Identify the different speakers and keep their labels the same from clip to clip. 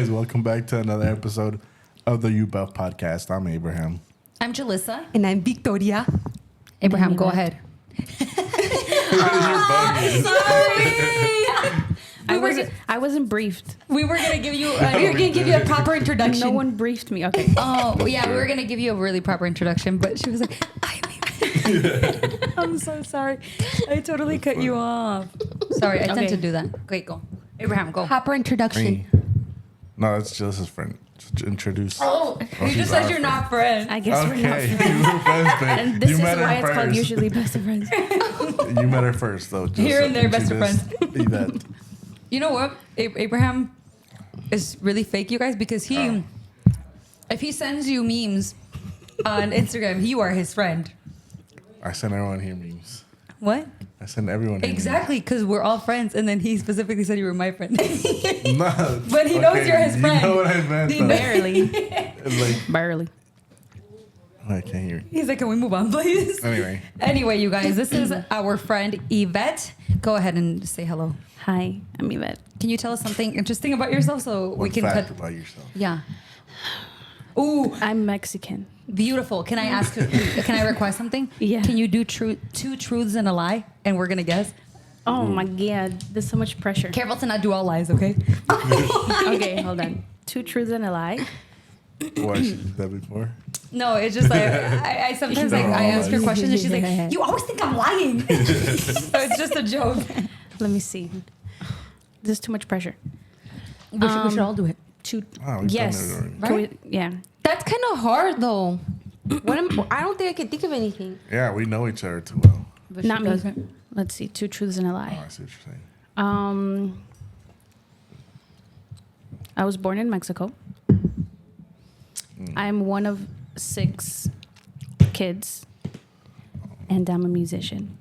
Speaker 1: guys. Welcome back to another episode of the UBOF podcast. I'm Abraham.
Speaker 2: I'm Julissa.
Speaker 3: And I'm Victoria.
Speaker 2: Abraham, go ahead.
Speaker 4: I wasn't briefed.
Speaker 2: We were gonna give you.
Speaker 3: We were gonna give you a proper introduction.
Speaker 4: No one briefed me. Okay.
Speaker 2: Oh yeah, we were gonna give you a really proper introduction, but she was like, I'm so sorry. I totally cut you off. Sorry, I tend to do that. Great, go. Abraham, go.
Speaker 3: Proper introduction.
Speaker 1: Me. No, that's just his friend. Just introduce.
Speaker 2: Oh, you just said you're not friends.
Speaker 4: I guess we're not
Speaker 1: Okay,
Speaker 4: friends.
Speaker 1: you were friends, babe.
Speaker 4: And this
Speaker 1: You
Speaker 4: is
Speaker 1: met her
Speaker 4: why it's called
Speaker 1: first.
Speaker 4: usually best of friends.
Speaker 1: You met her first, though. Just
Speaker 2: Here and there, best of
Speaker 1: introduce Yvette.
Speaker 2: You know what? Abraham is really fake, you guys, because if he sends you memes on Instagram, you are his friend.
Speaker 1: I send everyone here memes.
Speaker 2: What?
Speaker 1: I send everyone here
Speaker 2: Exactly, because we're all friends, and then he specifically said you were my friend.
Speaker 1: memes. No,
Speaker 2: But he knows you're his friend.
Speaker 1: You know what I meant, though.
Speaker 4: Barely.
Speaker 1: Like,
Speaker 4: Barely.
Speaker 1: I can't hear you.
Speaker 2: He's like, can we move on, please?
Speaker 1: Anyway,
Speaker 2: You guys, this is our friend Yvette. Go ahead and say hello.
Speaker 4: Hi, I'm Yvette.
Speaker 2: Can you tell us something interesting about yourself so we
Speaker 1: what
Speaker 2: can
Speaker 1: fact
Speaker 2: cut?
Speaker 1: about yourself?
Speaker 2: Yeah. Ooh,
Speaker 4: I'm Mexican.
Speaker 2: beautiful. Can I ask? Can I request something?
Speaker 4: Yeah.
Speaker 2: Can you do two truths and a lie, and we're gonna guess?
Speaker 4: Oh my God, there's so much pressure.
Speaker 2: Careful to not do all lies, okay?
Speaker 4: Okay, hold on. 2 truths and a lie.
Speaker 1: What, I did that before?
Speaker 2: No, it's just like I sometimes like I ask her questions and she's like, "You always think I'm lying." So it's just a joke.
Speaker 4: Let me see. There's too much pressure.
Speaker 2: We should all do it.
Speaker 4: 2.
Speaker 1: Oh, we've
Speaker 4: Yes.
Speaker 1: done it already.
Speaker 4: Can
Speaker 2: Right?
Speaker 4: we- yeah.
Speaker 3: That's kind of hard, though. I don't think I can think of anything.
Speaker 1: Yeah, we know each other too well.
Speaker 2: But
Speaker 4: Not
Speaker 2: she
Speaker 4: me.
Speaker 2: doesn't.
Speaker 4: Let's see. 2 truths and a
Speaker 1: Oh,
Speaker 4: lie.
Speaker 1: I see what you're saying.
Speaker 4: I was born in Mexico. I'm one of 6 kids, and I'm a musician.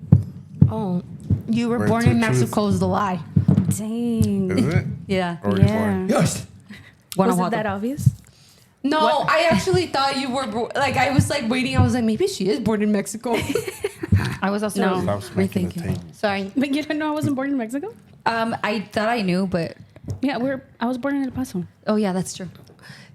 Speaker 3: Oh, you were
Speaker 1: Wait,
Speaker 3: born
Speaker 1: two
Speaker 3: in
Speaker 1: truths.
Speaker 3: Mexico is the lie.
Speaker 4: Dang.
Speaker 1: Is it?
Speaker 2: Yeah.
Speaker 1: Or
Speaker 4: Yeah.
Speaker 1: yes.
Speaker 4: Was it that obvious?
Speaker 3: No,
Speaker 4: What?
Speaker 3: I actually thought you were like I was like waiting. I was like, maybe she is born in Mexico.
Speaker 2: I was also
Speaker 4: No.
Speaker 1: Stop smacking the
Speaker 2: rethinking.
Speaker 1: table.
Speaker 3: Sorry.
Speaker 4: But you didn't know I wasn't born in Mexico?
Speaker 2: I thought I knew, but
Speaker 4: Yeah, I was born in El Paso.
Speaker 2: oh yeah, that's true.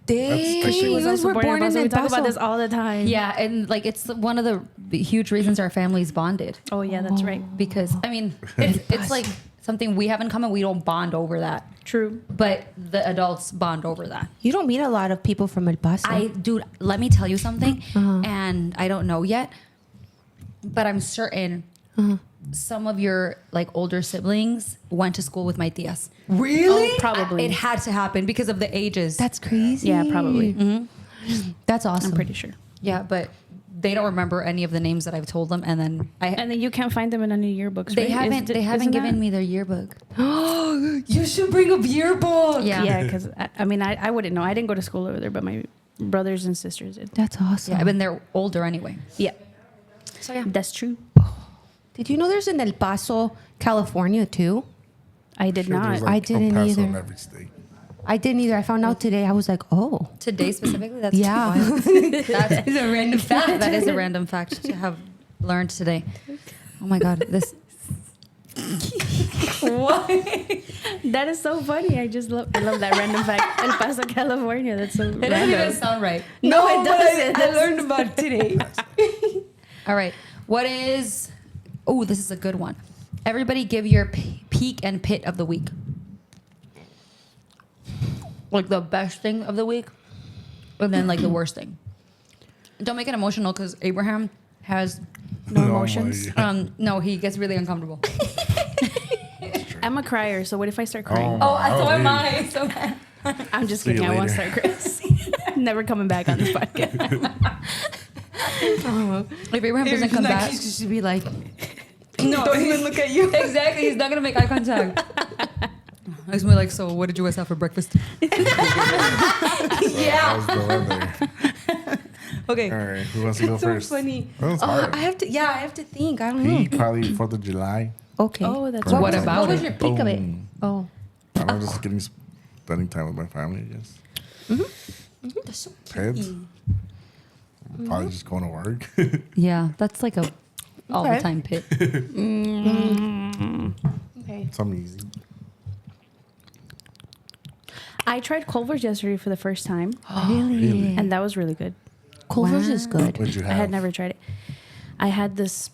Speaker 3: Dang,
Speaker 1: That's
Speaker 3: you
Speaker 1: was
Speaker 3: guys were born in
Speaker 4: We
Speaker 3: El
Speaker 4: talk about
Speaker 3: Paso.
Speaker 4: this all the time.
Speaker 2: Yeah, and like it's one of the huge reasons our families bonded
Speaker 4: Oh yeah, that's right.
Speaker 2: because I mean it's like something we have in common. We don't bond over that,
Speaker 4: True.
Speaker 2: but the adults bond over that.
Speaker 3: You don't meet a lot of people from El Paso.
Speaker 2: Dude, let me tell you something, and I don't know yet, but I'm certain some of your like older siblings went to school with my tias.
Speaker 3: Really?
Speaker 4: Oh, probably.
Speaker 2: It had to happen because of the ages.
Speaker 3: That's crazy.
Speaker 4: Yeah, probably.
Speaker 3: That's awesome.
Speaker 4: I'm pretty sure.
Speaker 2: Yeah, but they don't remember any of the names that I've told them, and then
Speaker 4: And then you can't find them in any yearbooks.
Speaker 2: they
Speaker 4: right?
Speaker 2: haven't given me their yearbook.
Speaker 3: You should bring a yearbook.
Speaker 2: Yeah.
Speaker 4: Yeah, because I mean, I wouldn't know. I didn't go to school over there, but my brothers and sisters did.
Speaker 3: That's awesome.
Speaker 2: Yeah, but they're older anyway.
Speaker 4: Yeah,
Speaker 2: So yeah.
Speaker 4: that's true.
Speaker 3: Did you know there's an El Paso, California too?
Speaker 4: I did
Speaker 1: Sure,
Speaker 4: not.
Speaker 1: there's,
Speaker 3: I didn't
Speaker 1: El Paso
Speaker 3: either.
Speaker 1: in every state.
Speaker 3: I didn't either. I found out today. I was like, oh,
Speaker 2: Today specifically, that's
Speaker 3: yeah.
Speaker 2: wild. That's a random fact. That is a random fact to have learned today. Oh my god, this. What?
Speaker 4: That is so funny. I love that random fact. El Paso, California. That's so
Speaker 2: It doesn't even
Speaker 4: random.
Speaker 2: sound right.
Speaker 4: No, it doesn't.
Speaker 3: I learned about it today.
Speaker 2: All right. What is? Oh, this is a good one. Everybody, give your peak and pit of the week. Like the best thing of the week, and then like the worst thing. Don't make it emotional because Abraham has
Speaker 4: No
Speaker 1: Oh my
Speaker 4: emotions.
Speaker 1: God.
Speaker 2: no. He gets really uncomfortable.
Speaker 4: I'm a crier, so what if I start crying?
Speaker 1: Oh,
Speaker 2: so am
Speaker 1: yeah.
Speaker 2: I. So bad.
Speaker 4: I'm just
Speaker 1: See you
Speaker 4: kidding. I won't
Speaker 1: later.
Speaker 4: start crying. Never coming back on this podcast.
Speaker 2: If Abraham doesn't come back,
Speaker 3: She should be like,
Speaker 2: no,
Speaker 3: don't even look at you.
Speaker 2: exactly. He's not gonna make eye contact. He's gonna be like, so what did you guys have for breakfast?
Speaker 1: That was the weather.
Speaker 2: Okay.
Speaker 1: All right, who wants to go
Speaker 3: So
Speaker 1: first?
Speaker 3: funny.
Speaker 1: That was
Speaker 3: Oh,
Speaker 1: hard.
Speaker 3: I have to think. I don't know.
Speaker 1: Peak, probably 4th of July.
Speaker 3: Okay.
Speaker 4: Oh, that's
Speaker 2: What
Speaker 4: right.
Speaker 2: about
Speaker 3: What was
Speaker 2: it?
Speaker 3: your peak of it?
Speaker 1: Boom.
Speaker 3: Oh.
Speaker 1: I don't know, just spending time with my family, I guess.
Speaker 3: That's so
Speaker 1: Kids. Probably just going to work.
Speaker 2: Yeah, that's like a all the time pit.
Speaker 3: Okay.
Speaker 1: Something easy.
Speaker 4: I tried Culver's yesterday for the first time,
Speaker 1: Really?
Speaker 4: and that was really good.
Speaker 3: Culver's is good.
Speaker 1: What'd you have?
Speaker 4: I had never tried it. I had this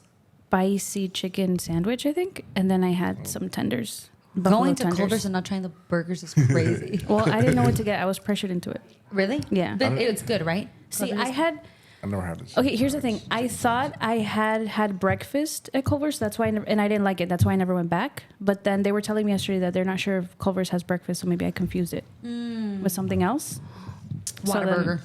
Speaker 4: spicy chicken sandwich, I think, and then I had some tenders. Buffalo
Speaker 2: Going to
Speaker 4: tenders.
Speaker 2: Culver's and not trying the burgers is crazy.
Speaker 4: Well, I didn't know what to get. I was pressured into it.
Speaker 2: Really?
Speaker 4: Yeah.
Speaker 2: But it's good, right?
Speaker 4: See,
Speaker 2: Culver's?
Speaker 1: I never had this.
Speaker 4: Okay, here's the thing. I thought I had breakfast at Culver's. That's why, and I didn't like it. That's why I never went back. But then they were telling me yesterday that they're not sure if Culver's has breakfast, so maybe I confused it with something else.
Speaker 2: Whataburger.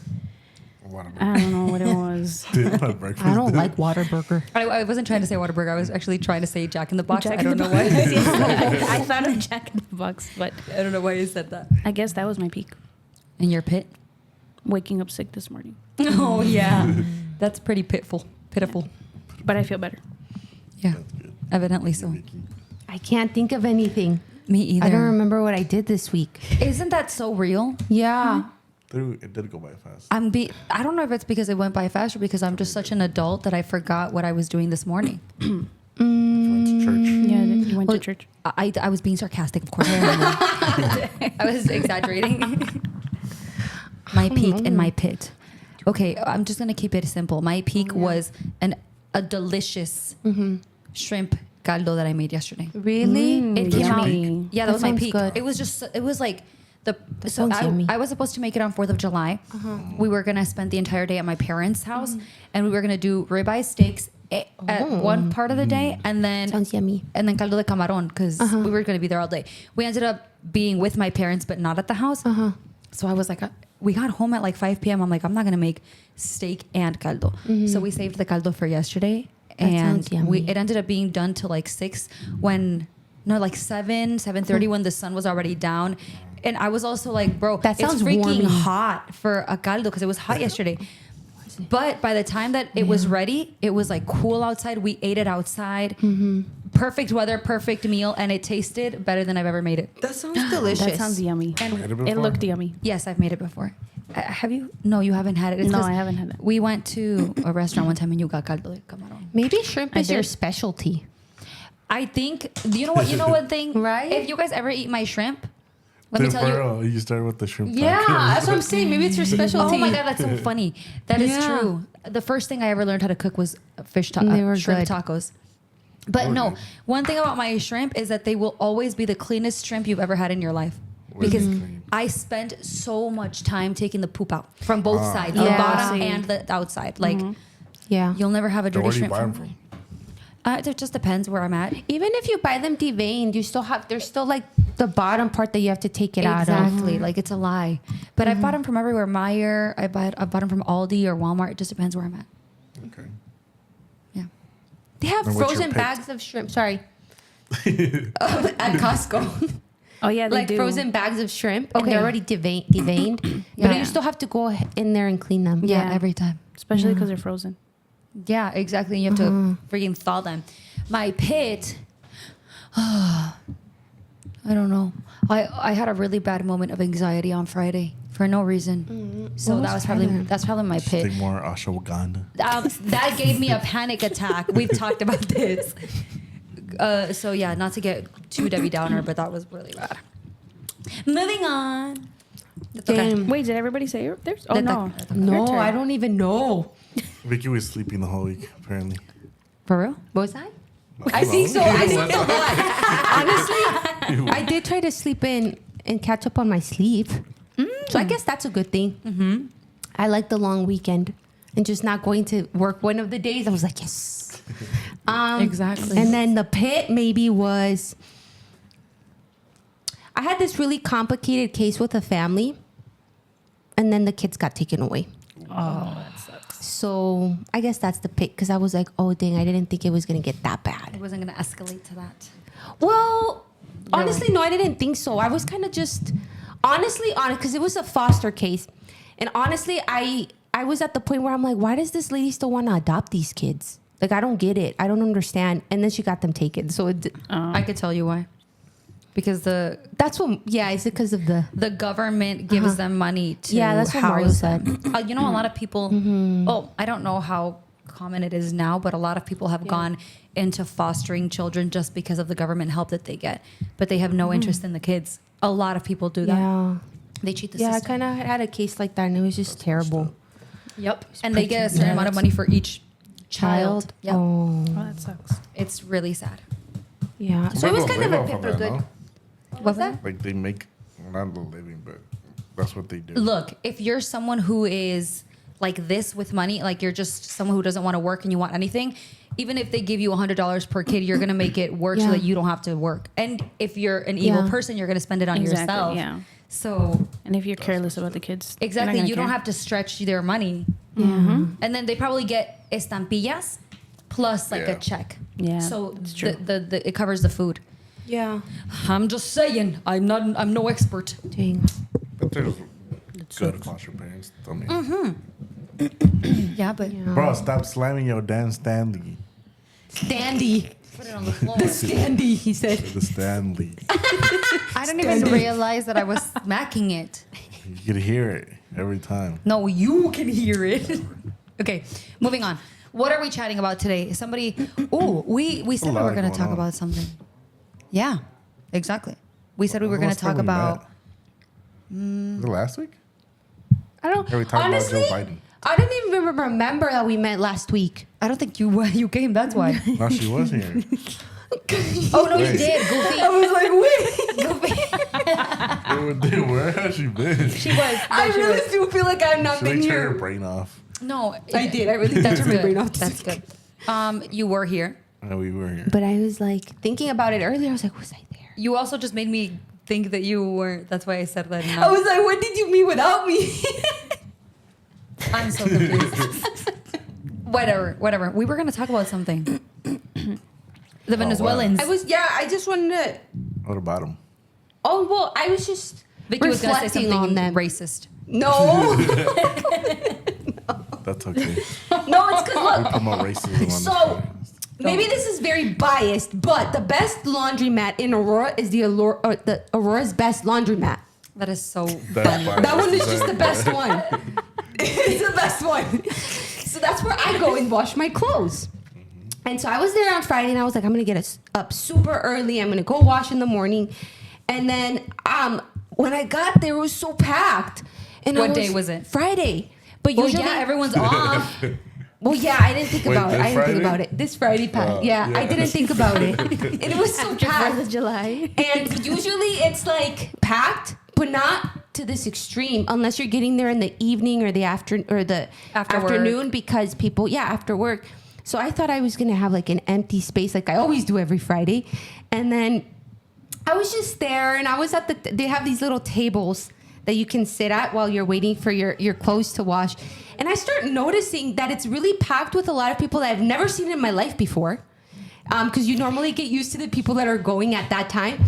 Speaker 4: I don't know what it was.
Speaker 3: I don't like Whataburger.
Speaker 2: I wasn't trying to say Whataburger. I was actually trying to say Jack in the Box.
Speaker 4: Jack
Speaker 2: I
Speaker 4: in
Speaker 2: don't
Speaker 4: the
Speaker 2: know why.
Speaker 4: I thought of Jack in the Box, but
Speaker 2: I don't know why you said that.
Speaker 4: I guess that was my peak.
Speaker 2: In your pit?
Speaker 4: Waking up sick this morning,
Speaker 2: Oh, yeah. That's pretty pitiful.
Speaker 4: but I feel better.
Speaker 2: Yeah. Evidently so.
Speaker 3: I can't think of anything.
Speaker 2: Me either.
Speaker 3: I don't remember what I did this week.
Speaker 2: Isn't that so real?
Speaker 3: Yeah.
Speaker 1: It did go by fast.
Speaker 2: I don't know if it's because it went by fast or because I'm just such an adult that I forgot what I was doing this morning.
Speaker 1: Went to church.
Speaker 4: Yeah, you went
Speaker 2: Well,
Speaker 4: to church.
Speaker 2: I was being sarcastic, of course. I was exaggerating. My peak and my pit. Okay, I'm just gonna keep it simple. My peak was a delicious shrimp caldo that I made yesterday.
Speaker 3: Really?
Speaker 2: It came out.
Speaker 4: Yummy.
Speaker 2: Yeah,
Speaker 3: That
Speaker 2: that was my
Speaker 3: sounds
Speaker 2: peak.
Speaker 3: good.
Speaker 2: It was like so
Speaker 3: sounds yummy.
Speaker 2: I was supposed to make it on 4th of July. We were gonna spend the entire day at my parents' house, and we were gonna do ribeye steaks at one part of the day, and then
Speaker 3: Sounds yummy.
Speaker 2: and then caldo de camarón because we were gonna be there all day. We ended up being with my parents, but not at the house. So I was like, we got home at like 5 p.m. I'm like, I'm not gonna make steak and caldo. So we saved the caldo for yesterday,
Speaker 3: That
Speaker 2: and
Speaker 3: sounds yummy.
Speaker 2: it ended up being done till like 6 like 7:30 when the sun was already down. And I was also like, bro,
Speaker 3: That sounds
Speaker 2: it's freaking
Speaker 3: warmy.
Speaker 2: hot for a caldo because it was hot yesterday. But by the time that it was ready, it was like cool outside. We ate it outside. Perfect weather, perfect meal, and it tasted better than I've ever made it.
Speaker 3: That sounds delicious.
Speaker 4: That sounds yummy.
Speaker 2: And
Speaker 1: Had it
Speaker 4: It
Speaker 1: before?
Speaker 4: looked yummy.
Speaker 2: yes, I've made it before. Have you? No, you haven't had it. It's
Speaker 4: No,
Speaker 2: 'cause
Speaker 4: I haven't had it.
Speaker 2: We went to a restaurant one time and you got caldo de camarón.
Speaker 3: Maybe shrimp
Speaker 4: I
Speaker 3: is your
Speaker 4: did.
Speaker 3: specialty.
Speaker 2: I think, you know what? You know one thing?
Speaker 3: Right?
Speaker 2: If you guys ever eat my shrimp, let me
Speaker 1: Dude,
Speaker 2: tell
Speaker 1: for
Speaker 2: you.
Speaker 1: real, you started with the shrimp.
Speaker 3: Yeah,
Speaker 1: tacos.
Speaker 3: that's what I'm saying. Maybe it's your specialty.
Speaker 2: Oh my God, that's so funny. That is
Speaker 3: Yeah.
Speaker 2: true. The first thing I ever learned how to cook was
Speaker 3: They were
Speaker 2: shrimp
Speaker 3: good.
Speaker 2: tacos. But no,
Speaker 1: Okay.
Speaker 2: one thing about my shrimp is that they will always be the cleanest shrimp you've ever had in your life.
Speaker 1: What is
Speaker 2: Because
Speaker 1: clean?
Speaker 2: I spend so much time taking the poop out from both sides, the
Speaker 3: Yeah.
Speaker 2: bottom
Speaker 4: Same.
Speaker 2: and the outside. Like,
Speaker 3: Yeah.
Speaker 2: you'll never have a
Speaker 1: So
Speaker 2: dirty
Speaker 1: where do you
Speaker 2: shrimp
Speaker 1: buy them
Speaker 2: from.
Speaker 1: from?
Speaker 2: It just depends where I'm at.
Speaker 3: Even if you buy them deveined, you still have. There's still like the bottom part that you have to take it out of.
Speaker 2: Exactly. Like, it's a lie. But I've bought them from everywhere. Meijer, I've bought them from Aldi or Walmart. It just depends where I'm at.
Speaker 1: Okay.
Speaker 2: Yeah.
Speaker 3: They have
Speaker 1: And what's your
Speaker 3: frozen
Speaker 1: pick?
Speaker 3: bags of shrimp. Sorry.
Speaker 2: At Costco.
Speaker 4: Oh yeah, they
Speaker 3: Like
Speaker 4: do.
Speaker 3: frozen bags of shrimp, and
Speaker 2: Okay.
Speaker 3: they're already deveined. But
Speaker 2: Yeah.
Speaker 3: you still have to go in there and clean them.
Speaker 2: Yeah,
Speaker 4: Yeah.
Speaker 2: every time.
Speaker 4: especially because they're frozen.
Speaker 2: Yeah, exactly. You have to freaking thaw them. My pit. I don't know. I had a really bad moment of anxiety on Friday for no reason. So
Speaker 3: What was
Speaker 2: that's probably my pit.
Speaker 1: Think more ashwagandha.
Speaker 2: That gave me a panic attack. We've talked about this. So yeah, not to get too Debbie Downer, but that was really bad. Moving on. It's okay.
Speaker 3: Damn.
Speaker 4: Wait, did everybody say theirs? Oh
Speaker 2: That-
Speaker 4: no.
Speaker 2: that-
Speaker 3: No,
Speaker 4: Your turn.
Speaker 3: I don't even know.
Speaker 1: Vicky was sleeping the whole week, apparently.
Speaker 2: For real?
Speaker 3: Was I? I think so. I think so. Honestly, I did try to sleep in and catch up on my sleep. So I guess that's a good thing. I like the long weekend and just not going to work one of the days. I was like, yes.
Speaker 2: Exactly.
Speaker 3: And then the pit maybe was, I had this really complicated case with a family, and then the kids got taken away.
Speaker 4: Oh, that sucks.
Speaker 3: So I guess that's the pit, because I was like, oh, dang, I didn't think it was going to get that bad.
Speaker 2: It wasn't going to escalate to that.
Speaker 3: Well, honestly, no, I didn't think so. I was kind of just honestly honest, because it was a foster case. And honestly, I was at the point where I'm like, why does this lady still want to adopt these kids? Like, I don't get it. I don't understand. And then she got them taken. So
Speaker 2: I could tell you why. Because
Speaker 3: that's what, yeah, is it because of the
Speaker 2: government gives them money to
Speaker 3: Yeah, that's what Mario
Speaker 2: house
Speaker 3: said.
Speaker 2: them. You know, a lot of people, oh, I don't know how common it is now, but a lot of people have gone into fostering children just because of the government help that they get. But they have no interest in the kids. A lot of people do that.
Speaker 3: Yeah.
Speaker 2: They cheat the
Speaker 3: Yeah, I
Speaker 2: system.
Speaker 3: kind of had a case like that, and it was just terrible.
Speaker 2: Yep. And they get a certain amount of money for each child. Yep.
Speaker 3: Oh,
Speaker 4: Oh, that sucks.
Speaker 2: It's really sad.
Speaker 3: yeah. So it was kind of a paper good.
Speaker 2: What was that?
Speaker 1: Like they make not a living, but that's what they do.
Speaker 2: Look, if you're someone who is like this with money, like you're just someone who doesn't want to work and you want anything, even if they give you $100 per kid, you're gonna make it work so
Speaker 3: Yeah.
Speaker 2: that you don't have to work. And if you're an evil
Speaker 3: Yeah.
Speaker 2: person, you're gonna spend it on
Speaker 4: Exactly,
Speaker 2: yourself.
Speaker 4: yeah.
Speaker 2: So
Speaker 4: And if you're careless about the kids, they're not
Speaker 2: exactly,
Speaker 4: gonna
Speaker 2: you don't
Speaker 4: care.
Speaker 2: have to stretch their money.
Speaker 3: Yeah.
Speaker 2: And then they probably get estampillas plus like
Speaker 1: Yeah.
Speaker 2: a check.
Speaker 4: Yeah,
Speaker 2: So
Speaker 4: it's true.
Speaker 2: the it covers the food.
Speaker 3: Yeah.
Speaker 2: I'm just saying. I'm no expert.
Speaker 3: Dang.
Speaker 1: But there's good foster parents. I mean,
Speaker 2: Yeah, but
Speaker 1: bro, stop slamming your damn Stanley.
Speaker 3: Standy.
Speaker 2: put it on the floor.
Speaker 3: Standy, he said.
Speaker 1: The Stanley.
Speaker 2: I didn't even realize that I was smacking it.
Speaker 1: You could hear it every time.
Speaker 2: No, you can hear it. Okay, moving on. What are we chatting about today? Somebody. Oh, we said we
Speaker 1: lot
Speaker 2: were going to
Speaker 1: going
Speaker 2: talk
Speaker 1: on.
Speaker 2: about something. Yeah, exactly. We said we were going to
Speaker 1: Last time
Speaker 2: talk
Speaker 1: we
Speaker 2: about.
Speaker 1: Was it last week?
Speaker 3: I don't.
Speaker 1: Yeah, we talked about Joe
Speaker 3: Honestly,
Speaker 1: Biden.
Speaker 3: I didn't even remember that we met last week.
Speaker 2: I don't think you came. That's why.
Speaker 1: No, she was here.
Speaker 2: Oh no, you
Speaker 1: Wait.
Speaker 2: did, Goofy.
Speaker 3: I was like, wait.
Speaker 2: Goofy.
Speaker 1: Where has she been?
Speaker 2: She was.
Speaker 3: I really do feel like I've not
Speaker 1: She
Speaker 3: been
Speaker 1: like turned her
Speaker 3: here.
Speaker 1: brain off.
Speaker 2: No,
Speaker 3: I did. I really did
Speaker 2: That's
Speaker 3: turn my
Speaker 2: good.
Speaker 3: brain off.
Speaker 2: That's good. You were here.
Speaker 1: And we were here.
Speaker 3: But I was like thinking about it earlier. I was like, was I there?
Speaker 2: You also just made me think that you weren't. That's why I said that.
Speaker 3: I was like, when did you meet without me?
Speaker 2: I'm so confused. Whatever. We were going to talk about something. The Venezuelans.
Speaker 3: I just wanted to.
Speaker 1: What about him?
Speaker 3: Oh, well, I was just
Speaker 2: Vicky was going to say
Speaker 3: reflecting
Speaker 2: something
Speaker 3: on them.
Speaker 2: racist.
Speaker 3: No.
Speaker 1: That's okay.
Speaker 3: No, it's because
Speaker 1: We
Speaker 3: look.
Speaker 1: promote racism on
Speaker 3: So,
Speaker 1: this podcast.
Speaker 3: maybe this is very biased, but the best laundromat in Aurora is the Aurora's Best Laundromat.
Speaker 2: That is so
Speaker 1: That's
Speaker 2: funny.
Speaker 1: fine.
Speaker 3: That one is just the best one. It's the best one. So that's where I go and wash my clothes. And so I was there on Friday, and I was like, I'm gonna get up super early. I'm gonna go wash in the morning. And then when I got there, it was so packed. And
Speaker 2: What day was it?
Speaker 3: Friday. But
Speaker 2: Well,
Speaker 3: usually,
Speaker 2: yeah, everyone's off.
Speaker 3: well, yeah, I didn't think
Speaker 1: Wait,
Speaker 3: about it.
Speaker 1: this
Speaker 3: I didn't think
Speaker 1: Friday?
Speaker 3: about it. This Friday,
Speaker 1: Oh,
Speaker 3: yeah, I
Speaker 1: yeah.
Speaker 3: didn't think about it. And it was so packed.
Speaker 4: 4th of July.
Speaker 3: And usually it's like packed, but not to this extreme unless you're getting there in the evening or the
Speaker 2: After
Speaker 3: afternoon because people, after work. So I thought I was going to have like an empty space like I always do every Friday. And then I was just there and I was at they have these little tables that you can sit at while you're waiting for your clothes to wash. And I start noticing that it's really packed with a lot of people that I've never seen in my life before. Because you normally get used to the people that are going at that time.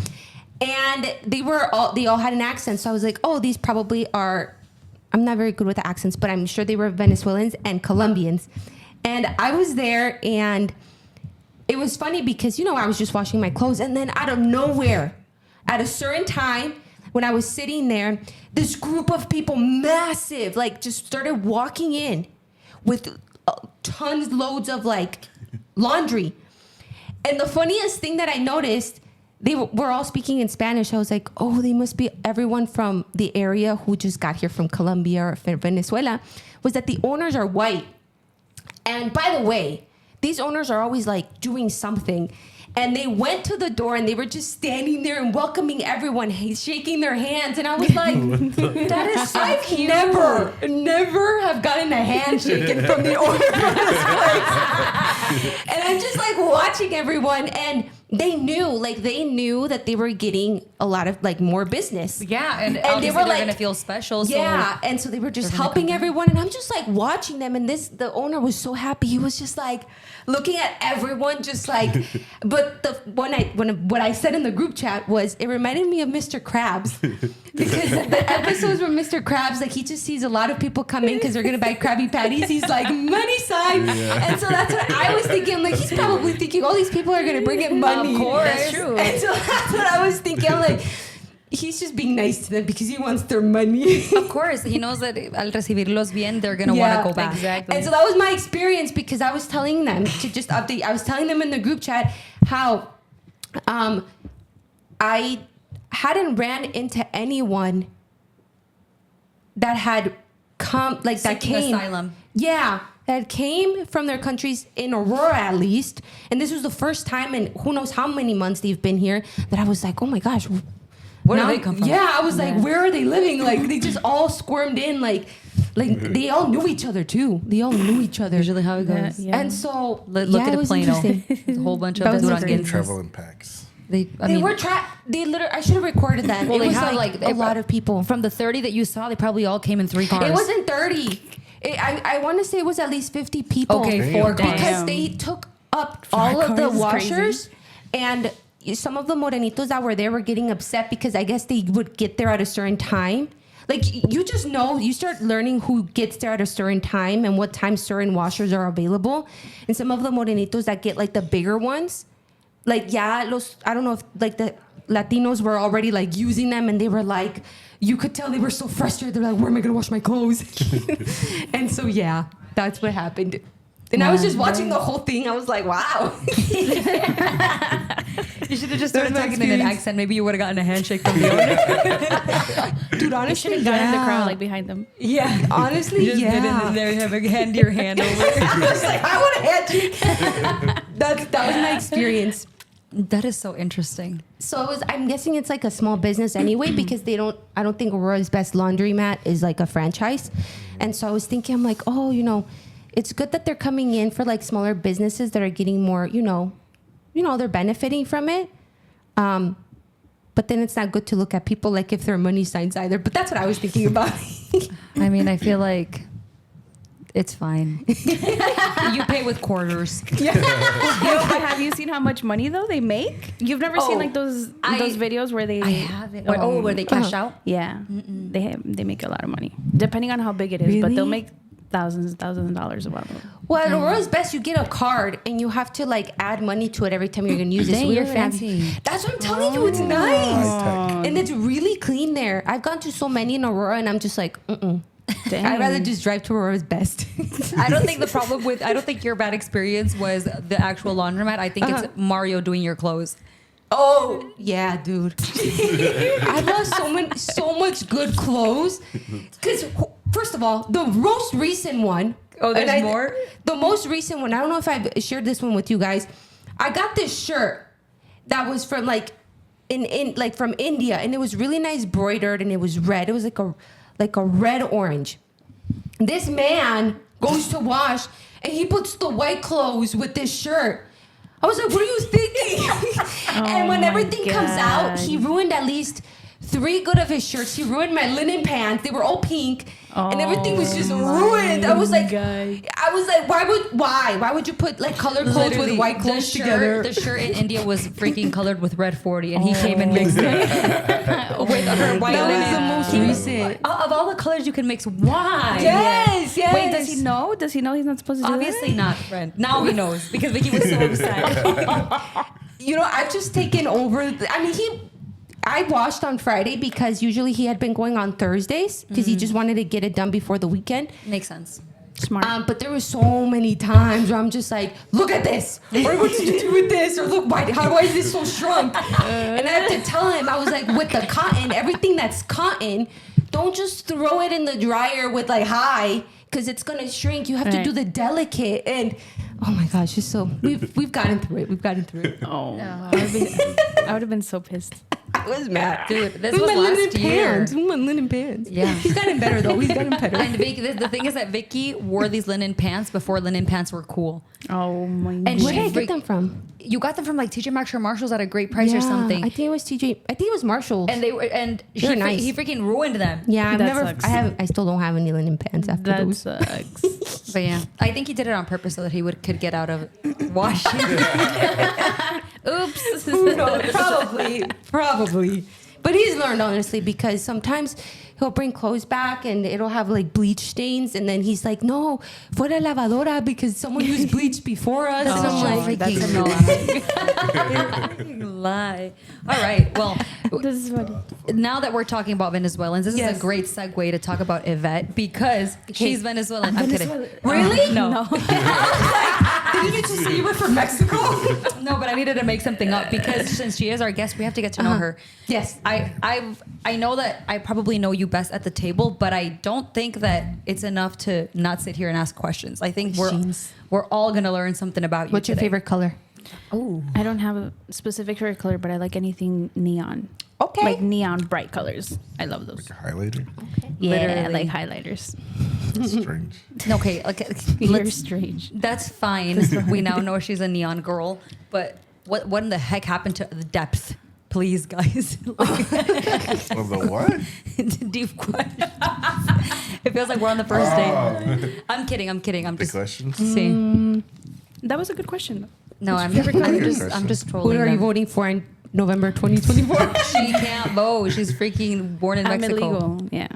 Speaker 3: And they all had an accent. So I was like, oh, these probably are, I'm not very good with the accents, but I'm sure they were Venezuelans and Colombians. And I was there and it was funny because, I was just washing my clothes. And then out of nowhere, at a certain time, when I was sitting there, this group of people, massive, like just started walking in with loads of like laundry. And the funniest thing that I noticed, they were all speaking in Spanish. I was like, oh, they must be everyone from the area who just got here from Colombia or Venezuela, was that the owners are white. And by the way, these owners are always like doing something. And they went to the door and they were just standing there and welcoming everyone, shaking their hands. And I was like, that is so cute. Never have gotten a handshake from the owner of this place. And I'm just like watching everyone and they knew that they were getting a lot of like more business.
Speaker 2: Yeah, and
Speaker 3: they were
Speaker 2: they're
Speaker 3: like,
Speaker 2: going to feel special.
Speaker 3: yeah, and so they were just
Speaker 2: they're gonna
Speaker 3: helping
Speaker 2: come.
Speaker 3: everyone, and I'm just like watching them. And the owner was so happy. He was just like looking at everyone, just like. But what I said in the group chat was it reminded me of Mr. Krabs because the episodes where Mr. Krabs, like he just sees a lot of people come in because they're gonna buy Krabby Patties. He's like money sign, and so that's what I was thinking. I'm like, he's probably thinking all these people are gonna bring in money.
Speaker 2: Of course.
Speaker 3: That's true. And so that's what I was thinking. I'm like, he's just being nice to them because he wants their money.
Speaker 2: Of course, he knows that al recibirlos bien, they're going to want to go back.
Speaker 4: Exactly.
Speaker 3: And so that was my experience because I was telling them to just update. I was telling them in the group chat how I hadn't ran into anyone that had come, like that
Speaker 2: Seeking
Speaker 3: came.
Speaker 2: asylum.
Speaker 3: Yeah, that came from their countries in Aurora at least. And this was the first time in who knows how many months they've been here that I was like, oh my gosh.
Speaker 2: Where do they come from?
Speaker 3: Yeah, I was like, where are they living? Like they just all squirmed in, like they all knew each other too. They all knew each other.
Speaker 2: Usually how it goes.
Speaker 4: Yeah.
Speaker 3: And so
Speaker 2: Look
Speaker 3: it
Speaker 2: at
Speaker 3: was
Speaker 2: Plano.
Speaker 3: interesting.
Speaker 2: There's a whole bunch
Speaker 3: That
Speaker 2: of
Speaker 3: was
Speaker 2: Durangans.
Speaker 1: Travel in packs.
Speaker 3: They literally, I should have recorded that.
Speaker 2: Well,
Speaker 3: It
Speaker 2: they
Speaker 3: was
Speaker 2: have
Speaker 3: like
Speaker 2: like
Speaker 3: a lot of people.
Speaker 2: From the 30 that you saw, they probably all came in 3 cars.
Speaker 3: It wasn't 30. I want to say it was at least 50 people.
Speaker 2: Okay,
Speaker 1: Damn.
Speaker 2: 4 cars.
Speaker 3: Because they took up all of the
Speaker 4: cars is
Speaker 3: washers, and some of the morenitos that were there were getting upset because I guess they would get there at a certain time. Like, you just know, you start learning who gets there at a certain time and what time certain washers are available. And some of the morenitos that get like the bigger ones, like, I don't know if like the Latinos were already like using them, and they were like, you could tell they were so frustrated. They're like, where am I going to wash my clothes? And so, that's what happened. And I was just watching the whole thing. I was like, wow.
Speaker 2: You should have just started talking in an accent. Maybe you would have gotten a handshake from the owner.
Speaker 3: Dude, honestly,
Speaker 4: Got in the crowd, like behind them.
Speaker 3: Yeah, honestly,
Speaker 2: Just get in there, have a hand your hand over.
Speaker 3: I was like, I want a handshake. That was my experience.
Speaker 2: That is so interesting.
Speaker 3: So I'm guessing it's like a small business anyway, because I don't think Aurora's Best Laundromat is like a franchise. And so I was thinking, I'm like, it's good that they're coming in for like smaller businesses that are getting more, they're benefiting from it. But then it's not good to look at people like if they're money signs either. But that's what I was thinking about.
Speaker 2: I mean, I feel like it's fine. You pay with quarters.
Speaker 4: Yo, but have you seen how much money though they make? You've never seen like those videos where they
Speaker 2: I haven't. Where they cash out?
Speaker 4: Yeah, they make a lot of money depending on how big it is, but they'll make thousands of dollars a while.
Speaker 3: Well, at Aurora's Best, you get a card and you have to like add money to it every time you're gonna use it.
Speaker 2: Dang,
Speaker 3: we
Speaker 2: you're
Speaker 3: don't have-
Speaker 2: fancy.
Speaker 3: That's what I'm telling you. It's nice.
Speaker 1: High-tech.
Speaker 3: And it's really clean there. I've gone to so many in Aurora, and I'm just like, I'd rather just drive to Aurora's Best.
Speaker 2: I don't think your bad experience was the actual laundromat. I think it's Mario doing your clothes.
Speaker 3: Oh yeah, dude. I lost so much good clothes. Because first of all, the most recent one.
Speaker 2: Oh, there's more?
Speaker 3: The most recent one. I don't know if I've shared this one with you guys. I got this shirt that was from like from India, and it was really nice broidered, and it was red. It was like a red orange. This man goes to wash, and he puts the white clothes with this shirt. I was like, what are you thinking? And when everything comes out, he ruined at least 3 good of his shirts. He ruined my linen pants. They were all pink. And everything was just ruined. I was like, why would you put like colored clothes with white clothes together?
Speaker 2: The shirt in India was freaking colored with red 40, and he came and mixed it with her white linen.
Speaker 3: That was the most recent.
Speaker 2: Of all the colors you can mix, why?
Speaker 3: Yes.
Speaker 4: Wait, does he know? Does he know he's not supposed to do
Speaker 2: Obviously not, friend. Now he knows because Vicky was so upset.
Speaker 3: I've just taken over. I washed on Friday because usually he had been going on Thursdays because he just wanted to get it done before the weekend.
Speaker 2: Makes sense.
Speaker 4: Smart.
Speaker 3: But there were so many times where I'm just like, look at this. Or what did you do with this? Or look, why is this so shrunk? And I had to tell him, I was like, with the cotton, everything that's cotton, don't just throw it in the dryer with like high because it's going to shrink. You have to do the delicate. And oh my gosh, it's so, we've gotten through it. We've gotten through it.
Speaker 4: Oh, I would have been so pissed.
Speaker 3: I was mad.
Speaker 2: Dude, this was last year.
Speaker 3: My linen pants.
Speaker 2: Yeah.
Speaker 3: He's gotten better though. He's gotten better.
Speaker 2: And the thing is that Vicky wore these linen pants before linen pants were cool.
Speaker 4: Oh my god.
Speaker 2: And
Speaker 3: Where did I get them from?
Speaker 2: You got them from like TJ Maxx or Marshalls at a great price or something.
Speaker 3: I think it was TJ. I think it was Marshalls.
Speaker 2: And he
Speaker 3: nice.
Speaker 2: he freaking ruined them.
Speaker 3: Yeah,
Speaker 4: That sucks.
Speaker 3: I still don't have any linen pants after
Speaker 4: That
Speaker 3: those.
Speaker 4: sucks.
Speaker 2: But yeah, I think he did it on purpose so that he could get out of washing. Oops.
Speaker 3: Who knows? Probably. But he's learned, honestly, because sometimes he'll bring clothes back and it'll have like bleach stains. And then he's like, no, fuera lavadora because someone used bleach before us. And I'm like,
Speaker 2: that's a lie. All right. Well,
Speaker 4: This is funny.
Speaker 2: now that we're talking about Venezuelans, this is
Speaker 3: Yes.
Speaker 2: a great segue to talk about Yvette because she's Venezuelan. I'm kidding.
Speaker 3: really?
Speaker 2: No.
Speaker 3: Didn't you just say you were from Mexico?
Speaker 2: No, but I needed to make something up because since she is our guest, we have to get to know her.
Speaker 3: Yes.
Speaker 2: I know that I probably know you best at the table, but I don't think that it's enough to not sit here and ask questions. I think we're all gonna learn something about you.
Speaker 3: What's your favorite color?
Speaker 2: Oh,
Speaker 4: I don't have a specific favorite color, but I like anything neon.
Speaker 3: Okay.
Speaker 4: Like neon bright colors. I love those.
Speaker 1: Like a highlighter?
Speaker 4: Yeah,
Speaker 2: Literally.
Speaker 4: like highlighters.
Speaker 1: That's strange.
Speaker 2: okay.
Speaker 4: Very strange.
Speaker 2: That's fine. We now know she's a neon girl, but what in the heck happened to the depth? Please, guys.
Speaker 1: Well, the what?
Speaker 2: Deep questions. It feels like we're on the first date. I'm kidding. I'm
Speaker 1: The
Speaker 2: just
Speaker 1: questions?
Speaker 2: see.
Speaker 4: That was a good question.
Speaker 2: No, I'm
Speaker 1: question?
Speaker 2: just
Speaker 3: Who
Speaker 2: trolling.
Speaker 3: are you
Speaker 2: them.
Speaker 3: voting for in November 2024?
Speaker 2: She can't vote. She's freaking born in
Speaker 4: I'm
Speaker 2: Mexico.
Speaker 4: illegal. Yeah.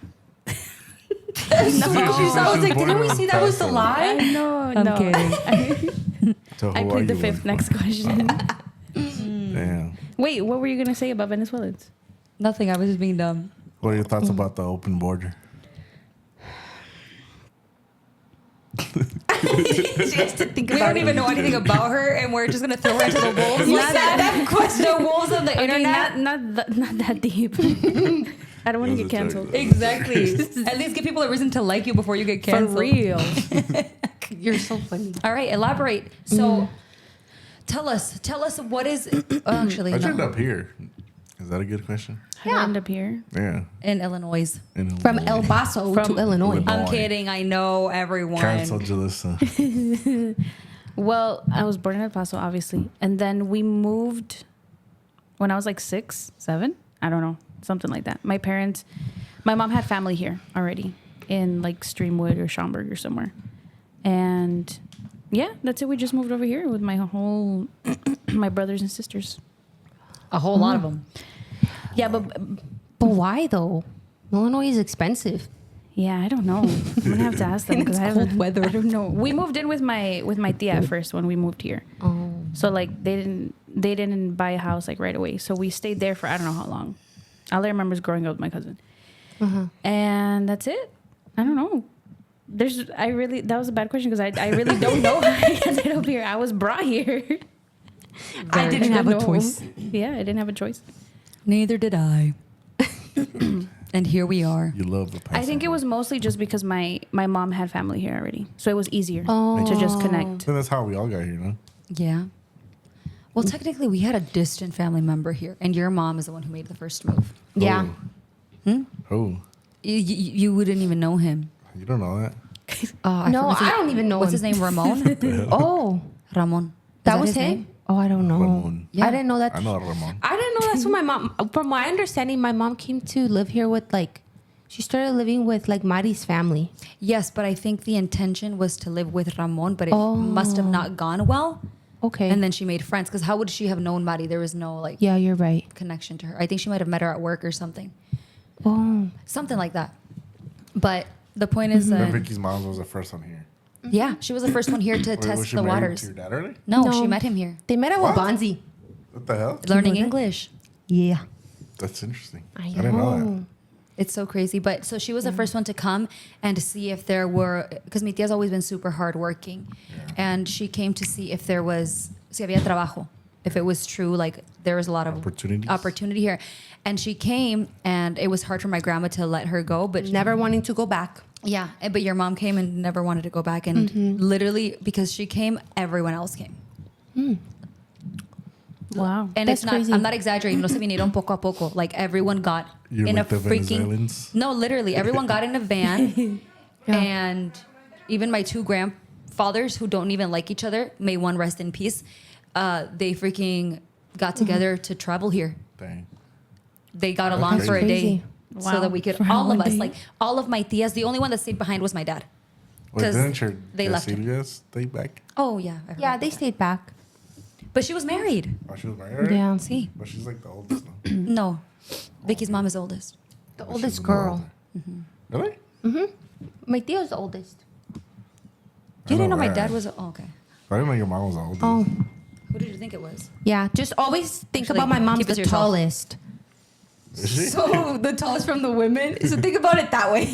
Speaker 3: I was like, didn't we see that was the lie?
Speaker 4: No,
Speaker 2: I'm
Speaker 4: no.
Speaker 2: kidding.
Speaker 1: So
Speaker 4: I
Speaker 1: who are
Speaker 4: plead the
Speaker 1: you
Speaker 4: fifth.
Speaker 1: voting
Speaker 4: Next question.
Speaker 1: for? Damn.
Speaker 4: Wait, what were you gonna say about Venezuelans?
Speaker 2: Nothing. I was just being dumb.
Speaker 1: What are your thoughts about the open border?
Speaker 3: She has to think
Speaker 2: We
Speaker 3: about
Speaker 2: don't
Speaker 3: it.
Speaker 2: even know anything about her, and we're just gonna throw her into the wolves.
Speaker 3: You said that question.
Speaker 2: The wolves of the
Speaker 4: Okay,
Speaker 2: internet.
Speaker 4: not that deep. I don't want to get canceled.
Speaker 2: Exactly. At least give people a reason to like you before you get
Speaker 4: For
Speaker 2: canceled.
Speaker 4: real.
Speaker 3: You're so funny.
Speaker 2: All right, elaborate. So, tell us what is actually
Speaker 1: How'd you end
Speaker 2: no,
Speaker 1: up here? Is that a good question?
Speaker 4: How did I end up here?
Speaker 1: Yeah.
Speaker 2: in Illinois.
Speaker 3: From El Paso to Illinois.
Speaker 1: Illinois.
Speaker 2: I'm kidding. I know everyone.
Speaker 1: Cancel Julissa.
Speaker 4: Well, I was born in El Paso, obviously. And then we moved when I was like 6, 7. I don't know. Something like that. My mom had family here already in like Streamwood or Schaumburg or somewhere. And yeah, that's it. We just moved over here with my whole, my brothers and sisters.
Speaker 2: A whole lot of them.
Speaker 4: Yeah, but
Speaker 3: why though? Illinois is expensive.
Speaker 4: yeah, I don't know. I'm gonna have to ask them because I
Speaker 3: cold
Speaker 4: haven't.
Speaker 3: weather.
Speaker 4: I don't know. We moved in with my tia at first when we moved here.
Speaker 3: Oh.
Speaker 4: So like they didn't buy a house like right away. So we stayed there for I don't know how long. All I remember is growing up with my cousin, and that's it. I don't know. That was a bad question because I really don't know how I ended up here. I was brought here.
Speaker 3: I didn't have a choice.
Speaker 4: Yeah, I didn't have a choice.
Speaker 2: Neither did I. And here we are.
Speaker 1: You love the
Speaker 4: I think it was mostly just because my mom had family here already, so it was easier
Speaker 3: Oh.
Speaker 4: to just connect.
Speaker 1: So that's how we all got here, no?
Speaker 2: Yeah. Well, technically, we had a distant family member here, and your mom is the one who made the first move.
Speaker 3: Yeah.
Speaker 1: Who?
Speaker 2: You wouldn't even know him.
Speaker 1: You don't know that?
Speaker 3: No, I don't even know
Speaker 2: What's
Speaker 3: him.
Speaker 2: his name? Ramon?
Speaker 3: Oh,
Speaker 2: Ramon. Is
Speaker 3: that was
Speaker 2: his
Speaker 3: him?
Speaker 2: name?
Speaker 3: Oh, I don't know.
Speaker 1: Ramon.
Speaker 2: Yeah.
Speaker 3: I didn't know that.
Speaker 1: I know Ramon.
Speaker 3: I didn't know that's what my mom. From my understanding, my mom came to live here with like. She started living with like Mari's family.
Speaker 2: Yes, but I think the intention was to live with Ramon, but it must have not gone well.
Speaker 3: Okay.
Speaker 2: And then she made friends because how would she have known Mari? There was no like
Speaker 3: Yeah, you're right.
Speaker 2: connection to her. I think she might have met her at work or something,
Speaker 3: Oh.
Speaker 2: something like that. But the point is
Speaker 1: But
Speaker 2: that
Speaker 1: Vicky's mom was the first one here.
Speaker 2: yeah, she was the first one here to
Speaker 1: Wait, was
Speaker 2: test
Speaker 1: she
Speaker 2: the
Speaker 1: married
Speaker 2: waters.
Speaker 1: to your dad already?
Speaker 2: No,
Speaker 3: No.
Speaker 2: she met him here,
Speaker 3: They met at
Speaker 1: What?
Speaker 3: Wabanzi.
Speaker 1: What the hell?
Speaker 2: learning
Speaker 3: that?
Speaker 2: English.
Speaker 3: Yeah.
Speaker 1: That's interesting.
Speaker 3: I
Speaker 1: didn't know that.
Speaker 2: It's so crazy. But so she was the first one to come and to see if there were, because mi tia's always been super hardworking. And she came to see if there was, si había trabajo, if it was true, like there was a lot of opportunity here. And she came and it was hard for my grandma to let her go. But
Speaker 3: Never wanting to go back.
Speaker 2: yeah, but your mom came and never wanted to go back. And literally, because she came, everyone else came.
Speaker 4: Wow.
Speaker 2: And
Speaker 3: That's
Speaker 2: it's not,
Speaker 3: crazy.
Speaker 2: I'm not exaggerating. No se vinieron poco a poco. Like everyone got
Speaker 1: You're
Speaker 2: in
Speaker 1: like
Speaker 2: a
Speaker 1: the
Speaker 2: freaking.
Speaker 1: Venezuelans?
Speaker 2: No, literally, everyone got in a van. And even my 2 grandfathers who don't even like each other, may one rest in peace, they freaking got together to travel here.
Speaker 1: Dang.
Speaker 2: They got along
Speaker 1: That's
Speaker 2: for a day.
Speaker 3: crazy.
Speaker 2: So
Speaker 4: Wow.
Speaker 2: that we could,
Speaker 4: For
Speaker 2: all of
Speaker 4: one
Speaker 2: us,
Speaker 4: day?
Speaker 2: like all of my tias, the only one that stayed behind was my dad.
Speaker 1: Wait,
Speaker 2: 'Cause
Speaker 1: didn't your
Speaker 2: they left her.
Speaker 1: Cecilia stay back?
Speaker 2: Oh, yeah. I heard
Speaker 3: Yeah,
Speaker 2: about
Speaker 3: they
Speaker 2: that.
Speaker 3: stayed back.
Speaker 2: But she was married.
Speaker 1: Oh, she was married already?
Speaker 3: Yeah.
Speaker 2: See?
Speaker 1: But she's like the oldest now.
Speaker 2: No. Vicky's mom is oldest.
Speaker 3: The
Speaker 1: But
Speaker 3: oldest
Speaker 1: she's
Speaker 3: girl.
Speaker 1: older. Really?
Speaker 3: My tio's the oldest.
Speaker 2: You didn't know my
Speaker 1: right?
Speaker 2: dad was, oh, okay.
Speaker 1: I didn't know your mom was the oldest.
Speaker 3: Oh.
Speaker 2: Who did you think it was?
Speaker 3: Yeah, just always think
Speaker 2: Actually,
Speaker 3: about my mom's
Speaker 2: keep it
Speaker 3: the
Speaker 2: to yourself.
Speaker 3: tallest.
Speaker 1: Is she?
Speaker 3: So the tallest from the women. So think about it that way.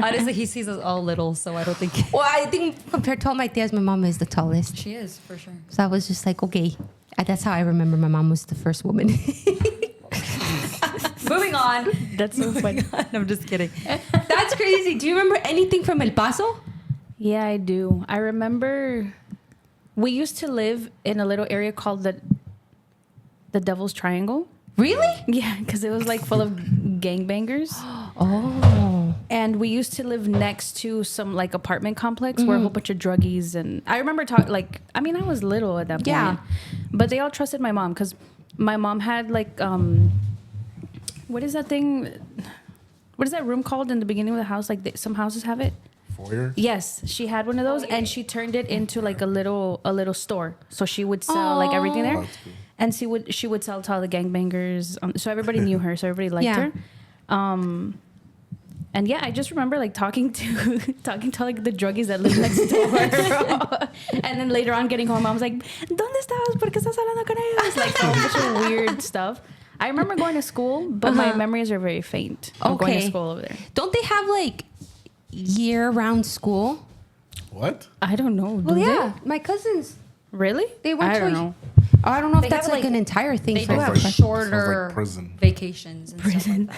Speaker 2: Honestly, he sees us all little, so I don't think
Speaker 3: Well, I think compared to all my tias, my mom is the tallest.
Speaker 2: she is for sure.
Speaker 3: So I was just like, okay. That's how I remember my mom was the first woman.
Speaker 2: Moving on.
Speaker 4: That's so funny.
Speaker 2: I'm just kidding.
Speaker 3: That's crazy. Do you remember anything from El Paso?
Speaker 4: Yeah, I do. I remember we used to live in a little area called the Devil's Triangle.
Speaker 3: Really?
Speaker 4: Yeah, because it was like full of gangbangers.
Speaker 3: Oh.
Speaker 4: And we used to live next to some like apartment complex where a whole bunch of druggies and I remember I was little at that point.
Speaker 3: Yeah.
Speaker 4: But they all trusted my mom because my mom had like what is that thing? What is that room called in the beginning of the house? Like some houses have it.
Speaker 1: Foyer?
Speaker 4: Yes, she had one of those, and she turned it into like a little store. So she would sell like everything there,
Speaker 1: That's cool.
Speaker 4: and she would sell to all the gangbangers. So everybody knew her, so everybody liked
Speaker 3: Yeah.
Speaker 4: her. And yeah, I just remember like talking to like the druggies that lived next door, and then later on getting home, I was like, "¿Dónde estabas? ¿Por qué estás hablando con ellos?" Like a bunch of weird stuff. I remember going to school, but my memories are very faint. Of going to
Speaker 3: Okay.
Speaker 4: school over there.
Speaker 3: Don't they have like year-round school?
Speaker 1: What?
Speaker 4: I don't know.
Speaker 3: Well,
Speaker 4: do
Speaker 3: yeah. My cousins,
Speaker 4: Really?
Speaker 3: they went
Speaker 4: I
Speaker 3: to
Speaker 4: don't know.
Speaker 3: I don't know if
Speaker 2: They
Speaker 3: that's
Speaker 2: have,
Speaker 3: like
Speaker 2: like-
Speaker 3: an entire thing.
Speaker 2: They
Speaker 3: for
Speaker 2: do have
Speaker 3: them.
Speaker 2: shorter
Speaker 1: Sounds like prison.
Speaker 2: vacations and stuff like that.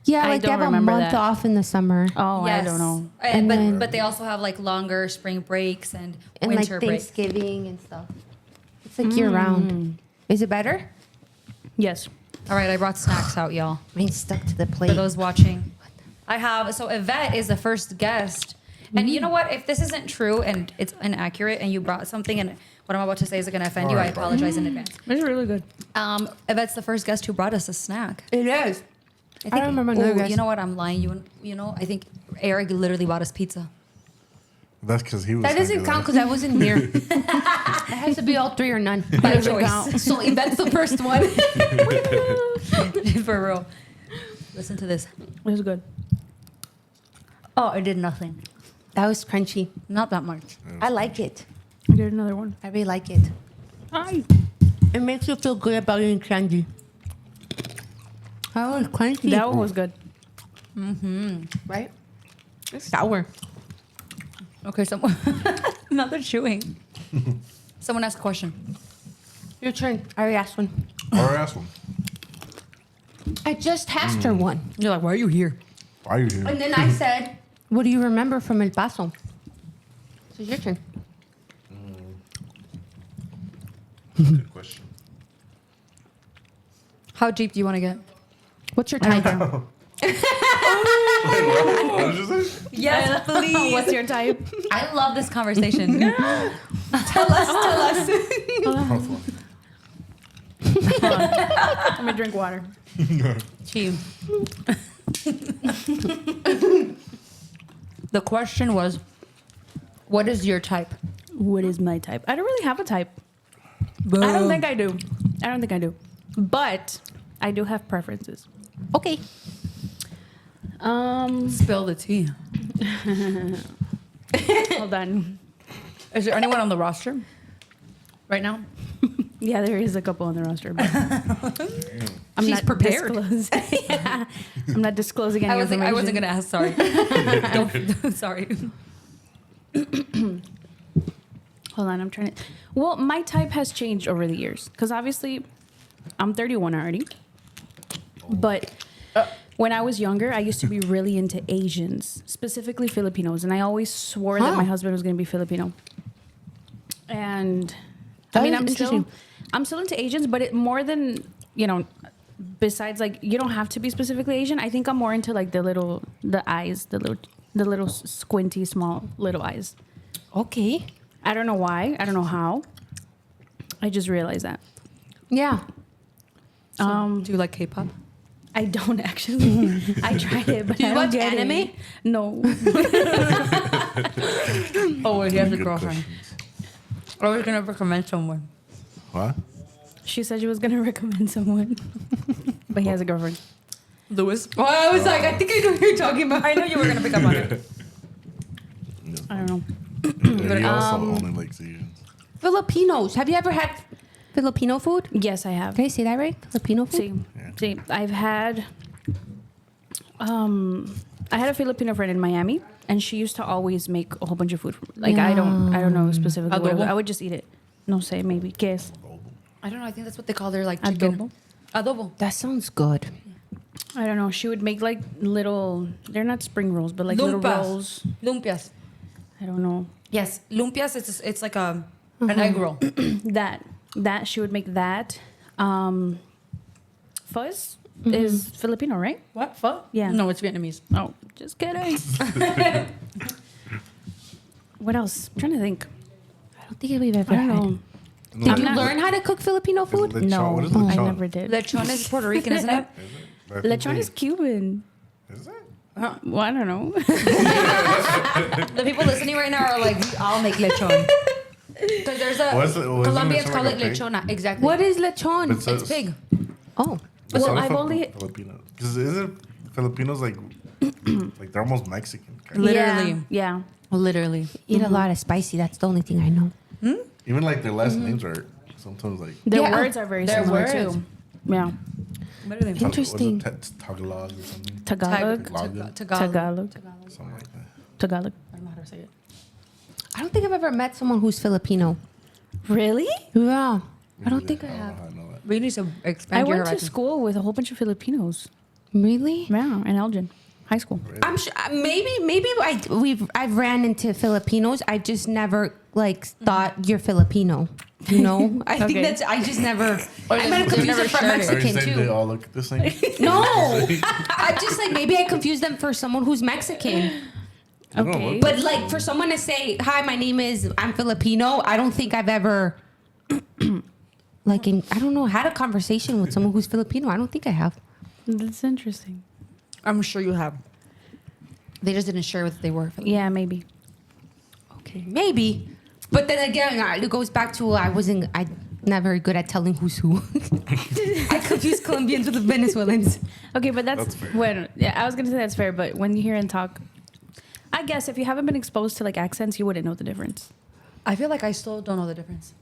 Speaker 3: Yeah,
Speaker 4: I
Speaker 3: like they
Speaker 4: don't
Speaker 3: have a
Speaker 4: remember
Speaker 3: month
Speaker 4: that.
Speaker 3: off in the summer.
Speaker 4: Oh, I don't know.
Speaker 3: And
Speaker 2: but
Speaker 3: then-
Speaker 2: but they also have like longer spring breaks and
Speaker 3: And like
Speaker 2: winter breaks.
Speaker 3: Thanksgiving and stuff. It's like year-round. Is it better?
Speaker 4: Yes.
Speaker 2: All right, I brought snacks out, y'all.
Speaker 3: Mine's stuck to the
Speaker 2: For
Speaker 3: plate.
Speaker 2: those watching, I have. So Yvette is the first guest, and you know what? If this isn't true and it's inaccurate, and you brought something, and what I'm about to say is going to offend you, I
Speaker 1: Alright.
Speaker 2: apologize in advance.
Speaker 4: It's really good.
Speaker 2: Yvette's the first guest who brought us a snack.
Speaker 3: It is.
Speaker 2: I
Speaker 3: don't remember another guest.
Speaker 2: You know what? I'm lying. You know, I think Eric literally bought us pizza.
Speaker 1: That's because he was.
Speaker 3: That doesn't
Speaker 1: thinking
Speaker 3: count because I wasn't there. It has to be all three or none.
Speaker 2: By
Speaker 3: Doesn't
Speaker 2: choice.
Speaker 3: count. So Yvette's the first one.
Speaker 2: For real. Listen to this.
Speaker 4: It was good.
Speaker 2: Oh, it did nothing.
Speaker 3: That was crunchy.
Speaker 2: Not that much.
Speaker 3: I like it.
Speaker 4: Get another one.
Speaker 3: I really like it.
Speaker 4: Hi.
Speaker 3: It makes you feel good about eating candy. Oh, it's crunchy.
Speaker 4: That one was good.
Speaker 3: Right? It's sour.
Speaker 2: Okay, someone. Now they're chewing. Someone ask a question.
Speaker 3: Your turn. I already asked one.
Speaker 1: Or ask him.
Speaker 3: I just asked her one.
Speaker 2: You're like, why are you here?
Speaker 1: Why are you here?
Speaker 3: And then I said, what do you remember from El Paso? So it's your turn.
Speaker 1: Good question.
Speaker 2: How deep do you want to get?
Speaker 3: What's your type?
Speaker 1: What did you say?
Speaker 2: Yes, please.
Speaker 4: What's your type?
Speaker 2: I love this conversation.
Speaker 3: Tell us.
Speaker 4: Let me drink water.
Speaker 2: Team. The question was, what is your type?
Speaker 4: What is my type? I don't really have a type. I don't think I do. But I do have preferences.
Speaker 3: Okay.
Speaker 2: Spill the tea.
Speaker 4: Hold on.
Speaker 2: Is there anyone on the roster right now?
Speaker 4: Yeah, there is a couple on the roster. But I'm
Speaker 2: She's
Speaker 4: not
Speaker 2: prepared.
Speaker 4: Yeah. I'm not disclosing any information.
Speaker 2: I wasn't gonna ask. Sorry. Sorry.
Speaker 4: Hold on, I'm trying to. Well, my type has changed over the years because obviously I'm 31 already. But when I was younger, I used to be really into Asians, specifically Filipinos, and I always swore that my husband was going to be Filipino. And
Speaker 3: That
Speaker 4: I mean,
Speaker 3: is interesting.
Speaker 4: I'm still into Asians, but it more than besides like you don't have to be specifically Asian. I think I'm more into like the little squinty small little eyes.
Speaker 3: Okay.
Speaker 4: I don't know why. I don't know how. I just realized that.
Speaker 3: Yeah.
Speaker 2: Do you like K-pop?
Speaker 4: I don't actually. I tried it, but
Speaker 3: Do you
Speaker 4: I don't
Speaker 3: watch
Speaker 4: get
Speaker 3: anime?
Speaker 4: it. No.
Speaker 2: Oh, he has a
Speaker 1: Good
Speaker 2: girlfriend.
Speaker 1: questions.
Speaker 2: I was gonna recommend someone.
Speaker 1: What?
Speaker 4: She said she was gonna recommend someone, but he has a girlfriend.
Speaker 2: Lewis.
Speaker 3: Well, I was like, I think I know what you're talking about.
Speaker 2: I know you were gonna pick up on it.
Speaker 4: I don't know.
Speaker 1: Yeah, he also only likes Asians.
Speaker 3: Filipinos. Have you ever had Filipino food?
Speaker 4: Yes, I have.
Speaker 3: Can I say that right? Filipino food?
Speaker 4: See, See, I've had, I had a Filipino friend in Miami, and she used to always make a whole bunch of food. Like I don't know specifically. What it was.
Speaker 2: Adobo?
Speaker 4: I would just eat it. No sé, maybe. ¿Qué es?
Speaker 2: I don't know. I think that's what they call their like chicken. Adobo.
Speaker 3: That sounds good.
Speaker 4: I don't know. She would make like little. They're not spring rolls, but like little rolls.
Speaker 2: Lumpias.
Speaker 4: I don't know.
Speaker 2: Yes, lumpias. It's like an egg roll.
Speaker 4: That she would make that. Fuzz is Filipino, right?
Speaker 2: What? Pho?
Speaker 4: Yeah.
Speaker 2: No, it's Vietnamese.
Speaker 4: Oh, just kidding. What else? I'm trying to think.
Speaker 3: I don't think we've ever
Speaker 4: I don't
Speaker 3: had.
Speaker 4: know.
Speaker 3: Did you learn how to cook Filipino food?
Speaker 1: Lechon.
Speaker 4: No,
Speaker 1: What is
Speaker 4: I
Speaker 1: lechon?
Speaker 4: never did.
Speaker 2: Lechon is Puerto Rican, isn't it?
Speaker 4: Lechon is Cuban.
Speaker 1: Is it?
Speaker 4: Well, I don't know.
Speaker 2: The people listening right now are like, we all make lechon. Because there's
Speaker 1: Was it
Speaker 2: Colombians
Speaker 1: lechon
Speaker 2: call
Speaker 1: like
Speaker 2: it
Speaker 1: a pig?
Speaker 2: lechona. Exactly.
Speaker 3: What is lechon?
Speaker 2: It's pig.
Speaker 3: Oh.
Speaker 4: Well, I've only-
Speaker 1: Filipino. Because isn't Filipinos like they're almost Mexican? Kind of.
Speaker 2: Literally.
Speaker 4: Yeah.
Speaker 2: Literally.
Speaker 3: Eat a lot of spicy. That's the only thing I know.
Speaker 1: Even like their last names are sometimes like
Speaker 4: Their
Speaker 3: Yeah.
Speaker 4: words are very
Speaker 2: Their
Speaker 4: similar
Speaker 2: words.
Speaker 4: too. Yeah.
Speaker 2: Literally.
Speaker 3: Interesting.
Speaker 1: Tagalog or something.
Speaker 4: Tagalog.
Speaker 1: Tagalog.
Speaker 4: Tagalog.
Speaker 1: Something like that.
Speaker 4: Tagalog.
Speaker 2: I don't know how to say it.
Speaker 3: I don't think I've ever met someone who's Filipino.
Speaker 4: Really?
Speaker 3: Yeah. I don't think I
Speaker 1: don't
Speaker 3: have.
Speaker 1: know how I know that.
Speaker 2: We need to
Speaker 4: I
Speaker 2: expand your
Speaker 4: went to
Speaker 2: horizon.
Speaker 4: school with a whole bunch of Filipinos.
Speaker 3: Really?
Speaker 4: Yeah, in Elgin High School.
Speaker 3: I'm sure. Maybe I've ran into Filipinos. I just never like thought you're Filipino. You know, I think
Speaker 4: Okay.
Speaker 3: that's. I just never.
Speaker 2: Or
Speaker 3: I might have
Speaker 2: they've
Speaker 3: confused
Speaker 2: never
Speaker 3: them for
Speaker 2: shared it.
Speaker 1: Are you
Speaker 3: Mexican
Speaker 1: saying they
Speaker 3: too.
Speaker 1: all look the same?
Speaker 3: No, I just like maybe I confused them for someone who's Mexican.
Speaker 1: I don't know.
Speaker 4: Okay.
Speaker 3: But like for someone to say, "Hi, my name is I'm Filipino," I don't think I've ever. I don't know, had a conversation with someone who's Filipino. I don't think I have.
Speaker 4: That's interesting.
Speaker 2: I'm sure you have. They just didn't share what they were.
Speaker 4: Yeah, maybe.
Speaker 3: Okay, maybe. But then again, it goes back to I not very good at telling who's who. I confuse Colombians with Venezuelans.
Speaker 4: Okay, but that's
Speaker 1: That's fair.
Speaker 4: when. Yeah, I was gonna say that's fair, but when you hear and talk, I guess if you haven't been exposed to like accents, you wouldn't know the difference.
Speaker 2: I feel like I still don't know the difference.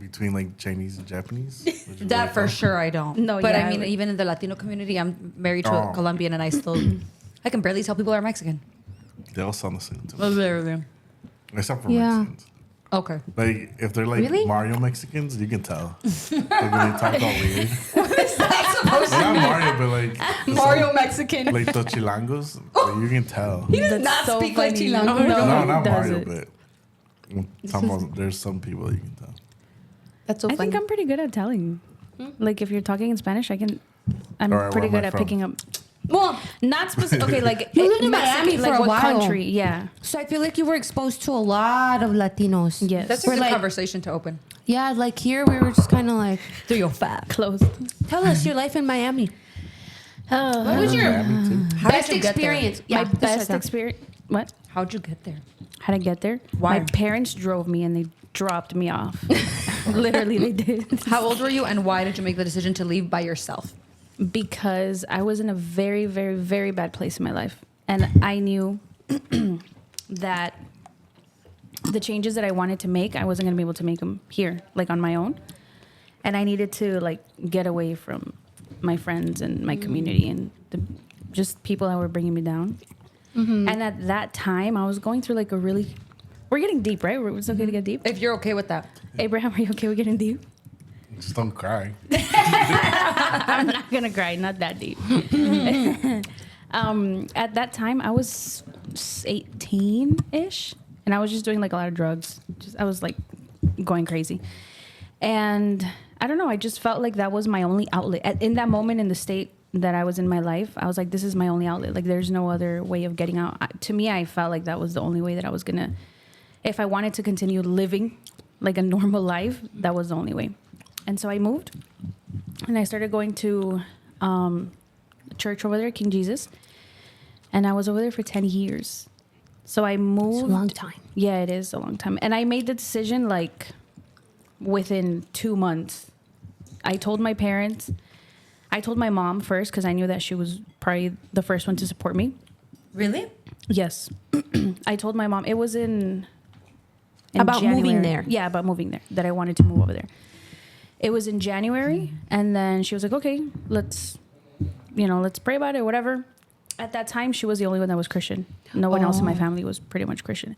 Speaker 1: Between like Chinese and Japanese? Would you
Speaker 2: That
Speaker 1: really
Speaker 2: for
Speaker 1: know?
Speaker 2: sure I don't.
Speaker 4: No,
Speaker 2: but
Speaker 4: yeah,
Speaker 2: I mean,
Speaker 4: I would-
Speaker 2: even in the Latino community, I'm married to a
Speaker 1: Oh.
Speaker 2: Colombian, and I still, I can barely tell people are Mexican.
Speaker 1: They all sound the same to me.
Speaker 2: Literally.
Speaker 1: Except for
Speaker 3: Yeah.
Speaker 1: Mexicans.
Speaker 2: Okay.
Speaker 1: Like if they're like
Speaker 3: Really?
Speaker 1: Mario Mexicans, you can tell. Like when they talk all weird.
Speaker 2: That's supposed
Speaker 1: Well, not Mario, but like
Speaker 2: Mario Mexican.
Speaker 1: like the Chilangos, like, you can tell.
Speaker 2: He does
Speaker 4: That's
Speaker 2: not
Speaker 4: so
Speaker 2: speak like
Speaker 4: funny.
Speaker 2: Chilango.
Speaker 4: Oh,
Speaker 1: No,
Speaker 4: he
Speaker 1: not Mario,
Speaker 4: doesn't.
Speaker 1: but I'm talking about, there's some people you can tell.
Speaker 2: That's so
Speaker 4: I
Speaker 2: funny.
Speaker 4: think I'm pretty good at telling. Like if you're talking in Spanish, I'm
Speaker 1: Alright,
Speaker 4: pretty
Speaker 1: where
Speaker 4: good
Speaker 1: am I
Speaker 4: at
Speaker 1: from?
Speaker 4: picking up. Well, not specific. Okay, like
Speaker 3: You lived in
Speaker 4: Mexican,
Speaker 3: Miami for
Speaker 4: like
Speaker 3: a
Speaker 4: what
Speaker 3: while.
Speaker 4: country? Yeah.
Speaker 3: So I feel like you were exposed to a lot of Latinos.
Speaker 4: Yes.
Speaker 2: That's a
Speaker 3: We're
Speaker 2: good
Speaker 3: like-
Speaker 2: conversation to open.
Speaker 3: Yeah, like here we were just kind of like,
Speaker 2: Through your fat.
Speaker 4: Close.
Speaker 3: tell us your life in Miami.
Speaker 2: What was your
Speaker 1: Miami too.
Speaker 2: How
Speaker 3: best
Speaker 2: did you get there?
Speaker 3: experience?
Speaker 4: My
Speaker 3: Yeah,
Speaker 4: best experience. What?
Speaker 2: How'd you get there?
Speaker 4: How to get there?
Speaker 2: Why?
Speaker 4: My parents drove me and they dropped me off. Literally, they did.
Speaker 2: How old were you, and why did you make the decision to leave by yourself?
Speaker 4: Because I was in a very, very, very bad place in my life. And I knew that the changes that I wanted to make, I wasn't going to be able to make them here, like on my own. And I needed to like get away from my friends and my community and just people that were bringing me down. And at that time, I was going through like a really... We're getting deep, right? It's okay to get deep?
Speaker 2: If you're okay with that.
Speaker 4: Abraham, are you okay with getting deep?
Speaker 1: Just don't cry.
Speaker 4: I'm not gonna cry, not that deep. At that time, I was 18-ish, and I was just doing like a lot of drugs. I was like going crazy, and I don't know. I just felt like that was my only outlet in that moment in the state that I was in my life. I was like, this is my only outlet. Like, there's no other way of getting out. To me, I felt like that was the only way that I was gonna, if I wanted to continue living like a normal life, that was the only way. And so I moved, and I started going to church over there, King Jesus, and I was over there for 10 years. So I moved.
Speaker 3: It's a long time.
Speaker 4: Yeah, it is a long time. And I made the decision like within 2 months. I told my parents. I told my mom first because I knew that she was probably the first one to support me.
Speaker 2: Really?
Speaker 4: Yes. I told my mom. It was in
Speaker 3: About moving
Speaker 4: January.
Speaker 3: there.
Speaker 4: Yeah, about moving there. That I wanted to move over there. It was in January, and then she was like, okay, let's pray about it, whatever. At that time, she was the only one that was Christian. No one else in my family was pretty much Christian.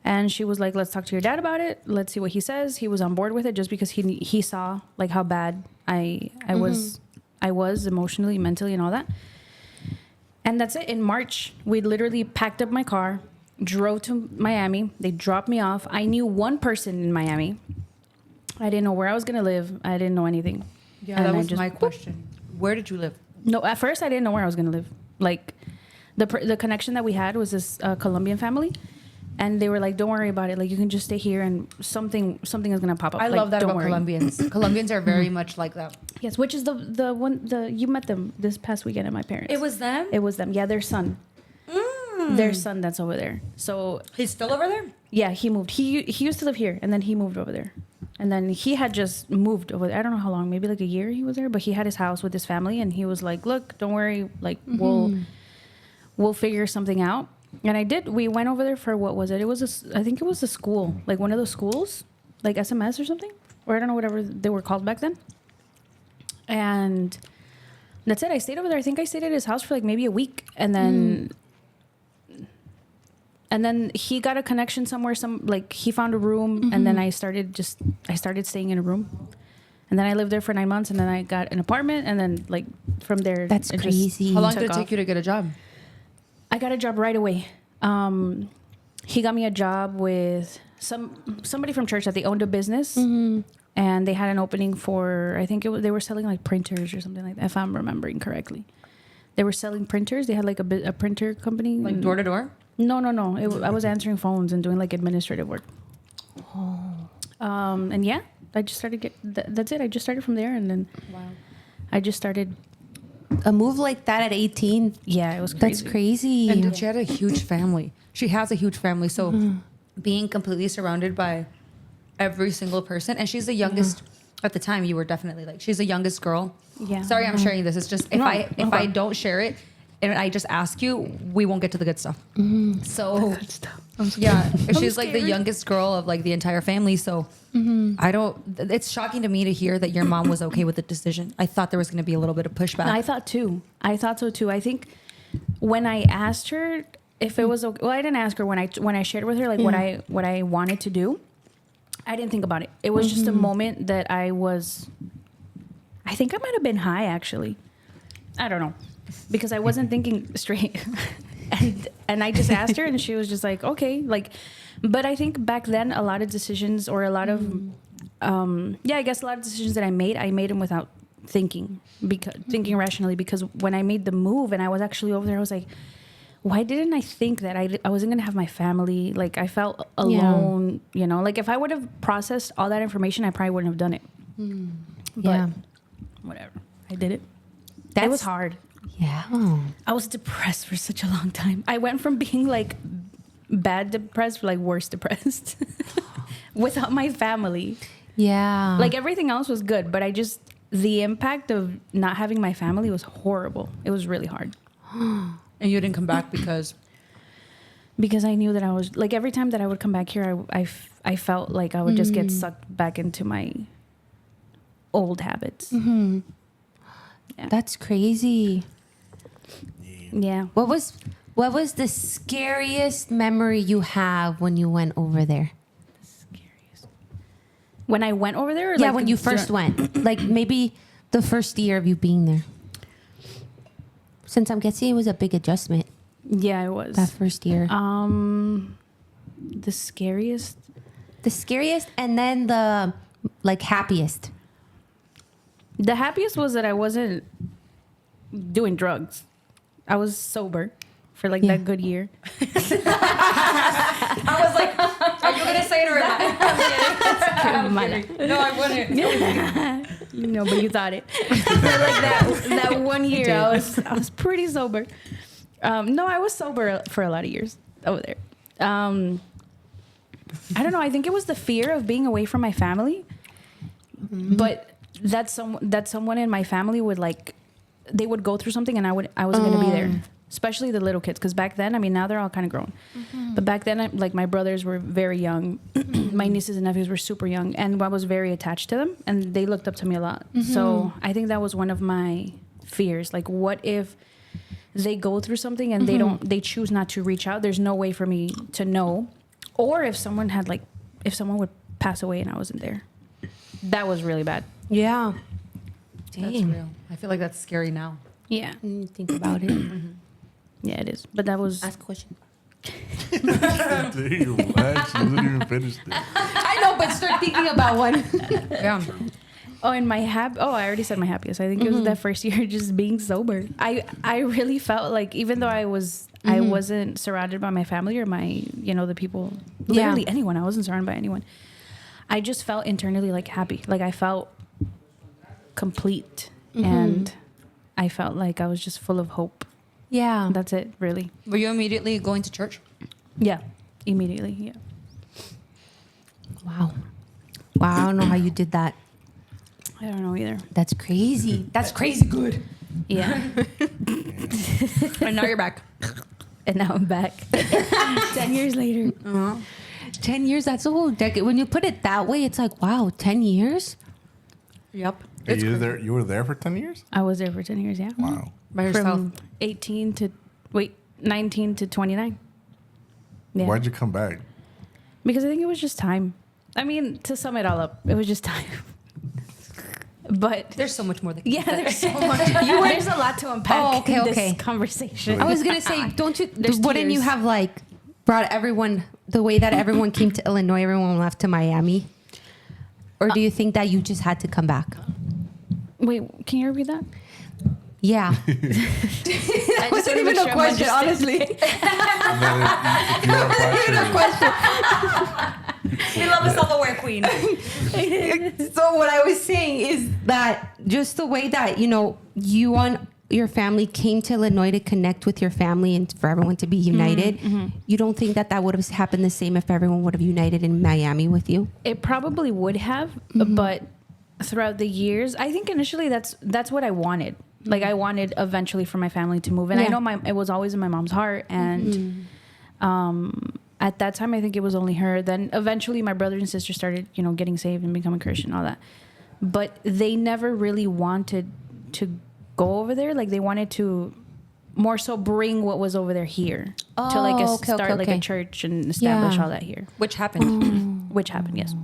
Speaker 4: And she was like, let's talk to your dad about it. Let's see what he says. He was on board with it just because he saw like how bad I was emotionally, mentally, and all that. And that's it. In March, we literally packed up my car, drove to Miami. They dropped me off. I knew one person in Miami. I didn't know where I was going to live. I didn't know anything.
Speaker 2: Yeah,
Speaker 4: and
Speaker 2: that was my question. Where did you live?
Speaker 4: No, at first I didn't know where I was going to live. Like the connection that we had was this Colombian family. And they were like, don't worry about it. Like, you can just stay here and something is going to pop up.
Speaker 2: I
Speaker 4: like,
Speaker 2: love that
Speaker 4: don't
Speaker 2: about
Speaker 4: worry.
Speaker 2: Colombians. Colombians are very much like that.
Speaker 4: Yes, which is the one, you met them this past weekend at my parents'.
Speaker 2: It was them?
Speaker 4: It was them. Yeah, their son. Their son that's over there. So
Speaker 2: He's still over there?
Speaker 4: yeah, he moved. He used to live here, and then he moved over there. And then he had just moved over there. I don't know how long, maybe like a year he was there, but he had his house with his family, and he was like, look, don't worry, like we'll figure something out. And I did. We went over there for, what was it? I think it was a school, like one of those schools, like SMS or something, or I don't know, whatever they were called back then. And that's it. I stayed over there. I think I stayed at his house for like maybe a week, and then he got a connection somewhere. He found a room, and then I started staying in a room, and then I lived there for 9 months, and then I got an apartment, and then like from there,
Speaker 3: That's crazy.
Speaker 2: How long
Speaker 4: took
Speaker 2: did it take
Speaker 4: off.
Speaker 2: you to get a job?
Speaker 4: I got a job right away. He got me a job with somebody from church that they owned a business, and they had an opening for, I think they were selling like printers or something like that, if I'm remembering correctly. They were selling printers. They had like a printer company.
Speaker 2: Like door to door?
Speaker 4: No. I was answering phones and doing like administrative work. And yeah, I just started that's it. I just started from there, and then I just started.
Speaker 3: A move like that at 18.
Speaker 4: Yeah, it was crazy.
Speaker 3: That's crazy.
Speaker 2: And she had a huge family. She has a huge family. So being completely surrounded by every single person. And she's the youngest. At the time, you were definitely like, she's the youngest girl.
Speaker 4: Yeah.
Speaker 2: Sorry, I'm sharing this. It's just, if
Speaker 4: No,
Speaker 2: I don't share it and I just ask you, we won't get to the good stuff. So yeah, she's like the youngest girl of like the entire family. So it's shocking to me to hear that your mom was okay with the decision. I thought there was going to be a little bit of pushback.
Speaker 4: I thought so too. I think when I asked her if it was okay, well, I didn't ask her when I shared with her like what I wanted to do. I didn't think about it. It was just a moment that I think I might have been high, actually. I don't know, because I wasn't thinking straight. and I just asked her, and she was just like, okay, like. But I think back then, a lot of decisions, or a lot of, I guess a lot of decisions that I made them without thinking rationally. Because when I made the move and I was actually over there, I was like, why didn't I think that I wasn't going to have my family? Like, I felt alone, you know? Like, if I would have processed all that information, I probably wouldn't have done it. But whatever. I did it. It was hard.
Speaker 3: Yeah.
Speaker 4: I was depressed for such a long time. I went from being, like, bad depressed to, like, worse depressed. Without my family.
Speaker 3: Yeah.
Speaker 4: Like, everything else was good, but the impact of not having my family was horrible. It was really hard.
Speaker 2: And you didn't come back because
Speaker 4: I knew that I was, like, every time that I would come back here, I felt like I would just get sucked back into my old habits.
Speaker 3: Yeah. That's crazy.
Speaker 4: Yeah.
Speaker 3: What was the scariest memory you have when you went over there?
Speaker 4: When I went over there? Or
Speaker 3: Yeah,
Speaker 4: like
Speaker 3: when you first went. Like, maybe the first year of you being there. Since I'm guessing it was a big adjustment
Speaker 4: Yeah, it was.
Speaker 3: that first year.
Speaker 4: The scariest?
Speaker 3: The scariest, and then the, like, happiest.
Speaker 4: The happiest was that I wasn't doing drugs. I was sober for, like, that good year.
Speaker 2: I was like, are you gonna say it or not? I'm kidding. No, I wouldn't.
Speaker 4: No, but you thought it. For like that 1 year, I was pretty sober. No, I was sober for a lot of years over there. I don't know. I think it was the fear of being away from my family, but that someone in my family would, like, they would go through something, and I wasn't going to be there. especially the little kids. Because back then, I mean, now they're all kind of grown. But back then, like my brothers were very young. My nieces and nephews were super young. And I was very attached to them. And they looked up to me a lot. So I think that was one of my fears. Like, what if they go through something and they choose not to reach out? There's no way for me to know. Or if someone would pass away and I wasn't there. That was really bad.
Speaker 3: Yeah.
Speaker 2: That's
Speaker 3: Dang.
Speaker 2: real. I feel like that's scary now.
Speaker 4: Yeah.
Speaker 3: Think about it.
Speaker 4: Yeah, it is. But that was...
Speaker 3: Ask a question.
Speaker 1: Damn, she wasn't even finished it.
Speaker 3: I know, but start thinking about one.
Speaker 2: Yeah.
Speaker 4: Oh, and my I already said my happiest. I think it was that first year just being sober. I really felt like, even though I wasn't surrounded by my family or my, the people, literally anyone. I wasn't surrounded by anyone. I just felt internally like happy. Like I felt complete and I felt like I was just full of hope.
Speaker 3: Yeah.
Speaker 4: That's it, really.
Speaker 2: Were you immediately going to church?
Speaker 4: Yeah, immediately. Yeah.
Speaker 3: Wow. I don't know how you did that.
Speaker 4: I don't know either.
Speaker 3: That's crazy. That's crazy good.
Speaker 4: Yeah.
Speaker 2: And now you're back.
Speaker 4: And now I'm back. 10 years later.
Speaker 3: 10 years, that's a whole decade. When you put it that way, it's like, wow, 10 years?
Speaker 2: Yep.
Speaker 1: Hey, you were there for 10 years?
Speaker 4: I was there for 10 years, yeah.
Speaker 1: Wow.
Speaker 2: By yourself.
Speaker 4: From 19 to 29. Yeah.
Speaker 1: Why'd you come back?
Speaker 4: Because I think it was just time. I mean, to sum it all up, it was just time. But
Speaker 2: There's so much more that
Speaker 4: there's so much. There's a lot to unpack in this conversation.
Speaker 3: I was going to say,
Speaker 4: There's
Speaker 3: wouldn't you
Speaker 4: tears.
Speaker 3: have brought everyone, the way that everyone came to Illinois, everyone left to Miami? Or do you think that you just had to come back?
Speaker 4: Wait, can you repeat that?
Speaker 3: Yeah.
Speaker 4: That
Speaker 3: wasn't even a question, honestly.
Speaker 1: And then if you were back
Speaker 2: We love a self-aware queen.
Speaker 3: So what I was saying is that just the way that, you and your family came to Illinois to connect with your family and for everyone to be united, you don't think that would have happened the same if everyone would have united in Miami with you?
Speaker 4: It probably would have, but throughout the years, I think initially that's what I wanted. Like I wanted eventually for my family to move, and I know it was always in my mom's heart, and at that time I think it was only her. Then eventually my brothers and sisters started, getting saved and becoming Christian, all that. But they never really wanted to go over there. Like they wanted to more so bring what was over there here to start like a church and establish all that here,
Speaker 2: Which happened.
Speaker 4: which happened. Yes.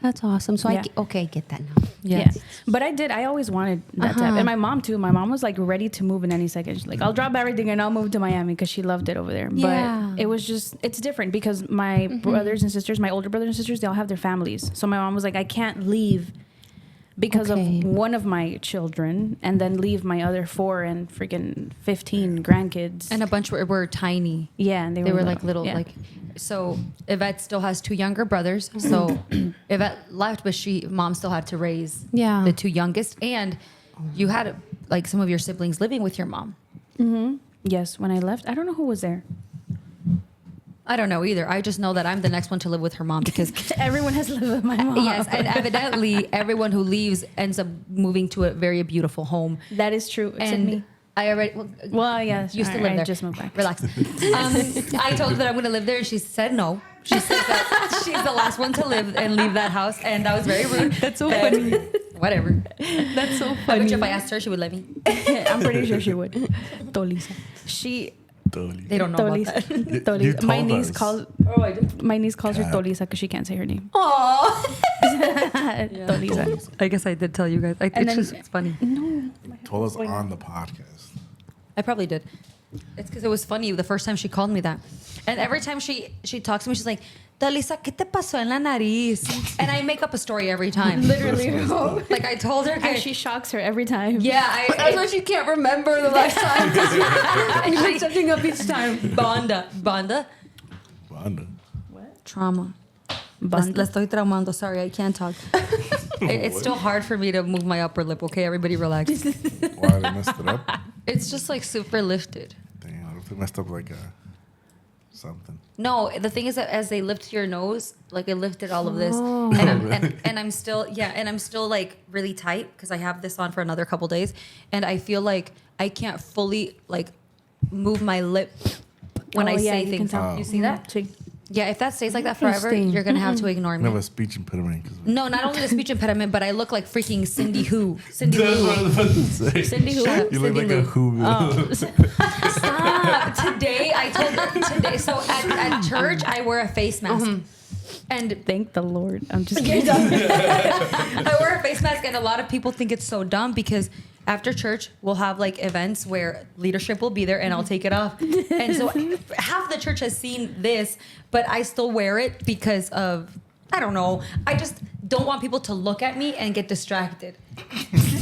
Speaker 3: That's awesome. So
Speaker 4: Yeah.
Speaker 3: I get that now.
Speaker 4: Yeah. But I always wanted that to happen. And my mom too. My mom was like ready to move in any second. She's like, I'll drop everything and I'll move to Miami because she loved it over there.
Speaker 3: Yeah.
Speaker 4: But it was it's different because my brothers and sisters, my older brothers and sisters, they all have their families. So my mom was like, I can't leave because of one of my children and then leave my other 4 and freaking 15 grandkids.
Speaker 2: And a bunch were tiny.
Speaker 4: Yeah. And
Speaker 2: They were like little,
Speaker 4: yeah.
Speaker 2: like, so Yvette still has 2 younger brothers. So Yvette left, but mom still had to raise the 2 youngest. And you had like some of your siblings living with your mom.
Speaker 4: Mm-hmm. Yes. When I left, I don't know who was there.
Speaker 2: I don't know either. I just know that I'm the next one to live with her mom because
Speaker 4: Everyone has lived with my mom.
Speaker 2: yes, and evidently everyone who leaves ends up moving to a very beautiful home.
Speaker 4: That is true. Except
Speaker 2: And
Speaker 4: me.
Speaker 2: I already
Speaker 4: Well, yes.
Speaker 2: used to live
Speaker 4: I
Speaker 2: there.
Speaker 4: just moved back.
Speaker 2: Relax. I told her that I'm going to live there, and she said no. She said that she's the last one to live and leave that house, and that was very rude.
Speaker 4: That's so funny.
Speaker 2: Whatever.
Speaker 4: That's so
Speaker 2: I
Speaker 4: funny.
Speaker 2: bet you if I asked her, she would let me.
Speaker 4: I'm pretty sure she would. Tolisa.
Speaker 2: They don't know about
Speaker 4: Tolisa.
Speaker 2: that.
Speaker 4: Tolisa. My
Speaker 1: told
Speaker 4: niece
Speaker 1: us.
Speaker 4: calls.
Speaker 2: Oh, I did.
Speaker 4: My niece calls her
Speaker 1: Cat.
Speaker 4: Tolisa because she can't say her name.
Speaker 3: Aww.
Speaker 4: Tolisa.
Speaker 2: I guess I did tell you guys.
Speaker 4: And then-
Speaker 2: it's funny.
Speaker 1: Told us on the podcast.
Speaker 2: I probably did. It's because it was funny the first time she called me that. And every time she talks to me, she's like, Talisa, ¿qué te pasó en la nariz? And I make up a story every time.
Speaker 4: Literally.
Speaker 2: Like I told her.
Speaker 4: And she shocks her every time.
Speaker 2: Yeah,
Speaker 3: That's why she can't remember the last time.
Speaker 2: and
Speaker 3: You
Speaker 2: she,
Speaker 3: make something up each time.
Speaker 2: Banda.
Speaker 1: Wanda.
Speaker 2: Trauma.
Speaker 4: Banda.
Speaker 2: La estoy traumando. Sorry, I can't talk. It's still hard for me to move my upper lip. Okay, everybody relax.
Speaker 1: Why they messed it up?
Speaker 2: It's just like super lifted.
Speaker 1: Damn, they messed up like something.
Speaker 2: No, the thing is that as they lift your nose, like it lifted all of this,
Speaker 3: Oh.
Speaker 2: and I'm still like really tight because I have this on for another couple days, and I feel like I can't fully like move my lip when I say things. You see that?
Speaker 4: Sí.
Speaker 2: Yeah, if that stays like that forever, you're gonna have to ignore
Speaker 1: I
Speaker 2: me.
Speaker 1: have a speech impediment.
Speaker 2: No, not only the speech impediment, but I look like freaking Cindy Who. Cindy
Speaker 1: That's what I
Speaker 2: Who.
Speaker 1: was about to say.
Speaker 4: Cindy who?
Speaker 1: You look
Speaker 2: Cindy
Speaker 1: like a
Speaker 2: Lou.
Speaker 1: who.
Speaker 2: Stop. Today, I told her today. So at church, I wear a face mask. And
Speaker 4: Thank the Lord. I'm just kidding.
Speaker 2: I wear a face mask, and a lot of people think it's so dumb because after church we'll have like events where leadership will be there, and I'll take it off. And so half the church has seen this, but I still wear it because of I don't know. I just don't want people to look at me and get distracted.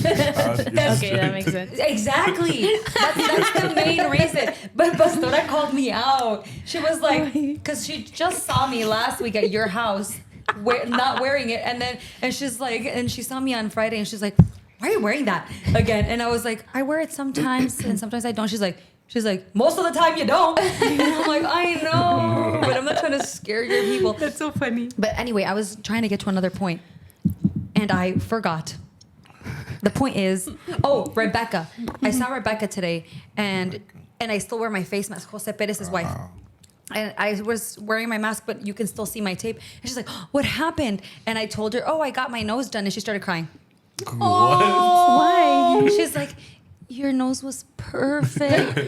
Speaker 4: Okay, that makes sense.
Speaker 2: Exactly. That's the main reason. But Pastora called me out. She was like, because she just saw me last week at your house, not wearing it, and she's like, and she saw me on Friday, and she's like, why are you wearing that again? And I was like, I wear it sometimes, and sometimes I don't. She's like, most of the time you don't. And I'm like, I know, but I'm not trying to scare your people.
Speaker 3: That's so funny.
Speaker 2: But anyway, I was trying to get to another point, and I forgot. The point is, Rebecca. I saw Rebecca today, and I still wear my face mask. Jose Perez's wife. And I was wearing my mask, but you can still see my tape. And she's like, what happened? And I told her, I got my nose done. And she started crying.
Speaker 1: What?
Speaker 4: Why?
Speaker 2: She's like, your nose was perfect.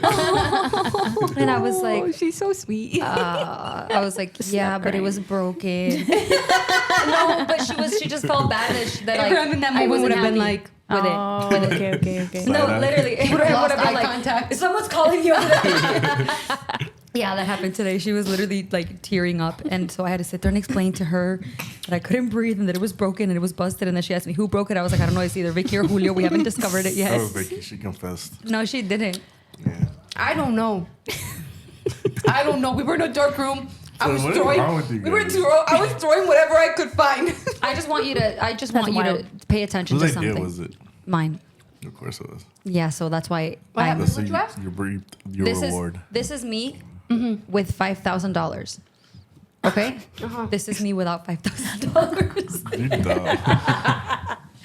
Speaker 2: And I was like,
Speaker 3: she's so sweet.
Speaker 2: I was like, yeah, but it was broken. No, but she just felt bad that
Speaker 3: Abraham in that
Speaker 2: I
Speaker 3: moment
Speaker 2: wasn't
Speaker 3: would have been
Speaker 2: happy
Speaker 3: like,
Speaker 2: with it.
Speaker 4: Oh, okay.
Speaker 2: No, literally. Abraham would have been
Speaker 3: eye
Speaker 2: like,
Speaker 3: contact.
Speaker 2: someone's calling you. Yeah, that happened today. She was literally like tearing up. And so I had to sit there and explain to her that I couldn't breathe and that it was broken and it was busted. And then she asked me who broke it. I was like, I don't know. It's either Vicky or Julio. We haven't discovered it yet.
Speaker 1: That was Vicky. She confessed.
Speaker 2: No, she didn't.
Speaker 1: Yeah.
Speaker 3: I don't know. We were in a dark room. I was
Speaker 1: what is
Speaker 3: throwing.
Speaker 1: wrong with you guys?
Speaker 3: I was throwing whatever I could find.
Speaker 2: I just want you to
Speaker 4: wild.
Speaker 2: pay attention
Speaker 1: Whose
Speaker 2: to
Speaker 1: idea
Speaker 2: something.
Speaker 1: was it?
Speaker 2: Mine.
Speaker 1: Of course it was.
Speaker 2: Yeah, so that's why
Speaker 3: What
Speaker 2: I'm,
Speaker 3: happened?
Speaker 1: Let's see
Speaker 3: What'd you ask?
Speaker 1: your reward.
Speaker 2: This is me with $5,000. Okay? This is me without $5,000.
Speaker 1: You dumb.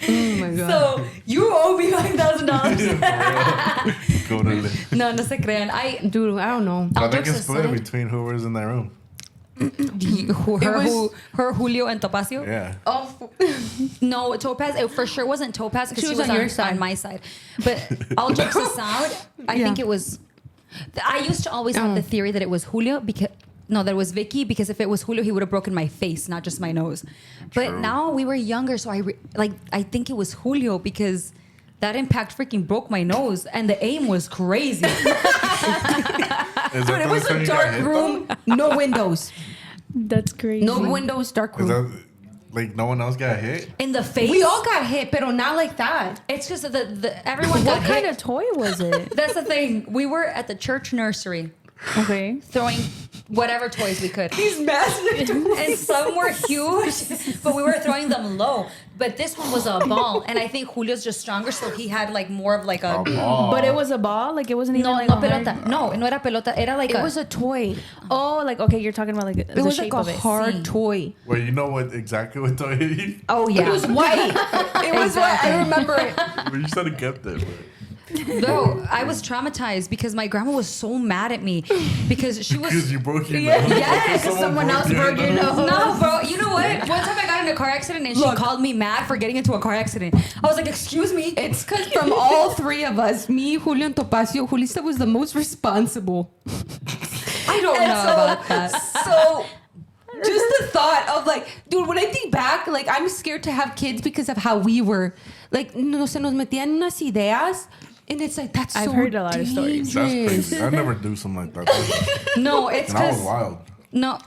Speaker 3: Oh my god.
Speaker 2: So you owe me $5,000.
Speaker 1: Go to the.
Speaker 2: No se crean.
Speaker 3: Dude, I don't know.
Speaker 1: I
Speaker 2: All
Speaker 1: think
Speaker 2: jokes
Speaker 1: it's split
Speaker 2: aside-
Speaker 1: between whoever's in that room.
Speaker 2: her Julio and Topacio.
Speaker 1: Yeah.
Speaker 3: Oh,
Speaker 2: No, Topaz. It for sure wasn't Topaz because
Speaker 3: She
Speaker 2: she
Speaker 3: was
Speaker 2: was
Speaker 3: on
Speaker 2: on
Speaker 3: your side.
Speaker 2: on my side. But all jokes aside, I think it was. I used to always have the theory that it was Julio because. No, that it was Vicky because if it was Julio, he would have broken my face, not just my nose. But
Speaker 1: True.
Speaker 2: now we were younger, so I think it was Julio because that impact freaking broke my nose, and the aim was crazy.
Speaker 1: Is that
Speaker 3: dude, it
Speaker 1: the
Speaker 3: was
Speaker 1: time
Speaker 3: a
Speaker 1: you got
Speaker 3: dark
Speaker 1: hit,
Speaker 3: room, no windows,
Speaker 4: That's crazy.
Speaker 3: no windows, dark
Speaker 1: though? Is
Speaker 3: room.
Speaker 1: that like no one else got hit?
Speaker 2: In the face.
Speaker 3: We all got hit, but not like that.
Speaker 2: It's just that everyone got
Speaker 4: What kind
Speaker 2: hit.
Speaker 4: of toy was it?
Speaker 2: That's the thing. We were at the church nursery
Speaker 4: Okay.
Speaker 2: throwing whatever toys we could.
Speaker 3: These massive.
Speaker 2: And some were huge, but we were throwing them low. But this one was a ball, and I think Julio's just stronger, so he had like more of like a.
Speaker 4: But it was a ball? Like it wasn't even
Speaker 2: No,
Speaker 4: like
Speaker 2: no
Speaker 4: a hard-
Speaker 2: pelota. No era pelota. Era like
Speaker 3: It was a toy.
Speaker 4: Oh, like okay, you're talking about like
Speaker 3: It
Speaker 4: the
Speaker 3: was
Speaker 4: shape
Speaker 3: like
Speaker 4: of
Speaker 3: a
Speaker 4: it.
Speaker 3: hard
Speaker 2: See.
Speaker 3: toy.
Speaker 1: Wait, you know what exactly what toy hit you?
Speaker 2: Oh yeah.
Speaker 3: It was white. It was white. I remember it.
Speaker 1: Well, you should have kept it. But.
Speaker 2: No, I was traumatized because my grandma was so mad at me because she was.
Speaker 1: Because you broke your
Speaker 3: Yeah,
Speaker 1: nose.
Speaker 3: yes,
Speaker 1: Because
Speaker 3: someone else broke your nose.
Speaker 2: No, bro. You know what? One time I got in a car accident and she called me mad for getting into a car accident. I was like, "Excuse me."
Speaker 3: It's because from all three of us, me, Julio, and Topacio, Julissa was the most responsible.
Speaker 2: I don't know about that.
Speaker 3: So, just the thought of like, dude, when I think back, like, I'm scared to have kids because of how we were. Like, no se nos metían unas ideas. And it's like, that's
Speaker 4: I've
Speaker 3: so
Speaker 4: heard a lot of stories.
Speaker 1: That's
Speaker 3: dangerous.
Speaker 1: crazy. I never do something like that.
Speaker 2: No, it's
Speaker 1: And I was
Speaker 2: because
Speaker 1: wild.
Speaker 2: no,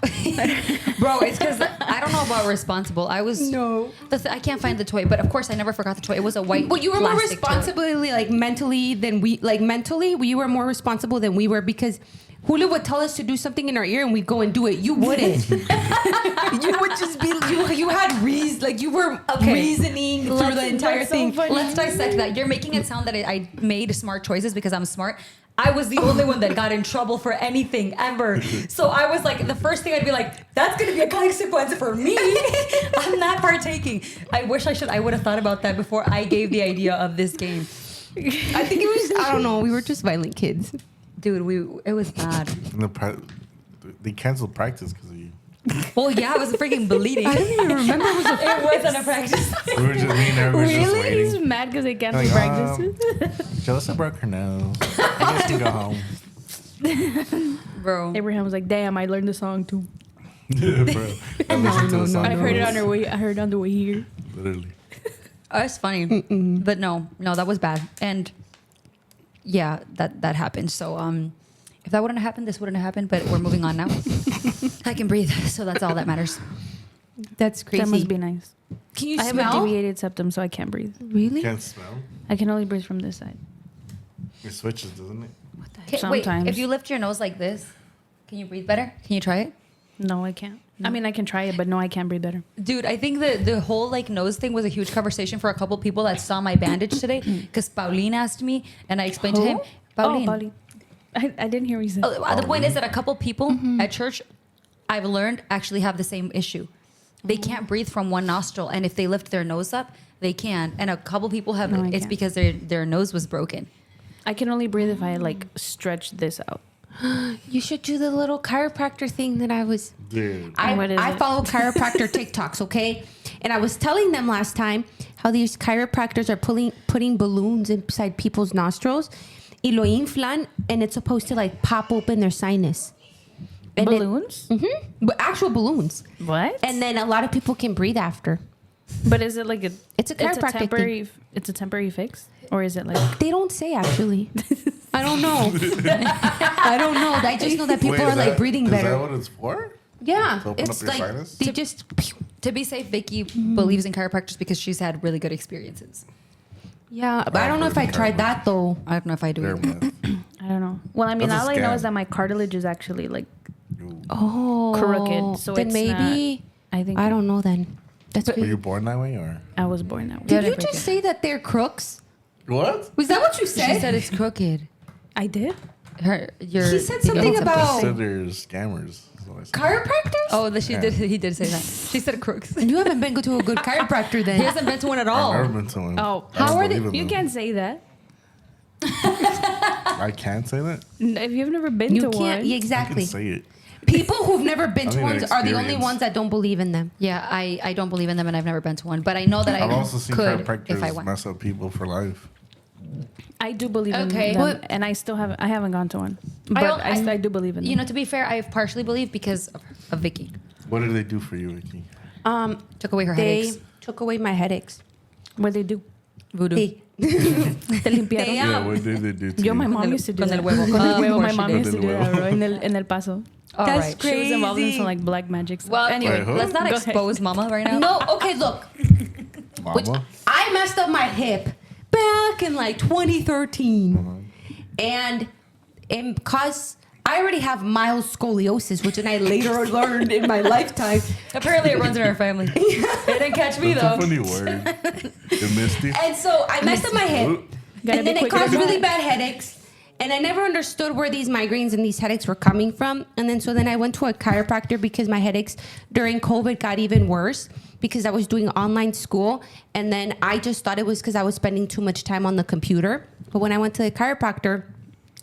Speaker 2: bro. It's because I don't know about responsible. I was
Speaker 3: No.
Speaker 2: I can't find the toy, but of course I never forgot the toy. It was a white.
Speaker 3: But you were more
Speaker 2: plastic toy.
Speaker 3: responsibly, like, mentally than we, like, mentally, you were more responsible than we were because Julio would tell us to do something in our ear and we'd go and do it. You wouldn't. You would just be, you had reason, like, you were reasoning through the entire thing.
Speaker 2: Let's dissect that. You're making it sound that I made smart choices because I'm smart. I was the only one that got in trouble for anything ever. So I was like, the first thing I'd be like, that's going to be a consequence for me. I'm not partaking. I wish I would have thought about that before I gave the idea of this game.
Speaker 3: I think it was, I don't know, we were just violent kids.
Speaker 2: Dude, it was bad.
Speaker 1: And they canceled practice because of you.
Speaker 2: Well, yeah, I was freaking bleeding.
Speaker 3: I don't even remember.
Speaker 2: It wasn't a practice.
Speaker 1: We were just, me and Eric was just
Speaker 4: Really? He's
Speaker 1: waiting.
Speaker 4: mad because they canceled
Speaker 1: Like,
Speaker 4: practice.
Speaker 1: Julissa broke her nose. I guess to go home.
Speaker 2: Bro.
Speaker 4: Abraham was like, "Damn, I learned the song too.
Speaker 1: Bro, I listened to the song.
Speaker 4: I heard it on the way. I heard it on the way here."
Speaker 1: Literally.
Speaker 2: Oh, it's funny. But no, that was bad. And yeah, that happened. So if that wouldn't have happened, this wouldn't have happened, but we're moving on now. I can breathe, so that's all that matters.
Speaker 3: That's crazy.
Speaker 4: That must be nice.
Speaker 3: Can you
Speaker 4: I have a
Speaker 3: smell?
Speaker 4: deviated septum, so I can't breathe.
Speaker 3: Really?
Speaker 1: Can't smell.
Speaker 4: I can only breathe from this side.
Speaker 1: It switches, doesn't it?
Speaker 2: Wait,
Speaker 4: Sometimes.
Speaker 2: if you lift your nose like this, can you breathe better? Can you try it?
Speaker 4: No, I can't. I mean, I can try it, but no, I can't breathe better.
Speaker 2: Dude, I think the whole like nose thing was a huge conversation for a couple people that saw my bandage today because Pauline asked me and I explained to him. Pauline.
Speaker 4: Oh, Pauline. I didn't hear what you said.
Speaker 2: Oh, the point is that a couple people at church, I've learned, actually have the same issue. They can't breathe from one nostril, and if they lift their nose up, they can. And a couple people have
Speaker 4: No, I
Speaker 2: it's
Speaker 4: can't.
Speaker 2: because their nose was broken.
Speaker 4: I can only breathe if I like stretch this out.
Speaker 3: You should do the little chiropractor thing that I was.
Speaker 1: Dude.
Speaker 4: What is
Speaker 3: I
Speaker 4: it?
Speaker 3: follow chiropractor TikToks, okay? And I was telling them last time how these chiropractors are putting balloons inside people's nostrils y lo inflan, and it's supposed to like pop open their sinus. And
Speaker 4: Balloons?
Speaker 3: But actual balloons.
Speaker 4: What?
Speaker 3: And then a lot of people can breathe after.
Speaker 4: But is it like
Speaker 3: It's a chiropractic
Speaker 4: temporary? It's a temporary fix, or is it like?
Speaker 3: They don't say actually. I don't know. I don't know. I just know that people
Speaker 1: Wait,
Speaker 3: are
Speaker 1: is
Speaker 3: like
Speaker 1: that-
Speaker 3: breathing
Speaker 1: Is
Speaker 3: better.
Speaker 1: that what it's for?
Speaker 3: Yeah,
Speaker 1: To open
Speaker 3: it's
Speaker 1: up your
Speaker 3: like
Speaker 1: sinus?
Speaker 3: they just.
Speaker 2: To be safe, Vicky believes in chiropractors because she's had really good experiences.
Speaker 3: Yeah, but I don't know if I tried that though.
Speaker 2: I don't know if I do
Speaker 1: They're
Speaker 2: either.
Speaker 1: myth.
Speaker 4: I don't know. Well, I mean,
Speaker 1: That's a
Speaker 4: all I know
Speaker 1: scam.
Speaker 4: is that my cartilage is actually like
Speaker 1: Ooh.
Speaker 3: Oh,
Speaker 4: crooked. So
Speaker 3: then
Speaker 4: it's
Speaker 3: maybe
Speaker 4: I think
Speaker 3: I don't know. Then that's
Speaker 1: Were
Speaker 3: weird.
Speaker 1: you born that way or?
Speaker 4: I was born that way.
Speaker 3: Did
Speaker 2: Yeah,
Speaker 3: you
Speaker 2: break
Speaker 3: just
Speaker 2: it.
Speaker 3: say that they're crooks?
Speaker 1: What?
Speaker 3: Was that what you
Speaker 2: She
Speaker 3: said?
Speaker 2: said it's crooked.
Speaker 4: I did.
Speaker 3: He said something about
Speaker 1: Said they're scammers. is what I said.
Speaker 3: chiropractors.
Speaker 2: Oh, he did say that. She said crooks.
Speaker 3: You haven't been to a good chiropractor
Speaker 2: He
Speaker 3: then.
Speaker 2: hasn't been to one at
Speaker 1: I've never
Speaker 2: all.
Speaker 1: been to one.
Speaker 4: Oh,
Speaker 1: I don't
Speaker 3: how are they-
Speaker 1: believe in
Speaker 4: You
Speaker 1: them.
Speaker 4: can't say that.
Speaker 1: I can't say that.
Speaker 4: If you've never been
Speaker 3: You
Speaker 4: to
Speaker 3: can't.
Speaker 4: one,
Speaker 3: Yeah,
Speaker 1: I can
Speaker 3: exactly.
Speaker 1: say it.
Speaker 3: People who've never been
Speaker 1: I
Speaker 3: to
Speaker 1: need an
Speaker 3: ones are the only
Speaker 1: experience.
Speaker 3: ones that don't believe in them.
Speaker 2: Yeah, I don't believe in them and I've never been to one. But I know that
Speaker 1: I've
Speaker 2: I
Speaker 1: also seen
Speaker 2: could if I
Speaker 1: chiropractors
Speaker 2: went.
Speaker 1: mess up people for life.
Speaker 4: I do believe
Speaker 2: Okay.
Speaker 4: in them,
Speaker 3: But-
Speaker 4: and I still haven't. I haven't gone to one, but I do believe in them.
Speaker 2: You know, to be fair, I've partially believed because of Vicky.
Speaker 1: What did they do for you, Vicky?
Speaker 2: Took away her
Speaker 3: They
Speaker 2: headaches.
Speaker 3: took away my headaches.
Speaker 4: what they do?
Speaker 2: Voodoo.
Speaker 3: They,
Speaker 4: Te limpiaron.
Speaker 3: They,
Speaker 1: Yeah, what did they do to
Speaker 4: Yo,
Speaker 1: you?
Speaker 4: my
Speaker 2: Con
Speaker 4: mom
Speaker 2: el-
Speaker 4: used to do
Speaker 2: con
Speaker 4: that.
Speaker 2: el huevo.
Speaker 4: Con el
Speaker 2: Of
Speaker 4: huevo, my
Speaker 2: course
Speaker 4: mom
Speaker 2: she
Speaker 4: used to
Speaker 1: did.
Speaker 4: do
Speaker 1: Con el
Speaker 4: that,
Speaker 1: huevo.
Speaker 4: bro. En el Paso.
Speaker 2: All
Speaker 3: That's
Speaker 2: right.
Speaker 3: crazy.
Speaker 4: She was involved in some like black magic stuff.
Speaker 2: Well,
Speaker 4: anyway,
Speaker 1: Wait, who?
Speaker 2: let's not
Speaker 4: Go ahead.
Speaker 2: expose Mama right now.
Speaker 3: no, okay, look.
Speaker 1: Mama?
Speaker 3: I messed up my hip back in like 2013. And because I already have mild scoliosis, which I later learned in my lifetime.
Speaker 2: Apparently, it runs in our family. It didn't catch me
Speaker 1: That's a
Speaker 2: though.
Speaker 1: funny word. It missed you.
Speaker 3: And so I messed up my hip.
Speaker 4: Gotta
Speaker 3: And
Speaker 4: be
Speaker 3: then it
Speaker 4: quicker
Speaker 3: caused
Speaker 4: to
Speaker 3: really
Speaker 4: that.
Speaker 3: bad headaches. And I never understood where these migraines and these headaches were coming from. And then I went to a chiropractor because my headaches during COVID got even worse because I was doing online school. And then I just thought it was because I was spending too much time on the computer. But when I went to the chiropractor,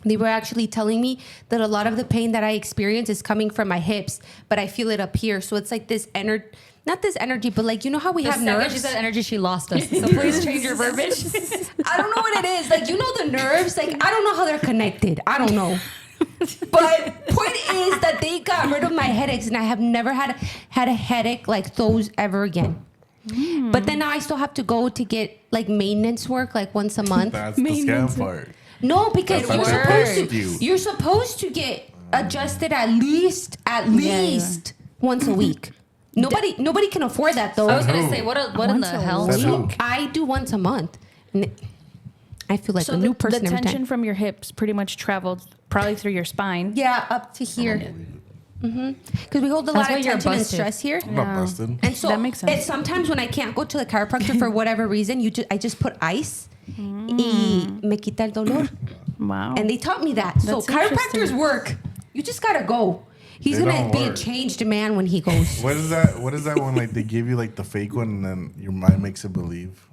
Speaker 3: they were actually telling me that a lot of the pain that I experience is coming from my hips, but I feel it up here. So it's like this energy, not this energy, but like, you know how we
Speaker 2: The
Speaker 3: have
Speaker 2: second
Speaker 3: nerves?
Speaker 2: she said energy, she lost us. So please change your verbiage.
Speaker 3: I don't know what it is. Like, you know the nerves? Like, I don't know how they're connected. I don't know. But point is that they got rid of my headaches, and I have never had a headache like those ever again. But then now I still have to go to get like maintenance work like once a month.
Speaker 1: That's the
Speaker 4: Maintenance.
Speaker 1: scam part.
Speaker 3: No, because
Speaker 1: That's
Speaker 3: you're
Speaker 1: not
Speaker 3: supposed
Speaker 1: supposed
Speaker 3: to.
Speaker 1: to.
Speaker 3: You're supposed to get adjusted at least once a week. Nobody can afford that though.
Speaker 2: I was gonna
Speaker 1: Who?
Speaker 2: say, what in the
Speaker 4: Once a
Speaker 2: hell?
Speaker 1: Said who?
Speaker 3: I do once a month. And I feel like
Speaker 4: So
Speaker 3: a new person
Speaker 4: the
Speaker 3: every
Speaker 4: tension
Speaker 3: time.
Speaker 4: from your hips pretty much traveled probably through your spine.
Speaker 3: Yeah, up to here. Because we hold a
Speaker 2: That's
Speaker 3: lot
Speaker 2: why
Speaker 3: of
Speaker 2: you're
Speaker 3: tension and
Speaker 2: busted.
Speaker 3: stress here.
Speaker 1: I'm not busted.
Speaker 3: And so
Speaker 4: That makes sense.
Speaker 3: it's sometimes when I can't go to the chiropractor for whatever reason, I just put ice. Y me quita el dolor.
Speaker 4: Wow.
Speaker 3: And they taught me that. So
Speaker 4: That's
Speaker 3: chiropractors
Speaker 4: interesting.
Speaker 3: work. You just gotta go. He's
Speaker 1: They
Speaker 3: gonna
Speaker 1: don't
Speaker 3: be a
Speaker 1: work.
Speaker 3: changed man when he goes.
Speaker 1: What is that? What is that one? Like they give you like the fake one, and then your mind makes it believe.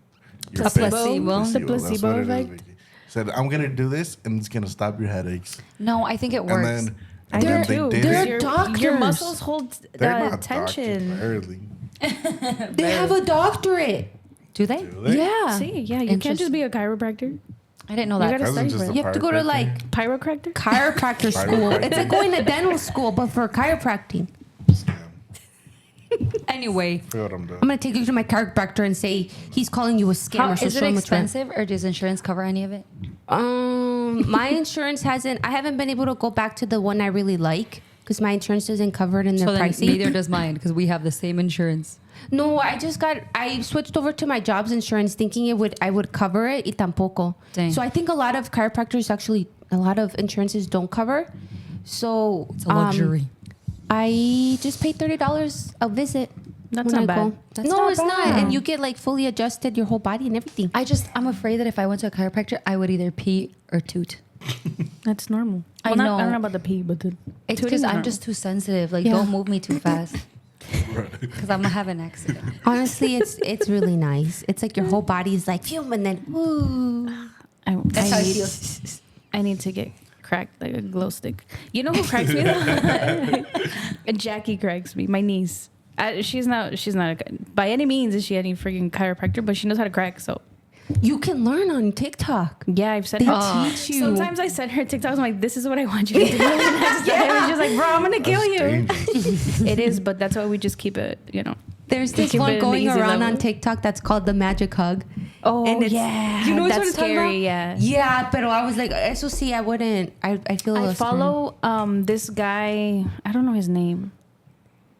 Speaker 1: You're
Speaker 2: A
Speaker 1: fake.
Speaker 2: placebo?
Speaker 4: The
Speaker 1: That's
Speaker 4: placebo
Speaker 1: what it is,
Speaker 4: effect?
Speaker 1: Vicky. Said, I'm going to do this, and it's going to stop your headaches.
Speaker 2: No, I think it
Speaker 1: And
Speaker 2: works.
Speaker 1: then,
Speaker 4: I
Speaker 1: and
Speaker 4: do
Speaker 1: then
Speaker 4: too.
Speaker 1: they did
Speaker 3: They're
Speaker 1: it.
Speaker 3: doctors.
Speaker 4: Your muscles hold
Speaker 1: They're not
Speaker 4: tension.
Speaker 1: doctors, barely.
Speaker 3: They have a doctorate.
Speaker 2: Do they?
Speaker 1: Do they?
Speaker 3: Yeah.
Speaker 4: See, yeah, you can't just be a chiropractor.
Speaker 2: I didn't know
Speaker 4: You
Speaker 2: that.
Speaker 4: gotta
Speaker 1: Cousin's
Speaker 4: study
Speaker 1: just
Speaker 4: for
Speaker 1: a
Speaker 4: it.
Speaker 3: You have to go to
Speaker 1: chiropractor.
Speaker 3: like
Speaker 4: Chiropractor?
Speaker 3: chiropractor school. It's like going to dental school, but for chiropractic.
Speaker 1: Scam.
Speaker 2: Anyway,
Speaker 1: I forgot what I'm doing.
Speaker 3: I'm gonna take you to my chiropractor and say he's calling you a scammer. so
Speaker 2: is it
Speaker 3: show him what's wrong.
Speaker 2: expensive or does insurance cover any of it?
Speaker 3: My insurance hasn't. I haven't been able to go back to the one I really like because my insurance doesn't cover it in their
Speaker 2: So then
Speaker 3: pricing.
Speaker 2: neither does mine because we have the same insurance.
Speaker 3: No, I switched over to my job's insurance thinking I would cover it. Y tampoco.
Speaker 2: Dang.
Speaker 3: So I think a lot of chiropractors actually, a lot of insurances don't cover. So
Speaker 2: It's a luxury.
Speaker 3: I just pay $30 a visit.
Speaker 4: That's
Speaker 3: when
Speaker 4: not
Speaker 3: I
Speaker 4: bad.
Speaker 3: go.
Speaker 2: That's
Speaker 3: No,
Speaker 2: not
Speaker 3: it's not.
Speaker 2: bad.
Speaker 3: And you get like fully adjusted your whole body and everything.
Speaker 2: I'm afraid that if I went to a chiropractor, I would either pee or toot.
Speaker 4: That's normal.
Speaker 2: I
Speaker 4: I
Speaker 2: know.
Speaker 4: don't know about the pee, but the
Speaker 2: It's
Speaker 4: tooting
Speaker 2: because
Speaker 4: is
Speaker 2: I'm
Speaker 4: normal.
Speaker 2: just too sensitive. Like,
Speaker 3: Yeah.
Speaker 2: don't move me too fast. Because I'm going to have an accident.
Speaker 3: Honestly, it's really nice. It's like your whole body is like, phew, and then, ooh.
Speaker 2: That's how
Speaker 4: I
Speaker 2: it
Speaker 4: need,
Speaker 2: feels.
Speaker 4: I need to get cracked like a glow stick. You know who cracks me though? Jackie cracks me. My niece. She's not by any means is she any freaking chiropractor, but she knows how to crack. So
Speaker 3: You can learn on TikTok.
Speaker 4: yeah, I've said
Speaker 3: They
Speaker 4: her.
Speaker 3: teach you.
Speaker 4: Sometimes I send her TikToks. I'm like, this is what I want you to do. Next time. And she's like, bro, I'm gonna kill
Speaker 1: That's
Speaker 4: you.
Speaker 1: dangerous.
Speaker 4: It is, but that's why we just keep it.
Speaker 3: There's this
Speaker 4: Keep it
Speaker 3: one
Speaker 4: in the
Speaker 3: going
Speaker 4: easy
Speaker 3: around
Speaker 4: level.
Speaker 3: on TikTok that's called the magic hug.
Speaker 4: Oh
Speaker 3: And it's-
Speaker 4: yeah,
Speaker 3: you know what
Speaker 4: that's
Speaker 3: I'm talking
Speaker 4: scary.
Speaker 3: about?
Speaker 4: Yeah.
Speaker 3: Yeah, but I was like, eso sí, I wouldn't. I feel a
Speaker 4: I
Speaker 3: little
Speaker 4: follow this guy. I don't know his name.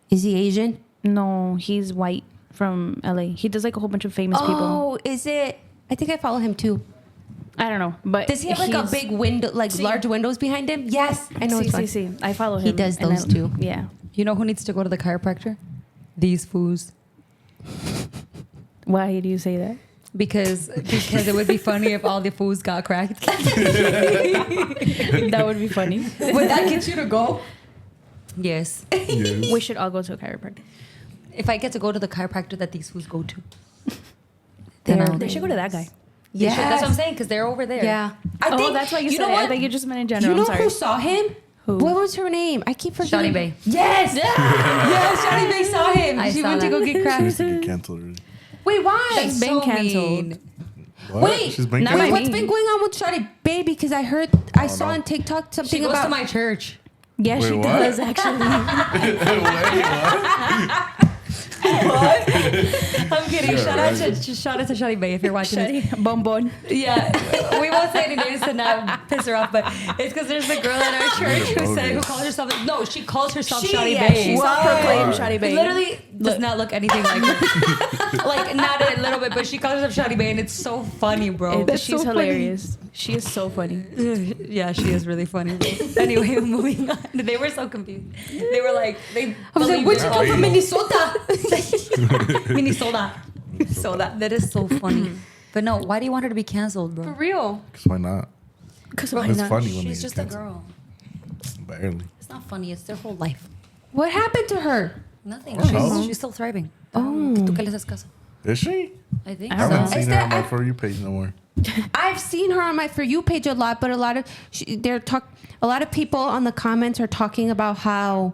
Speaker 3: scared. Is he Asian?
Speaker 4: No, he's white from LA. He does like a whole bunch of famous people.
Speaker 3: Oh, is it? I think I follow him too.
Speaker 4: I don't know, but
Speaker 3: Does he have like a
Speaker 4: he's-
Speaker 3: big window, like
Speaker 4: See.
Speaker 3: large windows behind him? Yes, I know. it's fun.
Speaker 4: I follow him.
Speaker 3: He does
Speaker 4: and
Speaker 3: those too.
Speaker 4: Yeah.
Speaker 2: You know who needs to go to the chiropractor? These fools.
Speaker 4: Why do you say that?
Speaker 2: Because it would be funny if all the fools got cracked.
Speaker 4: That would be funny.
Speaker 2: Would that get you to go? Yes.
Speaker 1: Yes.
Speaker 4: We should all go to a chiropractor.
Speaker 2: If I get to go to the chiropractor that these fools go to, then I'll
Speaker 4: They
Speaker 2: go.
Speaker 4: should go to that guy.
Speaker 2: They should. That's what I'm
Speaker 3: Yes.
Speaker 2: saying because they're over there.
Speaker 3: Yeah. I
Speaker 4: Oh, that's why you said
Speaker 3: know
Speaker 4: it. I
Speaker 3: what?
Speaker 4: thought you just meant in general.
Speaker 3: You know
Speaker 4: I'm sorry.
Speaker 3: who saw him?
Speaker 4: Who?
Speaker 3: What was her name? I keep forgetting.
Speaker 2: Shawty Bay.
Speaker 3: Yes. yes, Shawty Bay saw him.
Speaker 2: I
Speaker 3: she
Speaker 2: saw
Speaker 3: went to
Speaker 2: that.
Speaker 3: go get
Speaker 1: She
Speaker 3: cracked.
Speaker 1: needs to get canceled already.
Speaker 3: Wait, why?
Speaker 4: She's been canceled.
Speaker 1: What?
Speaker 3: Wait,
Speaker 1: She's been
Speaker 4: not
Speaker 1: canceled?
Speaker 4: by
Speaker 3: what's
Speaker 4: me.
Speaker 3: been going on with Shawty Bay? Because I saw
Speaker 1: no.
Speaker 3: on TikTok
Speaker 2: She
Speaker 3: something
Speaker 2: goes
Speaker 3: about
Speaker 2: to my church.
Speaker 4: Yeah,
Speaker 1: Wait,
Speaker 4: she
Speaker 1: what?
Speaker 4: does actually.
Speaker 2: I'm kidding.
Speaker 1: Yeah,
Speaker 2: shout
Speaker 1: right.
Speaker 2: out to Shawty Bay if you're watching this.
Speaker 4: Shawty, bonbon.
Speaker 2: Yeah, we won't say any names to not piss her off, but it's because there's a girl at our church who calls herself. No, she calls herself Shawty Bay.
Speaker 4: She's self-proclaimed Shawty Bay.
Speaker 2: Literally does not look anything like her. Like not a little bit, but she calls herself Shawty Bay, and it's so funny, bro.
Speaker 4: She's hilarious. She is so funny.
Speaker 2: Yeah, she is really funny. Bro. Anyway, moving on. They were so confused. They were like,
Speaker 3: I was like, where'd you come from, Minnesota?
Speaker 2: Minnesota. Soda. That is so funny. But no, why do you want her to be canceled,
Speaker 3: For
Speaker 2: bro?
Speaker 3: real.
Speaker 1: Because why not?
Speaker 4: Because
Speaker 1: It's funny when they
Speaker 2: She's
Speaker 1: get
Speaker 2: just a
Speaker 1: canceled.
Speaker 2: girl.
Speaker 1: Barely.
Speaker 2: It's not funny. It's their whole life.
Speaker 3: What happened to her?
Speaker 2: Nothing.
Speaker 1: I don't know.
Speaker 2: She's still thriving.
Speaker 3: Oh.
Speaker 2: ¿Tú qué le haces caso?
Speaker 1: Is she?
Speaker 2: I think
Speaker 4: I
Speaker 1: I
Speaker 4: don't
Speaker 1: haven't
Speaker 4: know.
Speaker 1: seen
Speaker 3: Is
Speaker 1: her
Speaker 3: that-
Speaker 1: on my For You page no more.
Speaker 3: I've seen her on my For You page a lot, but a lot of a lot of people on the comments are talking about how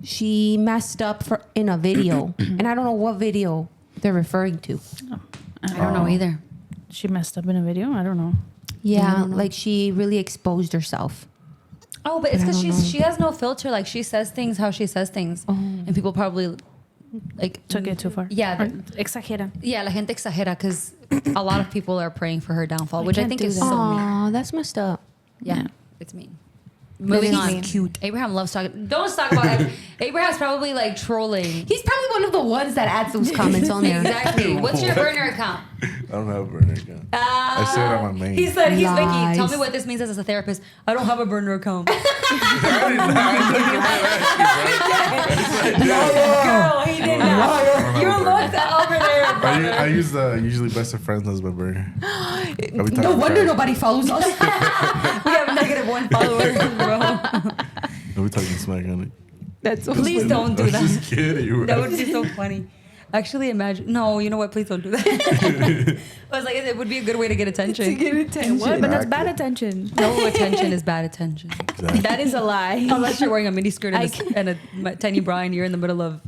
Speaker 3: she messed up in a video, and I don't know what video they're referring to.
Speaker 2: I don't know either.
Speaker 4: She messed up in a video. I don't know.
Speaker 3: Yeah, like she really exposed herself.
Speaker 2: Oh, but it's
Speaker 3: I
Speaker 2: because
Speaker 3: don't know.
Speaker 2: she has no filter. Like she says things how she says things, and people probably like
Speaker 4: Took it too far.
Speaker 2: Yeah,
Speaker 4: Or exagera.
Speaker 2: yeah. La gente exagera because a lot of people are praying for her downfall, which I
Speaker 4: can't
Speaker 2: think
Speaker 4: do
Speaker 2: is
Speaker 4: that.
Speaker 2: so mean.
Speaker 3: Aw, that's messed up.
Speaker 2: Yeah,
Speaker 4: Yeah.
Speaker 2: it's mean. Moving
Speaker 3: is
Speaker 2: on.
Speaker 3: mean.
Speaker 2: Cute. Abraham loves talking. Don't talk about it. Abraham's probably like trolling.
Speaker 3: He's probably one of the ones that adds those comments on there.
Speaker 2: Exactly. What's your burner account?
Speaker 1: I don't have a burner account. I said it on my main.
Speaker 2: He said, he's Vicky.
Speaker 3: Lies.
Speaker 2: Tell me what this means as a therapist. I don't have a burner account. Girl, he did not. You looked over there.
Speaker 1: I use the usually best of friends as my burner.
Speaker 3: No wonder nobody follows us.
Speaker 2: We have -1 follower, bro.
Speaker 1: Are we talking smack on it?
Speaker 3: That's so
Speaker 2: Please don't do
Speaker 1: I was
Speaker 2: that.
Speaker 1: just kidding.
Speaker 2: That would be so funny. Actually, imagine. No, you know what? Please don't do that. I was like, it would be a good way to get attention.
Speaker 4: What? But that's bad attention.
Speaker 2: No attention is bad attention.
Speaker 1: Exactly.
Speaker 4: That is a lie.
Speaker 2: Unless you're wearing a mini skirt and a tiny bra and you're in the middle of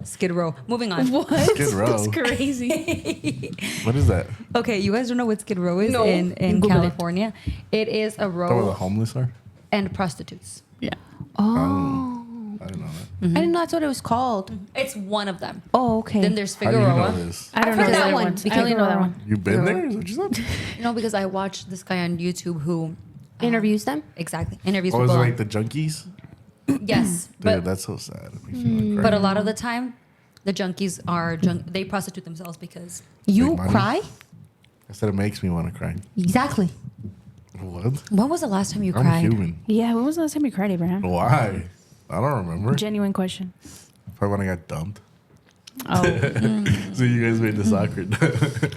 Speaker 2: Skid Row. Moving on.
Speaker 4: What?
Speaker 1: Skid Row.
Speaker 4: That's crazy.
Speaker 1: What is that?
Speaker 2: Okay, you guys don't know what Skid Row is
Speaker 3: No.
Speaker 2: in
Speaker 3: Google it.
Speaker 2: California. It is a
Speaker 1: Is that where the
Speaker 2: row
Speaker 1: homeless are?
Speaker 2: and prostitutes.
Speaker 4: Yeah.
Speaker 3: Oh.
Speaker 1: I didn't know that.
Speaker 3: I didn't know that's what it was called.
Speaker 2: It's one of them.
Speaker 3: Oh, okay.
Speaker 2: Then there's
Speaker 1: How do you know
Speaker 2: Figueroa.
Speaker 1: this?
Speaker 4: I don't
Speaker 3: I've
Speaker 4: know
Speaker 3: heard that
Speaker 4: the other
Speaker 3: one.
Speaker 4: ones.
Speaker 3: Because
Speaker 4: I only know that
Speaker 3: Figueroa.
Speaker 4: one.
Speaker 1: You been there? Is what you said?
Speaker 2: No, because I watched this guy on YouTube who
Speaker 3: Interviews them?
Speaker 2: exactly interviews
Speaker 1: Or is it
Speaker 2: people.
Speaker 1: like the junkies?
Speaker 2: Yes,
Speaker 1: Dude,
Speaker 2: but
Speaker 1: that's so sad. It makes me want to
Speaker 2: but
Speaker 1: cry.
Speaker 2: a lot of the time, the junkies are they prostitute themselves because
Speaker 3: You
Speaker 1: Make money?
Speaker 3: cry?
Speaker 1: I said it makes me want to cry.
Speaker 3: Exactly.
Speaker 1: What?
Speaker 2: when was the last time you
Speaker 1: I'm
Speaker 2: cried?
Speaker 1: human.
Speaker 4: Yeah. When was the last time you cried, Abraham?
Speaker 1: Why? I don't remember.
Speaker 4: Genuine question.
Speaker 1: Probably when I got dumped.
Speaker 4: Oh.
Speaker 1: So you guys made this awkward.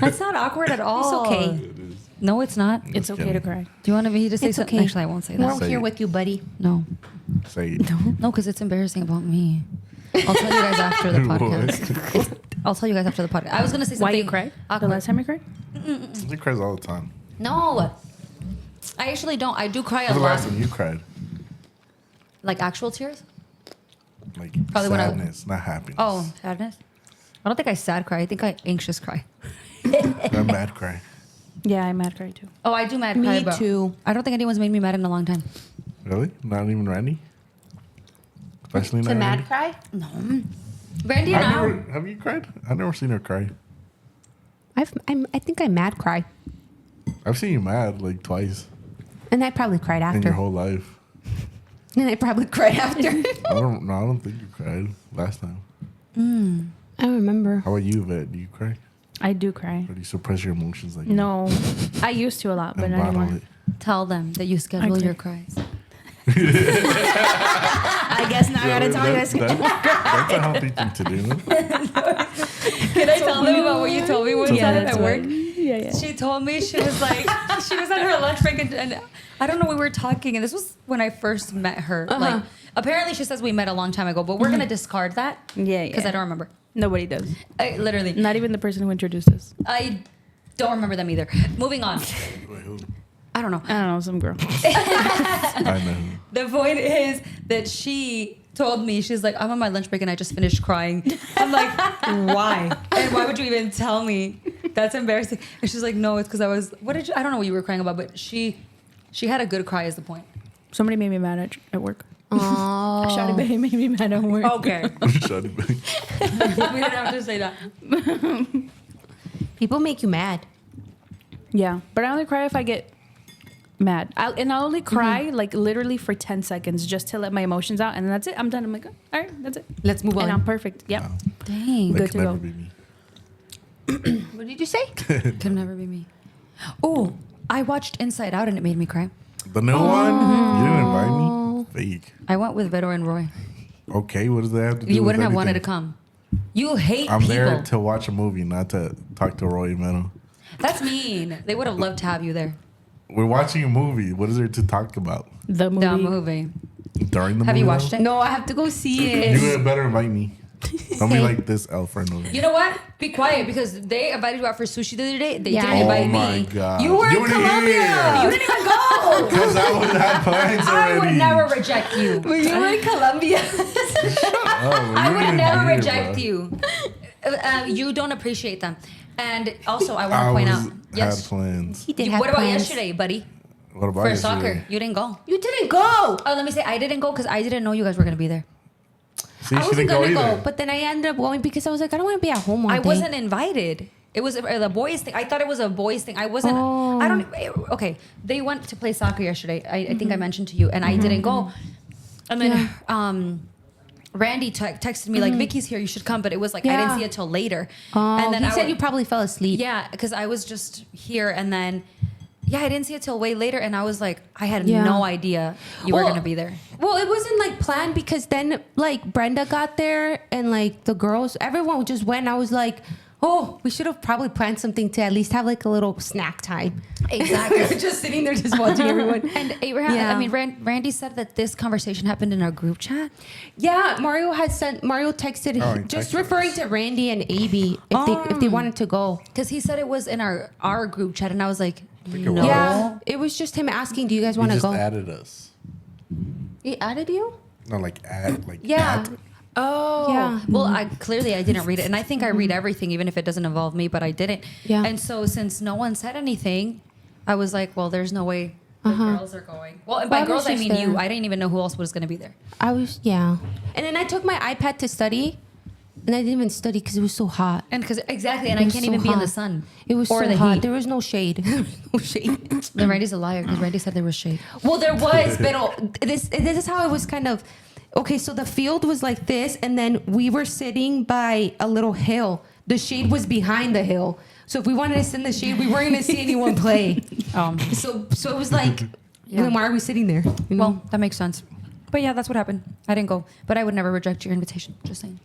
Speaker 2: That's not awkward at all.
Speaker 3: It's okay.
Speaker 1: It is.
Speaker 2: No, it's not. Do
Speaker 4: It's okay to cry.
Speaker 2: you want me to say
Speaker 3: It's
Speaker 2: something?
Speaker 3: okay.
Speaker 2: Actually, I won't say
Speaker 3: We're
Speaker 2: that.
Speaker 1: Say
Speaker 3: here
Speaker 1: it.
Speaker 3: with you, buddy.
Speaker 2: No,
Speaker 1: Say it.
Speaker 2: no, because it's embarrassing about me. I'll tell you guys after the
Speaker 1: What?
Speaker 2: podcast. I'll tell you guys after the podcast. I was gonna say something.
Speaker 4: Why you cried? The
Speaker 2: awkward.
Speaker 4: last time you cried?
Speaker 1: He cries all the time.
Speaker 2: No, I actually don't. I do cry a
Speaker 1: When's the
Speaker 2: lot.
Speaker 1: last time you cried?
Speaker 2: Like actual tears?
Speaker 1: Like
Speaker 2: Probably when I-
Speaker 1: sadness, not happiness.
Speaker 2: Oh, sadness. I don't think I sad cry. I think I anxious cry.
Speaker 1: I'm mad cry.
Speaker 4: Yeah, I'm mad cry too.
Speaker 2: Oh, I do mad cry.
Speaker 3: Me
Speaker 2: but
Speaker 3: too.
Speaker 2: I don't think anyone's made me mad in a long time.
Speaker 1: Really? Not even Randy? Especially not
Speaker 3: To mad
Speaker 1: Randy?
Speaker 3: cry?
Speaker 2: Randy and I.
Speaker 1: Have you cried? I've never seen her cry.
Speaker 3: I think I mad cry.
Speaker 1: I've seen you mad like twice
Speaker 3: And I probably cried
Speaker 1: in your
Speaker 3: after.
Speaker 1: whole life.
Speaker 3: And I probably cried after.
Speaker 1: I don't think you cried last time.
Speaker 3: I don't remember.
Speaker 1: How about you, Yvette? Do you cry?
Speaker 4: I do cry.
Speaker 1: Or do you suppress your emotions like
Speaker 4: No. I used to a lot, but
Speaker 1: and
Speaker 4: not
Speaker 1: bottle
Speaker 4: anymore.
Speaker 1: it?
Speaker 2: Tell them that you schedule
Speaker 4: Okay.
Speaker 2: your cries.
Speaker 3: I guess now I gotta tell you guys.
Speaker 1: That's a healthy thing to do. No?
Speaker 2: Can I tell them about what you told me when you
Speaker 4: Yeah,
Speaker 2: said it
Speaker 4: that's
Speaker 2: at work?
Speaker 4: Yeah.
Speaker 2: She told me she was like she was at her lunch break and I don't know, we were talking and this was when I first met her. Like apparently she says we met a long time ago, but we're gonna discard that
Speaker 4: Yeah,
Speaker 2: because I don't remember.
Speaker 4: Nobody does.
Speaker 2: Literally,
Speaker 4: Not even the person who introduced us.
Speaker 2: I don't remember them either. Moving on.
Speaker 1: Wait, who?
Speaker 2: I don't know.
Speaker 4: I don't know, some girl.
Speaker 1: I know.
Speaker 2: The point is that she told me, she's like, I'm on my lunch break and I just finished crying. I'm like, why? And why would you even tell me? That's embarrassing. And she's like, no, it's because I don't know what you were crying about, but she had a good cry is the point.
Speaker 4: Somebody made me mad at work.
Speaker 3: Oh.
Speaker 4: Shawty Betty made me mad at work.
Speaker 2: Okay.
Speaker 1: Shut it back.
Speaker 2: We didn't have to say that.
Speaker 3: People make you mad.
Speaker 4: Yeah, but I only cry if I get mad. I'll only cry like literally for 10 seconds just to let my emotions out, and then that's it. I'm done. I'm like, all right, that's it.
Speaker 3: Let's move
Speaker 4: And
Speaker 3: on.
Speaker 4: I'm perfect. Yep.
Speaker 1: Wow.
Speaker 2: Dang.
Speaker 1: That
Speaker 4: Good
Speaker 1: could
Speaker 4: to
Speaker 1: never
Speaker 4: go.
Speaker 1: be me.
Speaker 3: What did you say?
Speaker 2: Could never be me. Oh, I watched Inside Out and it made me cry.
Speaker 1: The new one? You didn't invite me? Fake.
Speaker 2: I went with Vito and Roy.
Speaker 1: Okay, what does that have to do
Speaker 2: You
Speaker 1: with
Speaker 2: wouldn't have wanted to
Speaker 1: anything?
Speaker 2: come. You hate
Speaker 1: I'm
Speaker 2: people.
Speaker 1: there to watch a movie, not to talk to Roy Meadow.
Speaker 2: That's mean. They would have loved to have you there.
Speaker 1: We're watching a movie. What is there to talk about?
Speaker 4: The movie.
Speaker 2: The movie.
Speaker 1: During the
Speaker 2: Have
Speaker 1: movie?
Speaker 2: you watched
Speaker 1: though?
Speaker 2: it?
Speaker 3: No, I have to go see
Speaker 1: You
Speaker 3: it.
Speaker 1: better invite me. Don't be like this elf friend over
Speaker 2: You
Speaker 1: here.
Speaker 2: know what? Be quiet because they invited you out for sushi the other day. They
Speaker 3: Yeah.
Speaker 2: didn't
Speaker 1: Oh
Speaker 2: invite
Speaker 1: my
Speaker 2: me.
Speaker 1: God.
Speaker 2: You were in
Speaker 1: weren't
Speaker 2: Colombia.
Speaker 1: here.
Speaker 2: You didn't even go.
Speaker 1: Because I would have plans already.
Speaker 2: I would never reject you.
Speaker 3: You were in Colombia.
Speaker 1: Oh,
Speaker 2: I
Speaker 1: you
Speaker 2: would
Speaker 1: weren't
Speaker 2: never
Speaker 1: here,
Speaker 2: reject
Speaker 1: bro.
Speaker 2: you. You don't appreciate them. And also, I
Speaker 1: I
Speaker 2: want to point out.
Speaker 1: had
Speaker 2: Yes.
Speaker 1: plans.
Speaker 3: He did have
Speaker 2: What about
Speaker 3: plans.
Speaker 2: yesterday, buddy?
Speaker 1: What about
Speaker 2: For
Speaker 1: yesterday?
Speaker 2: soccer, you didn't go.
Speaker 3: You didn't go.
Speaker 2: Oh, let me say, I didn't go because I didn't know you guys were gonna be there.
Speaker 1: See,
Speaker 3: I
Speaker 1: she
Speaker 3: wasn't
Speaker 1: didn't go
Speaker 3: gonna go,
Speaker 1: either.
Speaker 3: but then I ended up going because I was like, I don't want to be at home all
Speaker 2: I
Speaker 3: day.
Speaker 2: wasn't invited. It was the boys thing. I thought it was a boys thing. I wasn't.
Speaker 3: Oh.
Speaker 2: I don't. Okay, they went to play soccer yesterday. I think I mentioned to you, and I didn't go. And then Randy texted me like, "Vicky's here. You should come." But it was like I didn't
Speaker 3: Yeah.
Speaker 2: see it till later.
Speaker 3: Oh,
Speaker 2: and then
Speaker 3: he
Speaker 2: I
Speaker 3: said
Speaker 2: wa-
Speaker 3: you probably fell asleep.
Speaker 2: Yeah, because I was just here, and then I didn't see it till way later, and I was like, I had
Speaker 3: Yeah.
Speaker 2: no idea you were
Speaker 3: Well,
Speaker 2: gonna be there.
Speaker 3: Well, it wasn't like planned because then like Brenda got there and like the girls, everyone just went. I was like, Oh, we should have probably planned something to at least have like a little snack time.
Speaker 2: Exactly.
Speaker 3: We're just sitting there just watching everyone.
Speaker 2: And Abraham,
Speaker 3: Yeah.
Speaker 2: I mean, Randy said that this conversation happened in our group chat.
Speaker 3: Yeah, Mario texted
Speaker 1: Oh, he
Speaker 3: just
Speaker 1: texted
Speaker 3: referring to Randy and AB if they wanted to go.
Speaker 2: Because he said it was in our group chat, and I was like,
Speaker 1: think it
Speaker 2: no.
Speaker 1: was.
Speaker 3: Yeah, it was just him asking, "Do you guys
Speaker 1: He
Speaker 3: want to
Speaker 1: just
Speaker 3: go?"
Speaker 1: added us.
Speaker 3: He added you?
Speaker 1: No, like add, like
Speaker 3: Yeah.
Speaker 1: add.
Speaker 2: Oh,
Speaker 3: Yeah.
Speaker 2: Well, I didn't read it, and I think I read everything, even if it doesn't involve me. But I didn't.
Speaker 3: Yeah.
Speaker 2: And so since no one said anything, I was like, well, there's no way the girls are going. Well, and by
Speaker 3: Well, I was
Speaker 2: girls I
Speaker 3: just
Speaker 2: mean
Speaker 3: there.
Speaker 2: you. I didn't even know who else was going to be there.
Speaker 3: I was, yeah. And then I took my iPad to study, and I didn't even study because it was so hot.
Speaker 2: And because exactly, and
Speaker 3: It
Speaker 2: I
Speaker 3: was
Speaker 2: can't
Speaker 3: so
Speaker 2: even be in the
Speaker 3: hot.
Speaker 2: sun.
Speaker 3: It was
Speaker 2: or
Speaker 3: so
Speaker 2: the
Speaker 3: hot.
Speaker 2: heat.
Speaker 3: There was no shade. There was no shade.
Speaker 2: Then Randy's a liar because Randy said there was shade.
Speaker 3: Well, there was, but this is how it was kind of. Okay, so the field was like this, and then we were sitting by a little hill. The shade was behind the hill. So if we wanted to sit in the shade, we weren't going to see anyone play. So it was like,
Speaker 2: Yeah.
Speaker 3: why are we sitting there? You know?
Speaker 2: Well, that makes sense. But yeah, that's what happened. I didn't go, but I would never reject your invitation. Just saying.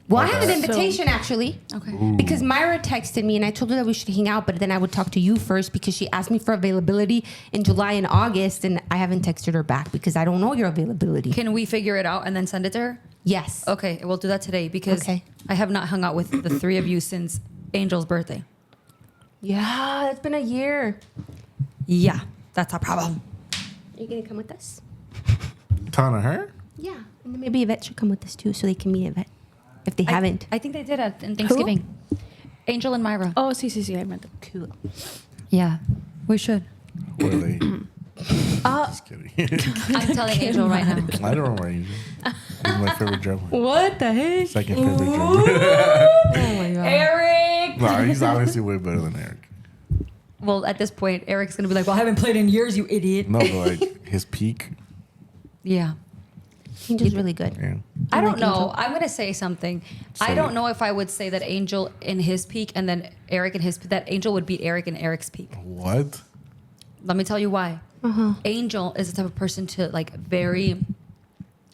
Speaker 3: Well, I have an
Speaker 1: Okay.
Speaker 3: invitation actually.
Speaker 2: Okay.
Speaker 3: Because Myra texted me and I told her that we should hang out, but then I would talk to you first because she asked me for availability in July and August, and I haven't texted her back because I don't know your availability.
Speaker 2: Can we figure it out and then send it to her?
Speaker 3: Yes.
Speaker 2: Okay, we'll do that today because
Speaker 3: Okay.
Speaker 2: I have not hung out with the three of you since Angel's birthday.
Speaker 3: Yeah, it's been a year.
Speaker 2: Yeah, that's a problem.
Speaker 3: Are you gonna come with us?
Speaker 1: Tana, her?
Speaker 3: Yeah, and then maybe Yvette should come with us too, so they can meet Yvette if they haven't.
Speaker 2: I think they did at in Thanksgiving. Angel and Myra.
Speaker 4: Oh, sí, I meant that.
Speaker 3: Cool.
Speaker 2: Yeah, we should.
Speaker 1: Where are they? Just kidding.
Speaker 2: I'm telling Angel right now.
Speaker 1: I don't remember Angel. He's my favorite drummer.
Speaker 3: What the heck?
Speaker 1: Second favorite drummer.
Speaker 3: Oh my god.
Speaker 2: Eric!
Speaker 1: No, he's obviously way better than Eric.
Speaker 2: Well, at this point, Eric's going to be like, well, I haven't played in years, you idiot.
Speaker 1: No, but like his peak.
Speaker 2: Yeah.
Speaker 3: Angel's really good.
Speaker 1: Yeah.
Speaker 2: I don't
Speaker 3: like
Speaker 2: know.
Speaker 3: Angel.
Speaker 2: I'm going to say something.
Speaker 1: Say
Speaker 2: I don't
Speaker 1: it.
Speaker 2: know if I would say that Angel in his peak and then Eric in his, that Angel would beat Eric in Eric's peak.
Speaker 1: What?
Speaker 2: Let me tell you why. Angel is the type of person to like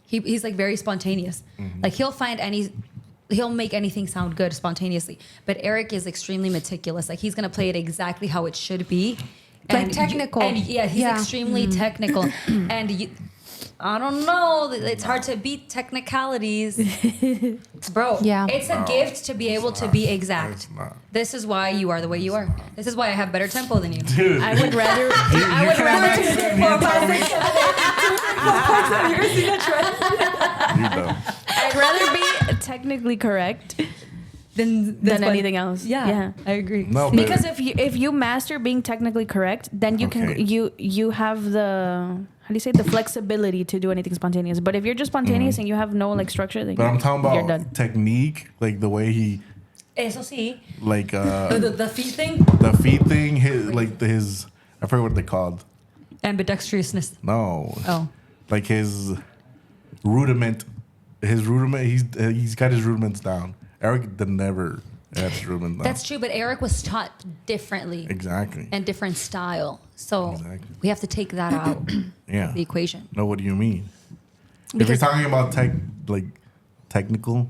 Speaker 2: he's like very spontaneous. Like he'll make anything sound good spontaneously. But Eric is extremely meticulous. Like he's gonna play it exactly how it should be.
Speaker 3: Like technical.
Speaker 2: And yeah, he's extremely technical. And I don't know. It's hard to beat technicalities, bro.
Speaker 3: Yeah.
Speaker 2: It's a gift to be able to be exact.
Speaker 1: It's not.
Speaker 2: This is why you are the way you are. This is why I have better tempo than you.
Speaker 1: Dude.
Speaker 4: I would rather.
Speaker 2: I would rather.
Speaker 1: You know.
Speaker 4: I'd rather be technically correct
Speaker 2: than
Speaker 4: than anything else.
Speaker 2: Yeah, I agree.
Speaker 1: No, but
Speaker 4: Because if you master being technically correct, then you
Speaker 1: Okay.
Speaker 4: can you have the how do you say the flexibility to do anything spontaneous. But if you're just spontaneous and you have no like structure, then
Speaker 1: But I'm talking
Speaker 4: you're
Speaker 1: about
Speaker 4: done.
Speaker 1: technique, like the way he,
Speaker 2: Eso sí.
Speaker 1: like
Speaker 2: The feet thing?
Speaker 1: the feet thing, his I forget what they called.
Speaker 2: Ambidextrousness.
Speaker 1: No,
Speaker 2: Oh.
Speaker 1: like his rudiment. He's got his rudiments down. Eric never had his rudiments down.
Speaker 2: That's true, but Eric was taught differently
Speaker 1: Exactly.
Speaker 2: and different style. So
Speaker 1: Exactly.
Speaker 2: we have to take that out
Speaker 1: Yeah.
Speaker 2: the equation.
Speaker 1: No, what do you mean? If
Speaker 2: Because-
Speaker 1: you're talking about technical,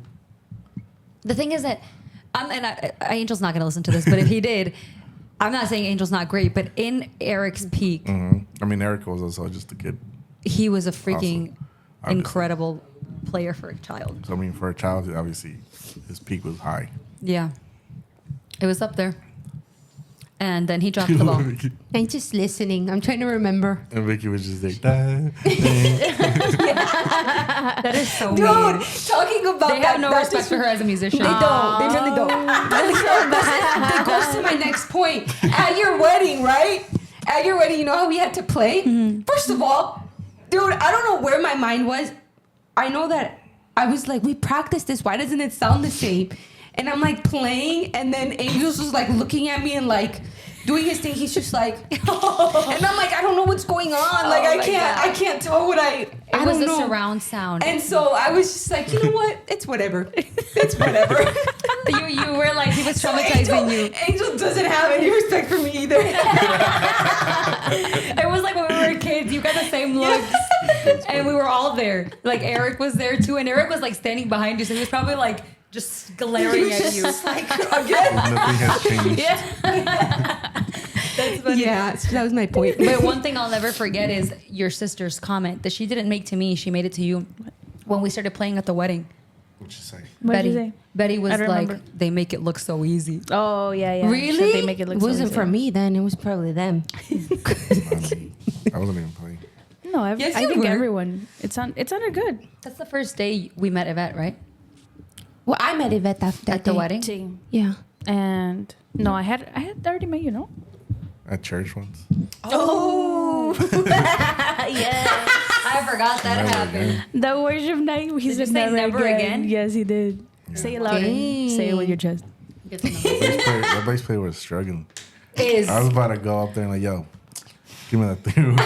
Speaker 2: The thing is that, Angel's not going to listen to this, but if he did, I'm not saying Angel's not great, but in Eric's peak,
Speaker 1: I mean, Eric was also just a kid.
Speaker 2: he was a freaking
Speaker 1: Also, obviously.
Speaker 2: incredible player for a child.
Speaker 1: So I mean, for a child, obviously, his peak was high.
Speaker 2: Yeah. It was up there. And then he dropped the ball.
Speaker 3: I'm just listening. I'm trying to remember.
Speaker 1: And Vicky was just like,
Speaker 2: That is so
Speaker 3: Dude,
Speaker 2: mean.
Speaker 3: talking about
Speaker 2: They have no respect for her as a musician.
Speaker 3: They don't. They really don't. That goes to my next point. At your wedding, right? At your wedding, you know how we had to play? First of all, dude, I don't know where my mind was. I know that I was like, we practiced this. Why doesn't it sound the same? And I'm like playing, and then Angels was like looking at me and like doing his thing. He's just like, and I'm like, I don't know what's going on. Like
Speaker 2: Oh my God.
Speaker 3: I can't tell what I
Speaker 2: It was
Speaker 3: don't
Speaker 2: the
Speaker 3: know.
Speaker 2: surround sound.
Speaker 3: And so I was just like, you know what? It's whatever. It's whatever.
Speaker 2: you were like, he was
Speaker 3: So
Speaker 2: traumatizing you.
Speaker 3: Angel doesn't have any respect for me either.
Speaker 2: It was like when we were kids, you got the same looks. And we were all there. Like Eric was there too. And Eric was like standing behind you. So he was probably like just glaring at you. Like,
Speaker 1: Nothing has changed.
Speaker 2: that's funny.
Speaker 3: Yeah, so that was my point.
Speaker 2: But one thing I'll never forget is your sister's comment that she didn't make to me. She made it to you when we started playing at the wedding.
Speaker 1: What'd you say?
Speaker 4: What did you say?
Speaker 2: Betty was
Speaker 4: I don't
Speaker 2: like,
Speaker 4: remember.
Speaker 2: they make it look so easy.
Speaker 4: Oh yeah, yeah.
Speaker 3: Really?
Speaker 4: So they make it look.
Speaker 3: It wasn't
Speaker 4: so
Speaker 3: for
Speaker 4: easy.
Speaker 3: me then. It was probably them.
Speaker 1: I wasn't even playing.
Speaker 4: No,
Speaker 2: Yes,
Speaker 4: I
Speaker 2: you
Speaker 4: think
Speaker 2: were.
Speaker 4: everyone. It sounded good
Speaker 2: That's the first day we met Yvette, right?
Speaker 3: Well, I met Yvette that
Speaker 2: At the
Speaker 3: day.
Speaker 2: wedding?
Speaker 3: Yeah.
Speaker 4: And no, I had already met you, no?
Speaker 1: At church once.
Speaker 2: Oh. Yeah. I forgot that
Speaker 1: Never
Speaker 2: happened.
Speaker 1: again.
Speaker 4: The worship night. He
Speaker 2: Did you
Speaker 4: said
Speaker 2: say never again?
Speaker 4: Yes, he did. Say it louder.
Speaker 3: Dang.
Speaker 4: Say it with your chest.
Speaker 1: That bass player was struggling.
Speaker 2: Is
Speaker 1: I was about to go up there and like, yo, give me that thing.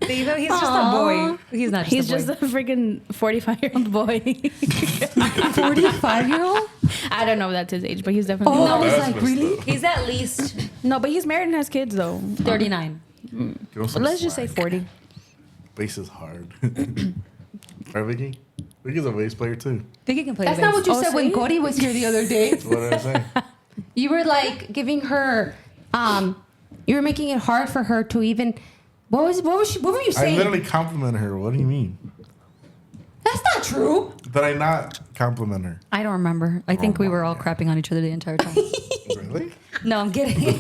Speaker 2: he's just a boy. He's not just
Speaker 4: He's
Speaker 2: a boy.
Speaker 4: just a freaking 45-year-old boy.
Speaker 3: 45-year-old?
Speaker 4: I don't know if that's his age, but he's definitely.
Speaker 3: Oh,
Speaker 2: No.
Speaker 3: I was
Speaker 1: That's
Speaker 3: like,
Speaker 1: messed
Speaker 3: really?
Speaker 1: up.
Speaker 2: He's at least
Speaker 4: No, but he's married and has kids though.
Speaker 2: 39.
Speaker 1: Give him
Speaker 4: But
Speaker 1: some
Speaker 4: let's just say
Speaker 1: slack.
Speaker 4: 40.
Speaker 1: Bass is hard. Right, Vicky? Vicky's a bass player too.
Speaker 2: Think can play
Speaker 3: That's
Speaker 2: the
Speaker 3: not
Speaker 2: bass.
Speaker 3: what you
Speaker 4: Oh,
Speaker 3: said when
Speaker 4: see?
Speaker 3: Cody was here the other day.
Speaker 1: What did I say?
Speaker 3: You were like giving her, you were making it hard for her to even. What were you
Speaker 1: I
Speaker 3: saying?
Speaker 1: literally complimented her. What do you mean?
Speaker 3: That's not true.
Speaker 1: Did I not compliment her?
Speaker 2: I don't remember. I think we were all crapping on each other the entire time.
Speaker 1: Really?
Speaker 2: No, I'm kidding.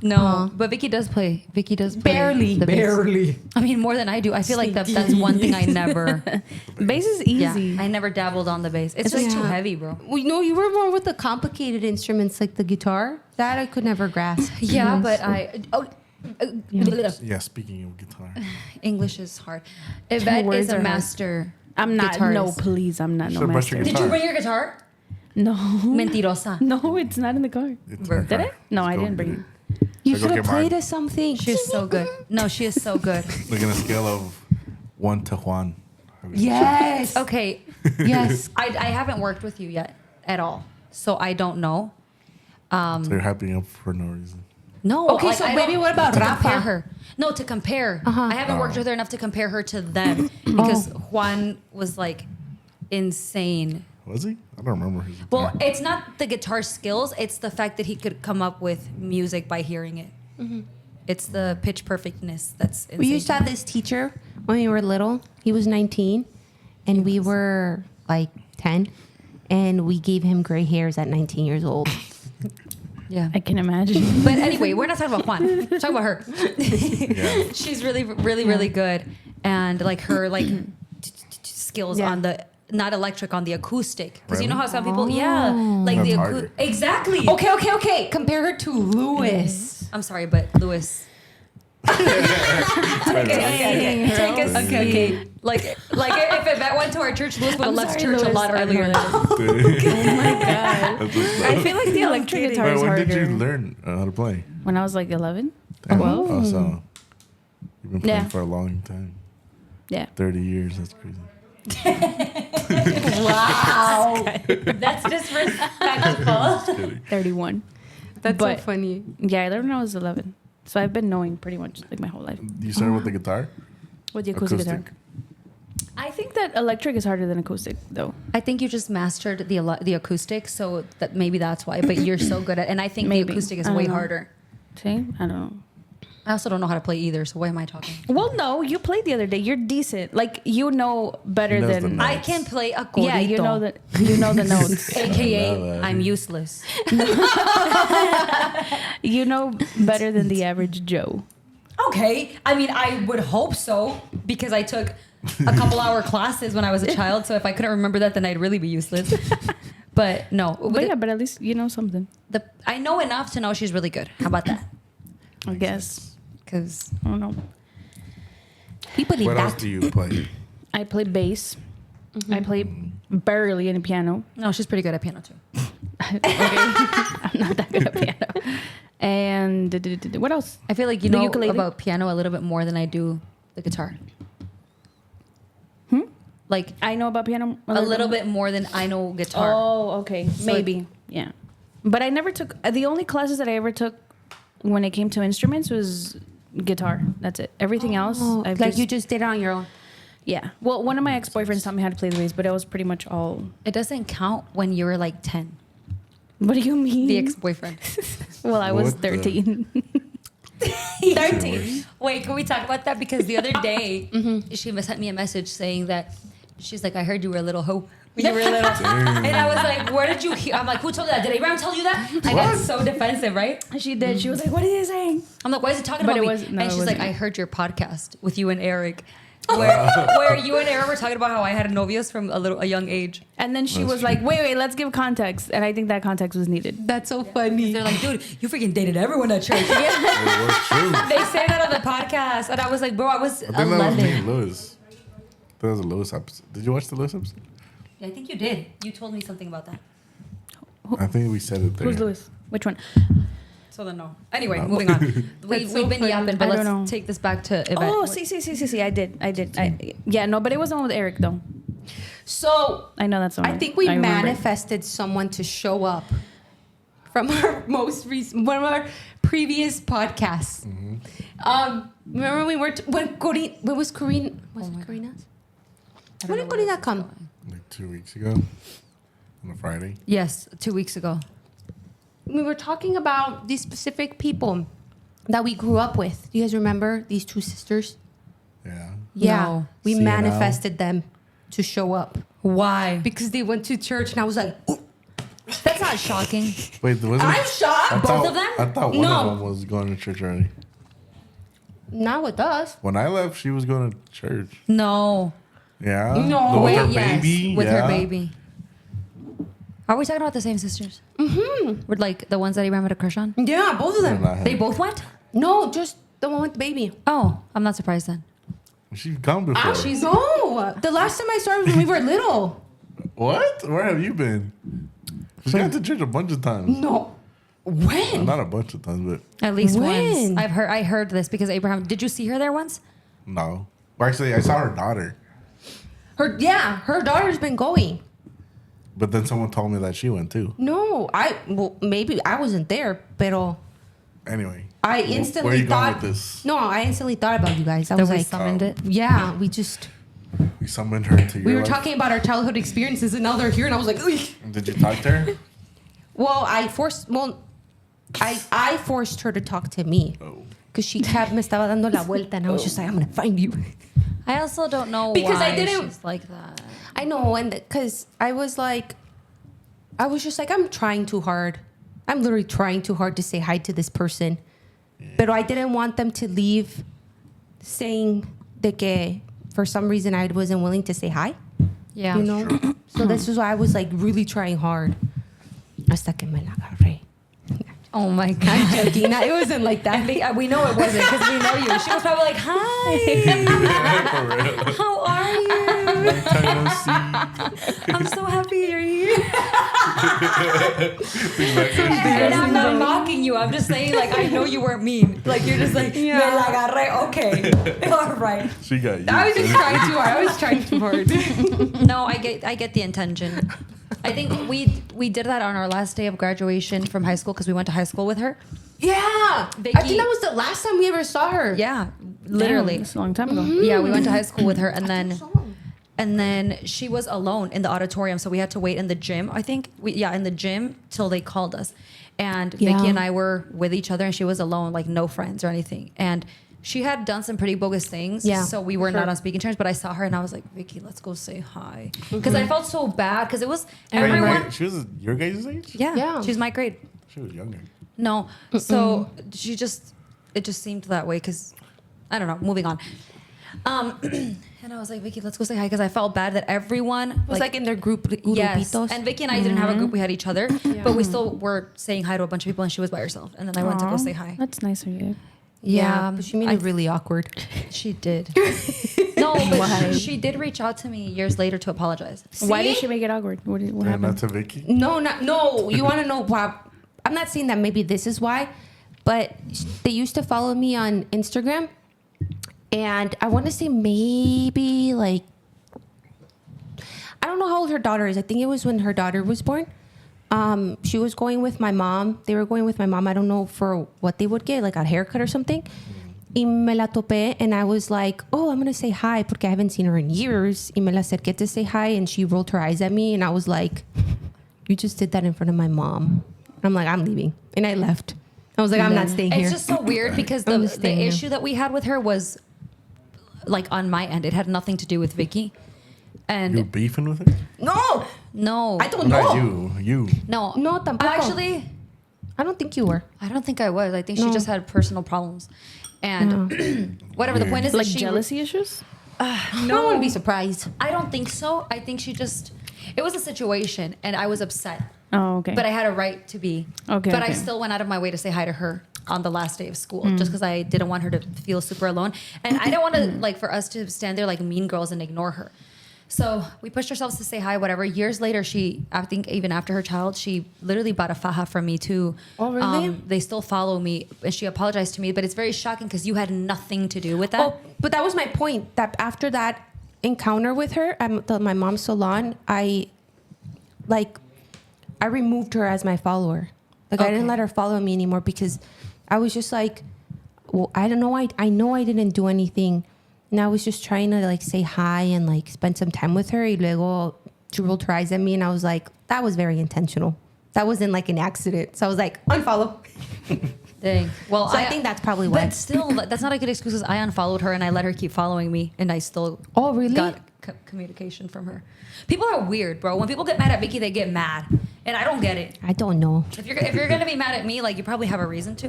Speaker 2: No, but Vicky does play. Vicky does play the bass. I mean, more than I do. I feel like that's one thing I never.
Speaker 4: Bass is
Speaker 2: Yeah,
Speaker 4: easy.
Speaker 2: I never dabbled on the bass. It's just too
Speaker 3: Yeah.
Speaker 2: heavy, bro.
Speaker 3: Well, no, you were more with the complicated instruments like the guitar. That I could never grasp.
Speaker 2: Yeah, but I.
Speaker 1: Yeah, speaking of guitar.
Speaker 2: English is hard. Yvette
Speaker 4: Words
Speaker 2: is a
Speaker 4: are hard.
Speaker 2: master.
Speaker 4: I'm not.
Speaker 2: guitarist.
Speaker 4: No, please. I'm not. No
Speaker 1: Should've brought your
Speaker 4: master.
Speaker 2: Did you bring your guitar?
Speaker 4: No.
Speaker 2: Mentirosa.
Speaker 4: No, it's not in the car.
Speaker 1: It's
Speaker 2: Did
Speaker 1: in her
Speaker 4: it?
Speaker 1: car.
Speaker 4: No,
Speaker 1: Let's
Speaker 4: I
Speaker 1: go
Speaker 4: didn't
Speaker 1: get
Speaker 4: bring
Speaker 1: it.
Speaker 3: You
Speaker 1: Go
Speaker 3: should have
Speaker 1: get
Speaker 3: played
Speaker 1: mine.
Speaker 3: us something.
Speaker 2: She is so good. No, she is so good.
Speaker 1: Like on a scale of 1 to Juan.
Speaker 3: Yes.
Speaker 2: Okay,
Speaker 3: Yes.
Speaker 2: I haven't worked with you yet at all, so I don't know.
Speaker 1: So you're hyping up for no reason.
Speaker 2: No.
Speaker 3: Okay, so
Speaker 2: I
Speaker 3: maybe
Speaker 2: don't-
Speaker 3: what about
Speaker 2: to
Speaker 3: Rafa?
Speaker 2: compare her? No, to compare. I haven't worked with her enough to compare her to them because Juan was like insane.
Speaker 1: Was he? I don't remember his
Speaker 2: Well,
Speaker 1: guitar.
Speaker 2: it's not the guitar skills; it's the fact that he could come up with music by hearing it. It's the pitch perfectness that's insane.
Speaker 3: We used to have this teacher when we were little. He was 19, and we were like 10, and we gave him gray hairs at 19 years old.
Speaker 2: Yeah.
Speaker 4: I can imagine.
Speaker 2: But anyway, we're not talking about Juan. We're talking about her.
Speaker 1: Yeah.
Speaker 2: She's really good, and like her skills
Speaker 3: Yeah.
Speaker 2: on the not electric on the acoustic, because you
Speaker 1: Really?
Speaker 2: know how some people like
Speaker 1: That's
Speaker 2: the
Speaker 1: harder.
Speaker 2: exactly.
Speaker 3: Okay. Compare her to Lewis.
Speaker 2: I'm sorry, but Lewis. Okay. Like if Yvette went to our church, Lewis would have left church a lot earlier.
Speaker 4: Oh my god. I feel like the electric guitar
Speaker 1: Wait,
Speaker 4: is
Speaker 1: when
Speaker 4: harder.
Speaker 1: did you learn how to play?
Speaker 4: When I was like 11.
Speaker 1: Damn.
Speaker 4: 12?
Speaker 1: Oh, so you've been playing
Speaker 4: Yeah.
Speaker 1: for a long time.
Speaker 4: Yeah.
Speaker 1: 30 years. That's crazy.
Speaker 2: Wow, that's disrespectful.
Speaker 1: Just kidding.
Speaker 4: 31.
Speaker 3: That's
Speaker 4: But-
Speaker 3: so funny.
Speaker 4: Yeah, I learned when I was 11. So I've been knowing pretty much like my whole life.
Speaker 1: You started with the guitar?
Speaker 4: With the acoustic guitar. I think that electric is harder than acoustic, though.
Speaker 2: I think you just mastered the acoustic, so that maybe that's why. But you're so good at, and I think
Speaker 4: Maybe.
Speaker 2: the acoustic is
Speaker 4: I don't
Speaker 2: way
Speaker 4: know.
Speaker 2: harder.
Speaker 4: See? I don't know.
Speaker 2: I also don't know how to play either, so why am I talking?
Speaker 4: Well, no, you played the other day. You're decent. Like you know better
Speaker 1: He knows
Speaker 4: than.
Speaker 1: the
Speaker 2: I
Speaker 1: notes.
Speaker 2: can play a corito.
Speaker 4: Yeah, you know that. You know the notes.
Speaker 2: AKA, I'm useless.
Speaker 4: You know better than the average Joe.
Speaker 2: Okay, I mean, I would hope so because I took a couple hour classes when I was a child. So if I couldn't remember that, then I'd really be useless. But no,
Speaker 4: But yeah, but at least you know something.
Speaker 2: I know enough to know she's really good. How about that?
Speaker 4: I guess.
Speaker 2: Because
Speaker 4: I don't know.
Speaker 3: We believe
Speaker 1: What else
Speaker 3: that.
Speaker 1: do you play?
Speaker 4: I play bass. I play barely any piano.
Speaker 2: no, she's pretty good at piano too.
Speaker 4: Okay. I'm not that good at piano. And what else?
Speaker 2: I feel like you
Speaker 4: The
Speaker 2: know
Speaker 4: ukulele?
Speaker 2: about piano a little bit more than I do the guitar. Like
Speaker 4: I know about piano
Speaker 2: a little bit more than I know guitar.
Speaker 4: Oh, okay. Maybe. Yeah. But I never took the only classes that I ever took when it came to instruments was guitar. That's it. Everything else
Speaker 3: Oh,
Speaker 4: I've
Speaker 3: like
Speaker 4: just,
Speaker 3: you just did it on your own.
Speaker 4: Yeah. Well, one of my ex-boyfriends taught me how to play the bass, but it was pretty much all.
Speaker 2: It doesn't count when you were like 10.
Speaker 4: What do you mean?
Speaker 2: The ex-boyfriend.
Speaker 4: Well, I was
Speaker 1: What the-
Speaker 4: 13.
Speaker 2: 13. Wait, can we talk about that? Because the other day, she sent me a message saying that she's like, I heard you were a little hoe when you were little. And I was like, where did you hear? I'm like, who told you that? Did Abraham tell you that? I got so defensive, right?
Speaker 4: She did. She was like, "What are you saying?"
Speaker 2: I'm like, why is he talking
Speaker 4: But
Speaker 2: about
Speaker 4: it
Speaker 2: me?
Speaker 4: was- no,
Speaker 2: and
Speaker 4: it
Speaker 2: she's like,
Speaker 4: wasn't.
Speaker 2: I heard your podcast with you and Eric. Where you and Eric were talking about how I had novios from a young age.
Speaker 4: And then she
Speaker 1: That's
Speaker 4: was
Speaker 1: true.
Speaker 4: like, "Wait, let's give context." And I think that context was needed.
Speaker 3: That's so funny.
Speaker 2: They're like, dude, you freaking dated everyone at church.
Speaker 1: It was true.
Speaker 2: They say that on the podcast. And I was like, bro, I was
Speaker 1: I think that was me
Speaker 2: 11.
Speaker 1: and Lewis. That was a Lewis episode. Did you watch the Lewis episode?
Speaker 2: Yeah, I think you did. You told me something about that.
Speaker 1: I think we said it there.
Speaker 4: Who's Lewis? Which one?
Speaker 2: So then no. Anyway,
Speaker 1: No.
Speaker 2: moving on.
Speaker 3: That's so
Speaker 2: We've been
Speaker 3: funny.
Speaker 2: yapping,
Speaker 4: I
Speaker 2: but
Speaker 4: don't know.
Speaker 2: let's take this back to Yvette.
Speaker 4: Oh, see. I did. Yeah, no, but it was the one with Eric though.
Speaker 3: So
Speaker 4: I know that's the one.
Speaker 3: I think we
Speaker 4: remember.
Speaker 3: manifested someone to show up from our most recent, one of our previous podcasts. Remember we were when Corina, when was Corina? Was it Corina's? When did Corina come?
Speaker 1: Like 2 weeks ago. On a Friday.
Speaker 2: Yes, 2 weeks ago.
Speaker 3: We were talking about these specific people that we grew up with. Do you guys remember these two sisters?
Speaker 1: Yeah.
Speaker 3: Yeah,
Speaker 2: No.
Speaker 3: we
Speaker 1: CNL.
Speaker 3: manifested them to show up
Speaker 2: Why?
Speaker 3: because they went to church, and I was like, "Ooh,
Speaker 2: That's not shocking.
Speaker 1: Wait, wasn't
Speaker 3: I'm shocked."
Speaker 2: Both of them?
Speaker 1: I thought one
Speaker 3: No.
Speaker 1: of them was going to church already.
Speaker 3: Not with us.
Speaker 1: When I left, she was going to church.
Speaker 2: No.
Speaker 1: Yeah.
Speaker 3: No.
Speaker 1: The- with her
Speaker 2: yes,
Speaker 1: baby.
Speaker 2: with
Speaker 1: yeah.
Speaker 2: her baby. Are we talking about the same sisters? Mm-hmm. With like the ones that Abraham had a crush on?
Speaker 3: Yeah, both of
Speaker 1: Yeah,
Speaker 3: them.
Speaker 1: not her.
Speaker 2: They both went?
Speaker 3: No, just the one with the baby.
Speaker 2: Oh, I'm not surprised then.
Speaker 1: She's gone before.
Speaker 3: No, the last time I saw her was when we were little.
Speaker 1: What? Where have you been? She's gone to church a bunch of times.
Speaker 3: No, when?
Speaker 1: Not a bunch of times, but
Speaker 2: At least
Speaker 3: When?
Speaker 2: once. I heard this because Abraham. Did you see her there once?
Speaker 1: no. Well, actually, I saw her daughter.
Speaker 3: Her daughter's been going.
Speaker 1: But then someone told me that she went too.
Speaker 3: No, maybe I wasn't there, but
Speaker 1: Anyway.
Speaker 3: I
Speaker 1: Where are
Speaker 3: instantly
Speaker 1: you going
Speaker 3: thought.
Speaker 1: with this?
Speaker 3: No, I instantly thought about you guys. I
Speaker 2: That
Speaker 3: was
Speaker 2: we
Speaker 3: like,
Speaker 2: summoned it.
Speaker 3: yeah, we just
Speaker 1: We summoned her to your
Speaker 3: we were
Speaker 1: life?
Speaker 3: talking about our childhood experiences, and now they're here, and I was like, "Ugh."
Speaker 1: Did you talk to her?
Speaker 3: Well, I forced her to talk to me
Speaker 1: Oh.
Speaker 3: because she kept me estaba dando la vuelta, and I was just like, I'm gonna find you.
Speaker 2: I also don't know
Speaker 3: Because I
Speaker 2: why
Speaker 3: didn't-
Speaker 2: she's like that.
Speaker 3: I know, and because I was just like, I'm trying too hard. I'm literally trying too hard to say hi to this person. But I didn't want them to leave saying de que for some reason I wasn't willing to say hi.
Speaker 2: Yeah.
Speaker 3: You know? So this is why I was like really trying hard. Hasta que me la agarré.
Speaker 2: Oh my
Speaker 3: I'm
Speaker 2: god.
Speaker 3: joking. It wasn't like that.
Speaker 2: We know it wasn't because we know you. She was probably like, "Hi, how are you?
Speaker 1: Long time no see.
Speaker 2: I'm so happy you're here."
Speaker 1: Exactly.
Speaker 2: And I'm not mocking you. I'm just saying, like, I know you weren't mean. Like, you're just like, "Me la agarré." Okay, all right.
Speaker 1: She got you.
Speaker 3: I was just trying too hard. I was trying too hard.
Speaker 2: No, I get the intention. I think we did that on our last day of graduation from high school because we went to high school with her.
Speaker 3: Yeah.
Speaker 2: Vicky-
Speaker 3: I think that was the last time we ever saw her.
Speaker 2: Yeah, literally.
Speaker 4: Damn, that's a long time ago.
Speaker 2: Yeah, we went to high school with her, and then she was alone in the auditorium, so we had to wait in the gym. I think in the gym till they called us, and
Speaker 3: Yeah.
Speaker 2: Vicky and I were with each other, and she was alone, like no friends or anything, and she had done some pretty bogus things.
Speaker 3: Yeah,
Speaker 2: so we were not
Speaker 3: sure.
Speaker 2: on speaking terms. But I saw her, and I was like, Vicky, let's go say hi, because I felt so bad because it was
Speaker 1: Wait,
Speaker 2: everyone.
Speaker 1: She was your guys' age?
Speaker 2: Yeah,
Speaker 3: Yeah.
Speaker 2: she's my grade.
Speaker 1: She was younger.
Speaker 2: No, so it just seemed that way because I don't know. Moving on. And I was like, Vicky, let's go say hi because I felt bad that everyone
Speaker 3: It was like in their grupitos.
Speaker 2: yes. And Vicky and I didn't have a group; we had each other, but we still were saying hi to a bunch of people, and she was by herself. And then I went to go
Speaker 4: Aw,
Speaker 2: say hi.
Speaker 4: That's nice of you.
Speaker 3: Yeah, but she made it really awkward.
Speaker 2: She did. No, but she did reach out to me years later to apologize.
Speaker 4: Why did
Speaker 3: See?
Speaker 4: she make it awkward? What
Speaker 1: And
Speaker 4: happened?
Speaker 1: not to Vicky.
Speaker 3: No. You want to know why? I'm not saying that maybe this is why, but they used to follow me on Instagram, and I want to say maybe like I don't know how old her daughter is. I think it was when her daughter was born. She was going with my mom. They were going with my mom. I don't know for what they would get, like a haircut or something. Y me la topé, and I was like, oh, I'm going to say hi, porque I haven't seen her in years. Y me la acerqué to say hi, and she rolled her eyes at me, and I was like, you just did that in front of my mom. I'm like, I'm leaving. And I left. I was like, I'm not staying here.
Speaker 2: It's just so weird because the issue that we had with her was like on my end. It had nothing to do with Vicky. And
Speaker 1: You beefing with her?
Speaker 2: no.
Speaker 3: I don't know.
Speaker 1: Not you.
Speaker 2: No.
Speaker 3: No, tampoco.
Speaker 2: Actually,
Speaker 3: I don't think you were.
Speaker 2: I don't think I was. I think she just had personal problems. And whatever, the point is
Speaker 4: Like
Speaker 2: that she
Speaker 4: jealousy issues?
Speaker 3: No, I wouldn't be surprised.
Speaker 2: I don't think so. I think she just it was a situation and I was upset.
Speaker 4: Oh, okay.
Speaker 2: But I had a right to be.
Speaker 4: Okay,
Speaker 2: But I
Speaker 4: okay.
Speaker 2: still went out of my way to say hi to her on the last day of school just because I didn't want her to feel super alone. And I don't want to, like, for us to stand there like mean girls and ignore her. So we pushed ourselves to say hi, whatever. Years later, I think even after her child, she literally bought a faja from me too.
Speaker 3: Oh, really?
Speaker 2: They still follow me and she apologized to me, but it's very shocking because you had nothing to do with that.
Speaker 3: Oh, but that was my point. That after that encounter with her at my mom's salon, I removed her as my follower. Like I didn't let her follow me anymore because I was just like, well, I don't know. I know I didn't do anything, and I was just trying to like say hi and like spend some time with her. Y luego she rolled her eyes at me, and I was like, that was very intentional. That wasn't like an accident. So I was like, unfollow.
Speaker 2: Dang. Well,
Speaker 3: So I think that's probably why.
Speaker 2: But still, that's not a good excuse because I unfollowed her and I let her keep following me and I still
Speaker 3: Oh, really?
Speaker 2: got communication from her. People are weird, bro. When people get mad at Vicky, they get mad. And I don't get it.
Speaker 3: I don't know.
Speaker 2: If you're going to be mad at me, like, you probably have a reason to.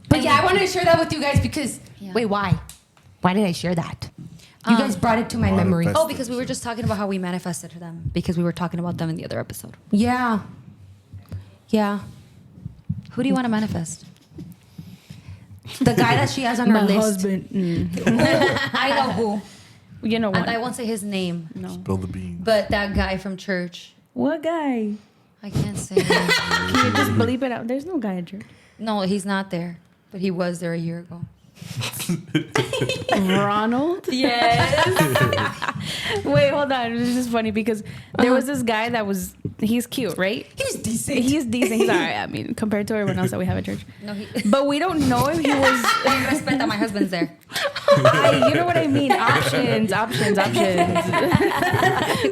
Speaker 3: But yeah, I wanted to share that with you guys because
Speaker 2: Yeah.
Speaker 3: wait, why? Why did I share that? You guys brought it to my memory.
Speaker 1: Manifest.
Speaker 2: Oh, because we were just talking about how we manifested them because we were talking about them in the other episode.
Speaker 3: Yeah. Yeah.
Speaker 2: Who do you want to manifest?
Speaker 3: The guy that she has on her
Speaker 4: My
Speaker 3: list.
Speaker 4: husband.
Speaker 2: I know who.
Speaker 4: You know
Speaker 2: And I
Speaker 4: what?
Speaker 2: won't say his name,
Speaker 4: No.
Speaker 1: Spill the beans.
Speaker 2: but that guy from church.
Speaker 4: What guy?
Speaker 2: I can't say him.
Speaker 4: Can you just bleep it out? There's no guy at church.
Speaker 2: No, he's not there, but he was there a year ago.
Speaker 4: Ronald?
Speaker 2: Yes.
Speaker 4: Wait, hold on. This is just funny because there was this guy he's cute, right?
Speaker 3: He was decent.
Speaker 4: He's decent. He's all right. I mean, compared to everyone else that we have at church.
Speaker 2: No, he.
Speaker 4: But we don't know if he was.
Speaker 2: Respect that my husband's there.
Speaker 4: You know what I mean? Options.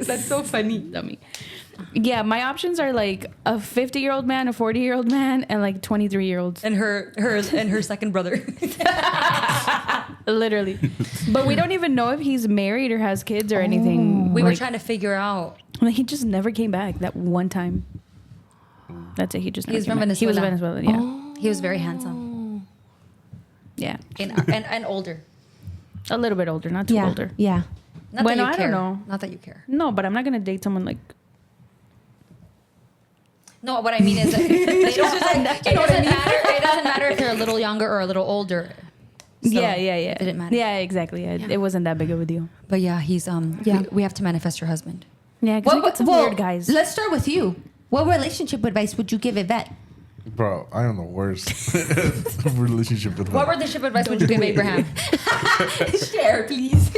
Speaker 3: That's so funny.
Speaker 4: Dummy. Yeah, my options are like a 50-year-old man, a 40-year-old man, and like 23-year-olds.
Speaker 2: And her second brother.
Speaker 4: Literally. But we don't even know if he's married or has kids or anything.
Speaker 2: We were
Speaker 4: Like,
Speaker 2: trying to figure out.
Speaker 4: like, he just never came back that one time. That's it. He just never
Speaker 2: He's
Speaker 4: came
Speaker 2: from
Speaker 4: back. He was
Speaker 2: Venezuela.
Speaker 4: Venezuelan, yeah.
Speaker 2: He was very handsome
Speaker 4: Yeah.
Speaker 2: and older.
Speaker 4: A little bit older, not too
Speaker 3: Yeah.
Speaker 4: older.
Speaker 3: Yeah.
Speaker 2: Not
Speaker 4: Bueno,
Speaker 2: that you
Speaker 4: I
Speaker 2: care.
Speaker 4: don't know.
Speaker 2: Not that you care.
Speaker 4: No, but I'm not going to date someone like...
Speaker 2: No, what I mean is that it doesn't matter. It doesn't matter if you're a little younger or a little older. So
Speaker 4: yeah.
Speaker 2: It didn't matter.
Speaker 4: Yeah, exactly. Yeah. It wasn't that big of a deal.
Speaker 2: But yeah, he's
Speaker 3: Yeah.
Speaker 2: we have to manifest your husband.
Speaker 4: Yeah, because we got some weird guys.
Speaker 3: Let's start with you. What relationship advice would you give Yvette?
Speaker 1: Bro, I am the worst relationship with
Speaker 2: What
Speaker 1: her.
Speaker 2: relationship advice would you give Abraham?
Speaker 3: Share, please.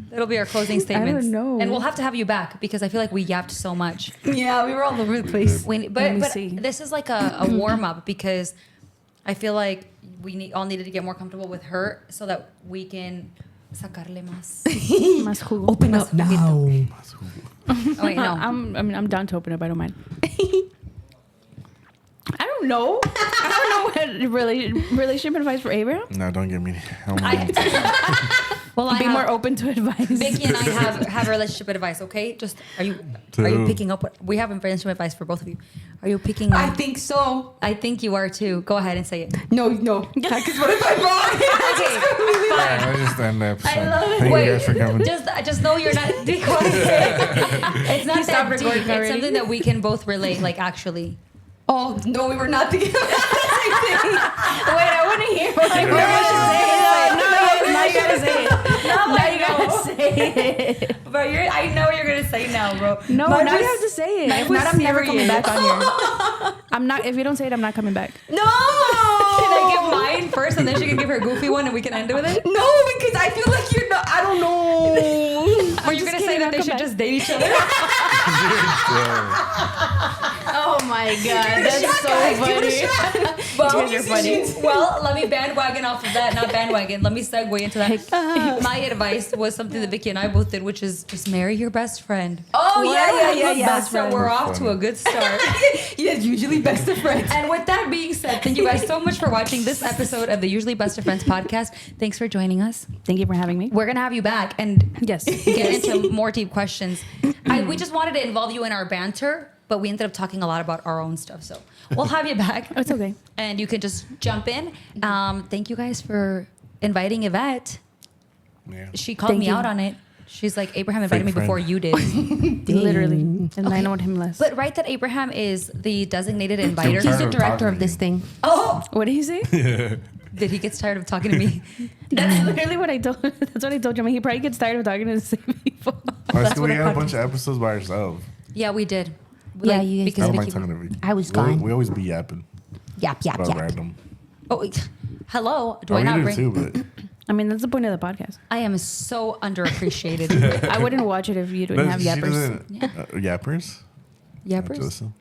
Speaker 2: That'll be our closing statements.
Speaker 4: know.
Speaker 2: And we'll have to have you back because I feel like we yapped so much.
Speaker 3: Yeah, we were all over the place.
Speaker 2: But
Speaker 4: Let me
Speaker 2: but
Speaker 4: see.
Speaker 2: this is like a warm up because I feel like we all needed to get more comfortable with her so that we can sacarle más.
Speaker 4: Más jugo.
Speaker 3: Open up now.
Speaker 2: Oh wait, no.
Speaker 4: I'm down to open up. I don't mind. I don't know. I don't know what relationship advice for Abraham.
Speaker 1: No, don't get me.
Speaker 2: Well,
Speaker 4: Be more open to advice.
Speaker 2: Vicky and I have relationship advice. Okay, just are you picking up what we have relationship advice for both of you? Are you picking up?
Speaker 3: I think so.
Speaker 2: I think you are too. Go ahead and say it.
Speaker 3: No. Because what if I'm wrong?
Speaker 2: Okay, fine.
Speaker 1: I just end up.
Speaker 3: I love it.
Speaker 1: Thank
Speaker 2: Wait,
Speaker 1: you guys for coming.
Speaker 2: just know you're not. Be quiet. It's not
Speaker 4: stopped
Speaker 2: that deep.
Speaker 4: recording
Speaker 2: It's
Speaker 4: already.
Speaker 2: something that we can both relate. Like actually.
Speaker 3: Oh, no, we were not together.
Speaker 4: Wait, I want to hear what you're going to say. Now you gotta say it. Now you gotta say it.
Speaker 2: Bro, I know you're gonna say now, bro.
Speaker 4: No,
Speaker 3: Mine
Speaker 4: now you
Speaker 3: was-
Speaker 4: have to say it.
Speaker 3: mine
Speaker 4: If
Speaker 3: was
Speaker 4: not, I'm never coming
Speaker 3: serious.
Speaker 4: back on here. I'm not. If you don't say it, I'm not coming back.
Speaker 3: No.
Speaker 2: Can I give mine first, and then she can give her goofy one, and we can end with it?
Speaker 3: No, because I feel like you're not. I don't know.
Speaker 2: Or you're gonna say that they should just date each other?
Speaker 3: Oh
Speaker 4: Oh my god, that's so funny.
Speaker 2: Well,
Speaker 4: You're funny.
Speaker 2: well, let me bandwagon off of that. Not bandwagon. Let me segue into that. My advice was something that Vicky and I both did, which is just marry your best friend.
Speaker 3: Oh, yeah.
Speaker 2: Best friend. So we're off to a good start.
Speaker 3: Yeah, usually best of friends.
Speaker 2: And with that being said, thank you guys so much for watching this episode of the Usually Best of Friends podcast. Thanks for joining us.
Speaker 4: Thank you for having me.
Speaker 2: We're gonna have you back and
Speaker 4: Yes.
Speaker 2: get into more deep questions. We just wanted to involve you in our banter, but we ended up talking a lot about our own stuff. So we'll have you back.
Speaker 4: It's okay.
Speaker 2: And you can just jump in. Thank you guys for inviting Yvette.
Speaker 1: Yeah.
Speaker 2: She called
Speaker 4: Thank
Speaker 2: me
Speaker 4: you.
Speaker 2: out on it. She's like, Abraham invited me
Speaker 1: Fake
Speaker 2: before
Speaker 1: friend.
Speaker 2: you did.
Speaker 4: Literally. And I know him less.
Speaker 2: But right that Abraham is the designated inviter.
Speaker 1: He's
Speaker 3: He's the
Speaker 1: of
Speaker 3: director
Speaker 1: talking
Speaker 3: of
Speaker 1: to
Speaker 3: this
Speaker 1: me.
Speaker 3: thing.
Speaker 2: Oh,
Speaker 4: What did he say?
Speaker 2: did he get tired of talking to me?
Speaker 4: That's literally what I told. That's what I told you. I mean, he probably gets tired of talking to the same people.
Speaker 1: Honestly,
Speaker 2: what
Speaker 1: we
Speaker 2: a
Speaker 1: had a
Speaker 2: podcast-
Speaker 1: bunch of episodes by ourselves.
Speaker 2: Yeah, we did.
Speaker 3: Yeah, you guys
Speaker 1: I
Speaker 2: because
Speaker 1: don't mind
Speaker 2: Vicky.
Speaker 1: talking to Vicky.
Speaker 3: I was
Speaker 1: We-
Speaker 3: gone.
Speaker 1: We always be yapping
Speaker 3: Yap.
Speaker 1: about random.
Speaker 2: Oh, hello. Do
Speaker 1: Oh,
Speaker 2: I
Speaker 1: we
Speaker 2: not
Speaker 1: do
Speaker 2: bring?
Speaker 1: too, but
Speaker 4: I mean, that's the point of the podcast.
Speaker 2: I am so underappreciated.
Speaker 4: I wouldn't watch it if you didn't have
Speaker 1: she
Speaker 4: yappers.
Speaker 1: doesn't- yappers.
Speaker 2: Yappers.
Speaker 1: Listen.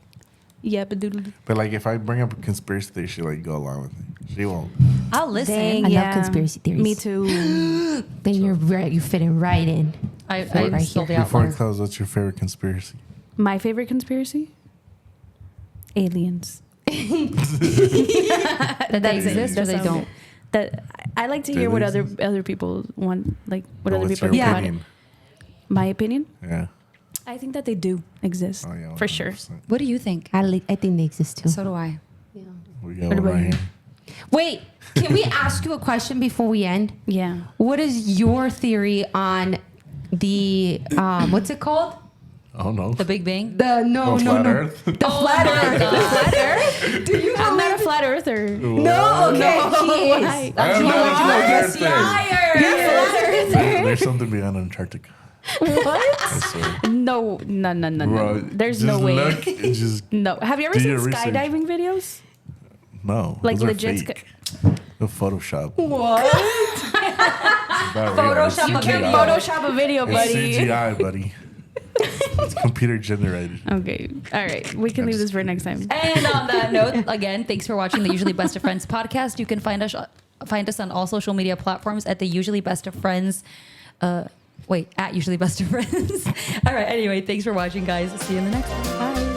Speaker 4: Yeah, but dude.
Speaker 1: But like, if I bring up a conspiracy theory, she like go along with it. She won't.
Speaker 2: I'll listen.
Speaker 3: Dang. I love conspiracy theories.
Speaker 4: Me too.
Speaker 3: Then you're fitting right in.
Speaker 2: I
Speaker 3: Right
Speaker 2: still
Speaker 3: here.
Speaker 2: the
Speaker 1: Before I
Speaker 2: outlier.
Speaker 1: close, what's your favorite conspiracy?
Speaker 4: My favorite conspiracy? Aliens.
Speaker 2: That they exist or
Speaker 4: That
Speaker 2: they
Speaker 4: sounds
Speaker 2: don't.
Speaker 4: good. That I like to
Speaker 1: Do
Speaker 4: hear
Speaker 1: they
Speaker 4: what
Speaker 1: exist?
Speaker 4: other people want, like what
Speaker 1: Or
Speaker 4: other
Speaker 1: what's
Speaker 4: people
Speaker 1: your
Speaker 4: think about it.
Speaker 1: opinion?
Speaker 4: My opinion?
Speaker 1: Yeah.
Speaker 4: I think that they do exist
Speaker 1: Oh yeah.
Speaker 4: for sure.
Speaker 1: 100%.
Speaker 2: What do you think?
Speaker 3: I think they exist too.
Speaker 2: So do I.
Speaker 1: We got
Speaker 4: What
Speaker 1: one
Speaker 4: about
Speaker 1: right
Speaker 4: you?
Speaker 1: here.
Speaker 3: Wait, can we ask you a question before we end?
Speaker 4: Yeah.
Speaker 3: What is your theory on the what's it called?
Speaker 1: Oh no.
Speaker 2: The Big Bang.
Speaker 3: The no
Speaker 1: Flat Earth?
Speaker 3: The flat Earth. The flat Earth. Do you
Speaker 4: I'm not a flat earther.
Speaker 3: No, okay, she is.
Speaker 4: Why?
Speaker 1: I'm not a flat earther.
Speaker 3: You're a flat earther.
Speaker 1: There's something beyond Antarctica.
Speaker 4: What?
Speaker 1: I swear.
Speaker 4: No.
Speaker 1: Bro,
Speaker 4: There's
Speaker 1: just
Speaker 4: no way.
Speaker 1: Look, and just
Speaker 4: No. Have you ever
Speaker 1: Do
Speaker 4: seen
Speaker 1: your research.
Speaker 4: skydiving videos?
Speaker 1: no.
Speaker 4: Like
Speaker 1: those are
Speaker 4: legit
Speaker 1: fake. The Photoshop.
Speaker 3: What?
Speaker 2: Photoshop
Speaker 4: You
Speaker 2: a
Speaker 4: can
Speaker 2: video.
Speaker 4: Photoshop a video,
Speaker 1: It's
Speaker 4: buddy.
Speaker 1: CGI, buddy. It's computer generated.
Speaker 4: Okay. All right. We can leave this for next time.
Speaker 2: And on that note, again, thanks for watching the Usually Best of Friends podcast. You can find us on all social media platforms at the Usually Best of Friends. At Usually Best of Friends. All right. Anyway, thanks for watching, guys. See you in the next one. Bye.